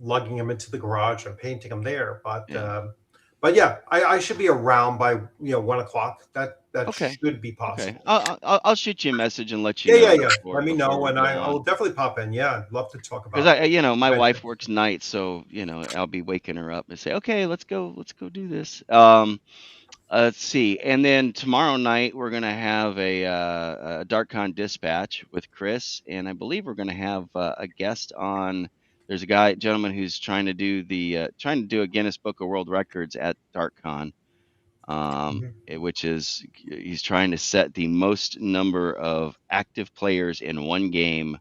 lugging them into the garage and painting them there. Yeah. But yeah, I should be around by 1 o'clock. That Okay. should be Okay. possible. I'll shoot you a message and let you Yeah, yeah, know yeah. Let me before know, we and go I on. will definitely pop in. Yeah, I'd love to talk Because about my wife adventures. works nights, so I'll be waking her up and say, okay, let's go do this. Let's see, and then tomorrow night we're gonna have a DarkCon dispatch with Chris, and I believe we're gonna have a guest on. There's a gentleman who's trying to do a Guinness Book of World Records at DarkCon, Mhm. which is he's trying to set the most number of active players in one game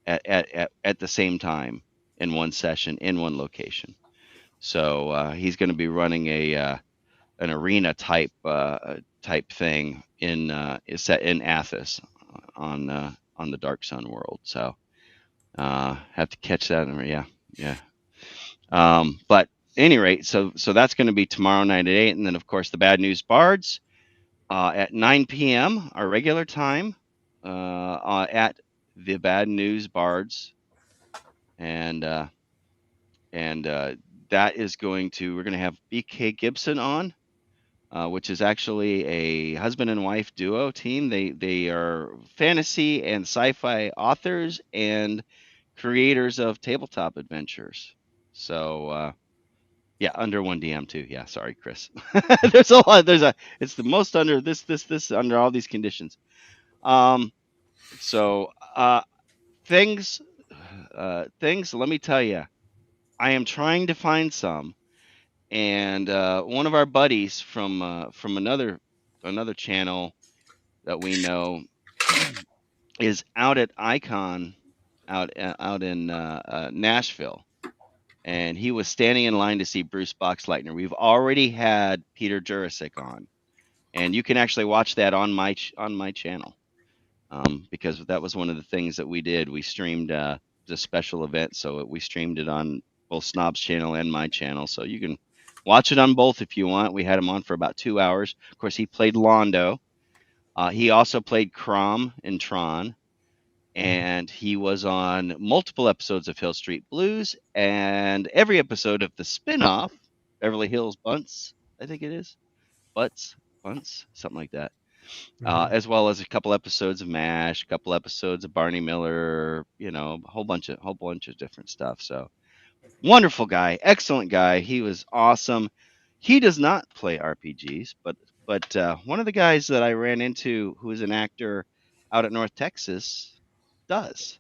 at the same time in one session in one location. So he's going to be running an arena type thing is set in Athos on the Dark Sun world. So have to catch that. Yeah, yeah. But any rate, so that's going to be tomorrow night at 8, and then of course the Bad News Bards at 9 p.m. our regular time at the Bad News Bards, and and that is we're going to have BK Gibson on, which is actually a husband and wife duo team. They are fantasy and sci-fi authors and creators of tabletop adventures. So yeah, under one DM too. Yeah, sorry, Chris. There's a lot. It's the most under this under all these conditions. Um, so things things. Let me tell you, I am trying to find some. And one of our buddies from another channel that we know is out at Icon out in Nashville, and he was standing in line to see Bruce Boxleitner. We've already had Peter Jurasik on, and you can actually watch that on on my channel, because that was one of the things that we did. We streamed the special event, so we streamed it on both Snob's channel and my channel, so you can watch it on both if you want. We had him on for about 2 hours. Of course, he played Londo. He also played Crom in Tron, and he was on multiple episodes of Hill Street Blues and every episode of the spin-off Beverly Hills Bunts, I think it is. Bunts, something like that. As well as a couple episodes of MASH, a couple episodes of Barney Miller, a whole bunch of different stuff. So wonderful guy, excellent guy. He was awesome. He does not play RPGs, but one of the guys that I ran into who is an actor out at North Texas does.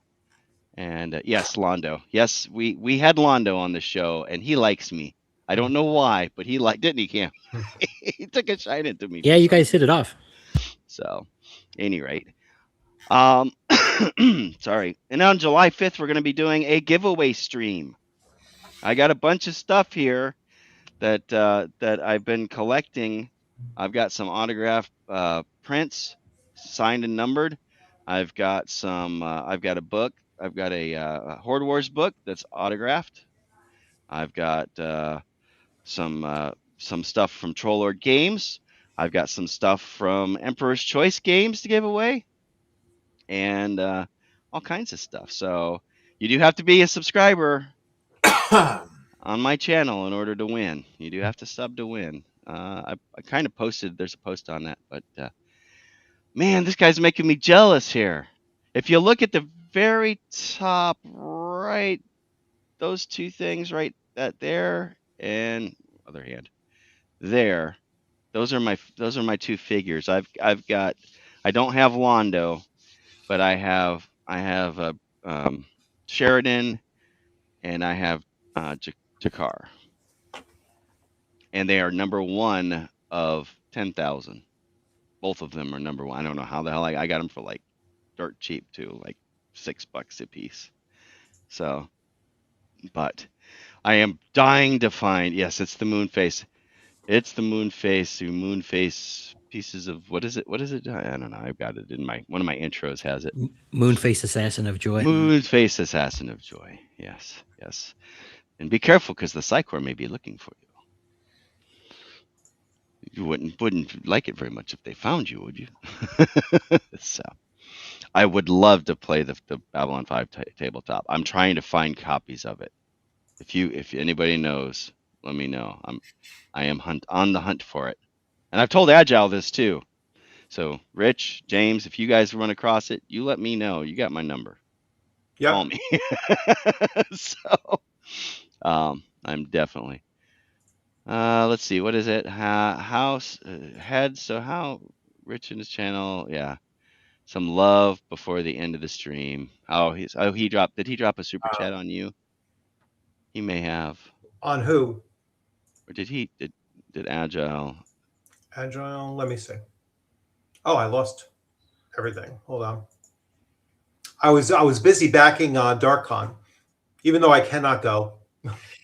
And yes, Londo. Yes, we had Londo on the show, and he likes me. I don't know why, but he didn't he, Cam? He took a shine into me. Yeah, you guys hit it off. So, any rate, sorry. And on July 5th, we're going to be doing a giveaway stream. I got a bunch of stuff here that I've been collecting. I've got some autographed prints, signed and numbered. I've got I've got a book. I've got a Horde Wars book that's autographed. I've got some stuff from Troll Lord Games. I've got some stuff from Emperor's Choice Games to give away, and all kinds of stuff. So you do have to be a subscriber on my channel in order to win. You do have to sub to win. I kind of posted. There's a post on that, but man, this guy's making me jealous here. If you look at the very top right, those two things right that there, and other hand there, those are my two figures. I've got. I don't have Londo, but I have a Sheridan, and I have Jakar, and they are number one of 10,000. Both of them are number one. I don't know how the hell I got them for like dirt cheap too, like $6 a piece. So, but I am dying to find. Yes, it's the moon face. It's the moon face. The moon face pieces of what is it? What is it? I don't know. I've got it in one of my intros has it. Moonface Assassin of Joy. Moon face assassin of joy. Yes, yes. And be careful because the Psychor may be looking for you. You wouldn't like it very much if they found you, would you? So, I would love to play the Babylon 5 tabletop. I'm trying to find copies of it. If anybody knows, let me know. I am on the hunt for it. And I've told Agile this too. So, Rich, James, if you guys run across it, you let me know. You got my number. Call me. So, I'm definitely. Let's see. What is it? House head. So how Rich in his channel? Yeah, some love before the end of the stream. He dropped. Did he drop a super chat on you? He may have. On who? Or did Agile? Agile. Let me see. Oh, I lost everything. Hold on. I was busy backing DarkCon, even though I cannot go,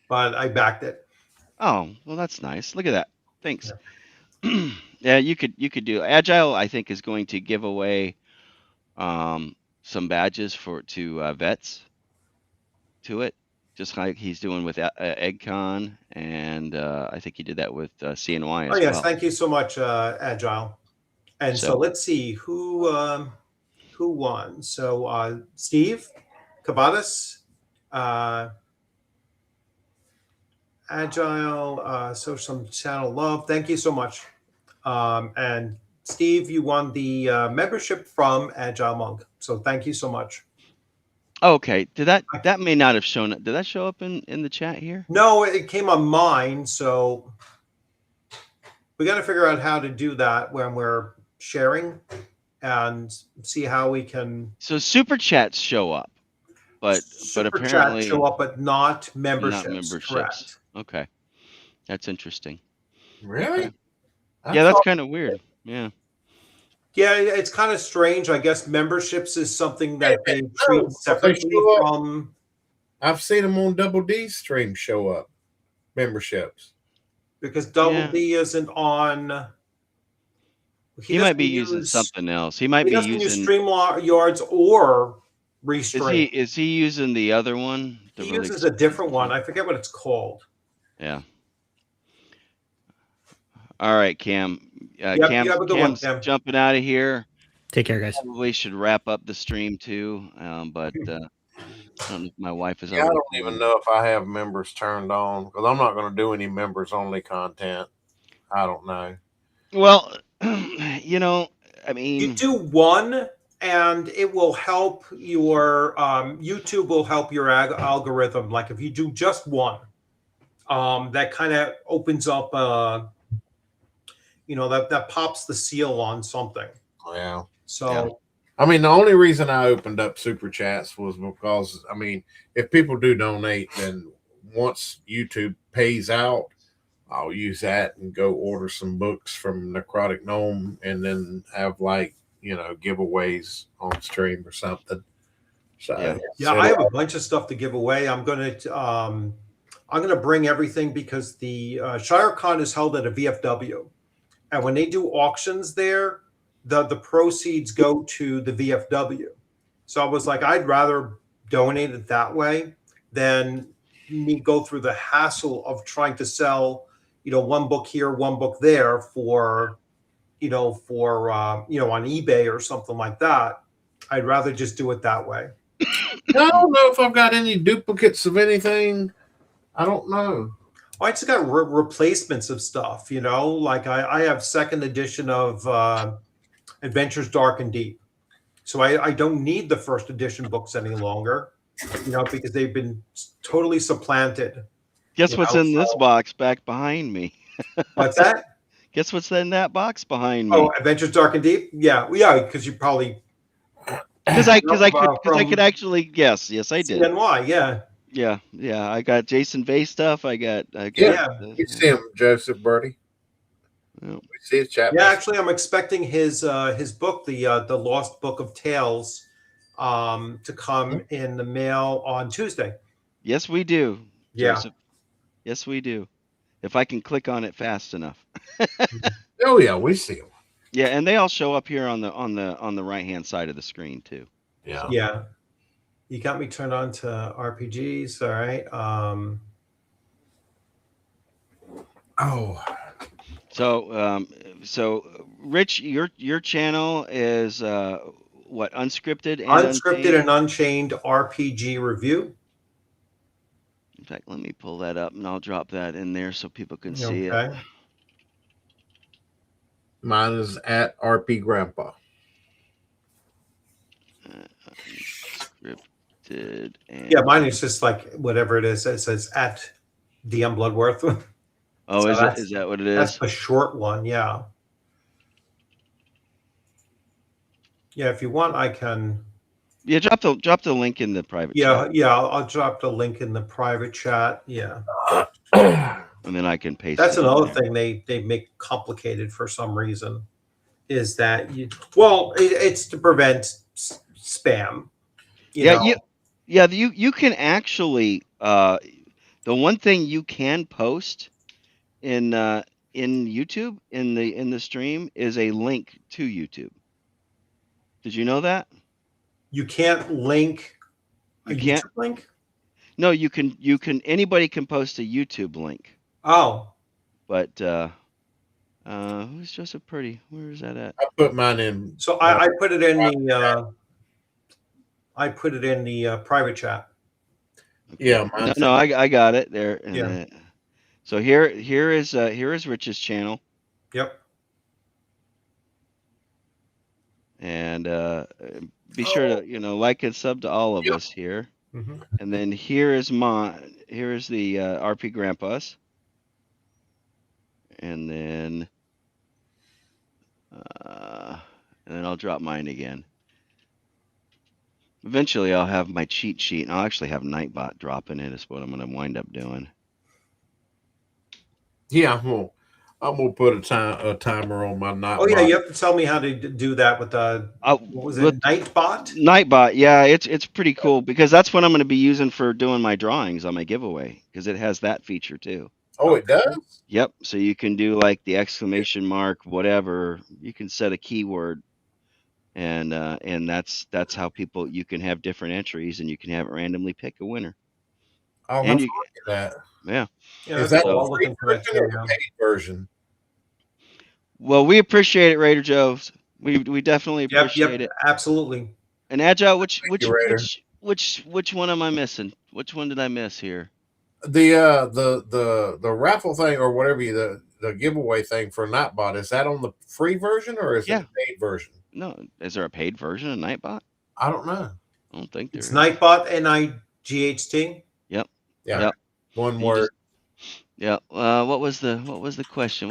but I backed it. Oh, well, that's nice. Look at that. Thanks. Yeah, yeah you could do Agile. I think is going to give away some badges to vets to it, just like he's doing with EggCon, and I think he did that with CNY as well. Oh yes, thank you so much, Agile. And so let's see who won. So Steve Cavadas, Agile, so some channel love. Thank you so much. And Steve, you won the membership from Agile Monk. So thank you so much. Okay. That may not have shown up. Did that show up in the chat here? No, it came on mine. So we got to figure out how to do that when we're sharing and see how we can. So super chats show up, but apparently show up, but not memberships. Not memberships. Correct. Okay, that's interesting. Really? Okay. Yeah, that's kind of weird. Yeah. Yeah, it's kind of strange. I guess memberships is something that they treat separately from. I've seen them on Double D's stream show up. Memberships. Because Double D isn't on. He might be using something else. He might be using StreamYards or Restream. Is he using the other one? He uses a different one. I forget what it's called. Yeah. All right, Cam. Cam's jumping out of here. Take care, guys. Probably should wrap up the stream too. But I don't know if my wife is. I don't even know if I have members turned on because I'm not going to do any members only content. I don't know. Well, I mean, you do one, and it will help your YouTube will help your algorithm. Like if you do just one, that kind of opens up. That pops the seal on something. Yeah. So, yeah. I mean, the only reason I opened up super chats was because, I mean, if people do donate, then once YouTube pays out, I'll use that and go order some books from Necrotic Gnome and then have giveaways on stream or something. So yeah, I have a bunch of stuff to give away. I'm gonna bring everything because the ShireCon is held at a VFW. And when they do auctions there, the proceeds go to the VFW. So I was like, I'd rather donate it that way than me go through the hassle of trying to sell, one book here, one book there for on eBay or something like that. I'd rather just do it that way. I don't know if I've got any duplicates of anything. I don't know. I just got replacements of stuff, like I have second edition of Adventures Dark and Deep. So I don't need the first edition books any longer, because they've been totally supplanted. Guess what's in this box back behind me? What's that? Guess what's in that box behind me? Oh, Adventures Dark and Deep? Yeah, because you probably... Because I could actually guess. Yes, I did. CNY, yeah. Yeah. I got Jason Bay stuff. I got you see him, Joseph Birdie. Yeah. We see his chat. Yeah, actually, I'm expecting his book, the Lost Book of Tales, to come in the mail on Tuesday. Yes, we do. Yeah. Joseph. Yes, we do. If I can click on it fast enough. Oh yeah, we see them. Yeah, and they all show up here on the right hand side of the screen too. Yeah. So. Yeah. You got me turned on to RPGs. All right. Oh. So Rich, your channel is what, unscripted and Unscripted unchained? and Unchained RPG review. In fact, let me pull that up and I'll drop that in there so people can see it. Okay. Mine is at RPGrandPa. Unscripted and Yeah, mine is just like whatever it is. It says at DM Bloodworth. oh, So is that what it That's is? the short one. Yeah. Yeah. If you want, I can. Yeah, drop the link in the private Yeah. chat. Yeah. I'll drop the link in the private chat. Yeah. And then I can paste That's it in another there. thing they make complicated for some reason. Is that it's to prevent spam. You can actually the one thing you can post in YouTube in the stream is a link to YouTube. Did you know that? You can't link a You can't. YouTube link? No, you can anybody can post a YouTube link. Oh. But who's Joseph Purdy? Where is that at? I put mine in. So I put it in the private chat. Okay. Yeah, No, I got it there. And Yeah. So here is Rich's channel. Yep. And be sure to like and sub to all of us here. Mm-hmm. And then here is mine. Here is the RPGrandPa's. And then I'll drop mine again. Eventually, I'll have my cheat sheet, and I'll actually have Nightbot dropping it. Is what I'm going to wind up doing. Yeah, I'm gonna put a timer on my Nightbot. Oh yeah, you have to tell me how to do that with what was it, Nightbot? Nightbot, yeah, it's pretty cool because that's what I'm going to be using for doing my drawings on my giveaway because it has that feature too. Oh, it does? Yep. So you can do like the exclamation mark, whatever. You can set a keyword, and that's how you can have different entries, and you can have it randomly pick a winner. I'll have to look at that. Yeah. Is that the free version or the paid version? Well, we appreciate it, Raider Joe. We definitely appreciate it. Absolutely. And Agile, which one am I missing? Which one did I miss here? The raffle thing or whatever the giveaway thing for Nightbot, is that on the free version or is it the paid version? No, is there a paid version of Nightbot? I don't know. I don't think there it's is. Nightbot, NIGHT. Yep. Yeah. Yep. One word. Yeah. What was the question?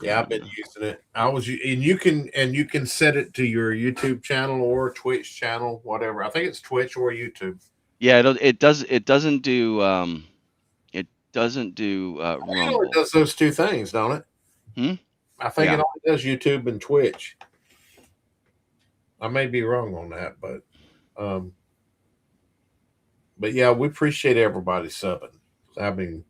Yeah, I've been using it. And you can set it to your YouTube channel or Twitch channel, whatever. I think it's Twitch or YouTube. Yeah, it doesn't do Rumble. It only does those two things, don't it? I think it only does YouTube and Twitch. I may be wrong on that, but yeah, we appreciate everybody subbing. I mean,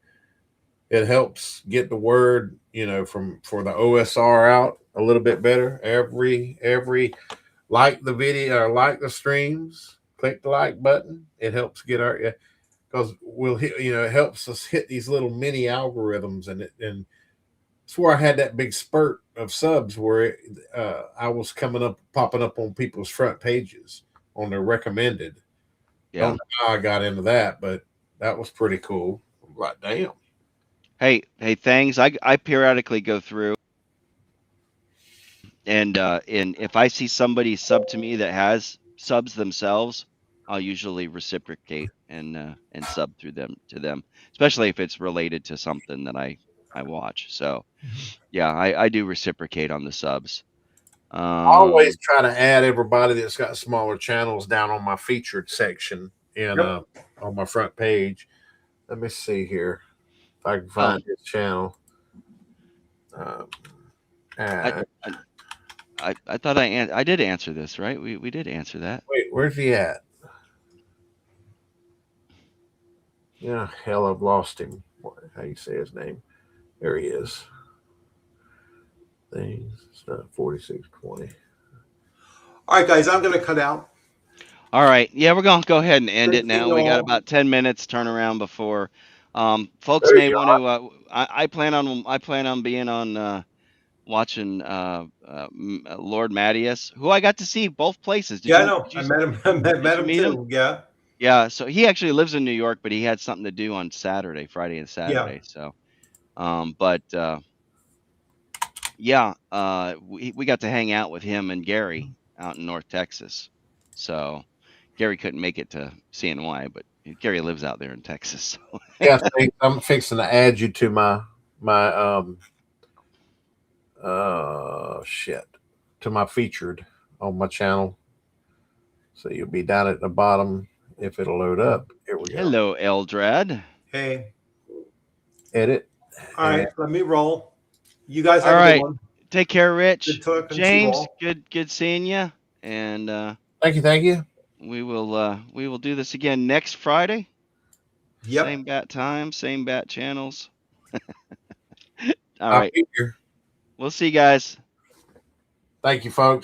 it helps get the word, for the OSR out a little bit better. Every like the video or like the streams, click the like button. It helps get because we'll hit, it helps us hit these little mini algorithms, and it's where I had that big spurt of subs where I was popping up on people's front pages on their recommended. Yeah. Don't know how I got into that, but that was pretty cool. I'm like, damn. Hey, Thangs, I periodically go through and if I see somebody sub to me that has subs themselves, I'll usually reciprocate and sub to them, especially if it's related to something that I watch. So yeah, I do reciprocate on the subs. I always try to add everybody that's got smaller channels down on my featured section on my front page. Let me see here if I can find his channel. I thought I did answer this, right? We did answer that. Wait, where's he at? Yeah, hell, I've lost him. How you say his name? There he is. Things stuff 4620. All right, guys, I'm going to cut out. All right. Yeah, we're going to go ahead and end Good it now. seeing We got all. about 10 minutes turnaround before folks There may you want to I plan on being on watching Lord Mattias, who I got to see both places. Yeah, I know. I met him. I met you him meet him? too. Yeah. Yeah, so he actually lives in New York, but he had something to do on Friday and Yeah. Saturday. So but yeah, we got to hang out with him and Gary out in North Texas. So Gary couldn't make it to CNY, but Gary lives out there in Texas. So. Yeah, I'm fixing to add you to my shit, to my featured on my channel. So you'll be down at the bottom if it'll load up. Here we go. Hello, Eldrad. Hey. Edit. All right, let me roll. You guys have all a right. good one. Take care, Rich. Good talking to you James, all. good seeing you. And thank you. We will do this again next Friday. Yep. Same bat time, same bat channels. All I'll right. be here. We'll see you guys. Thank you, folks.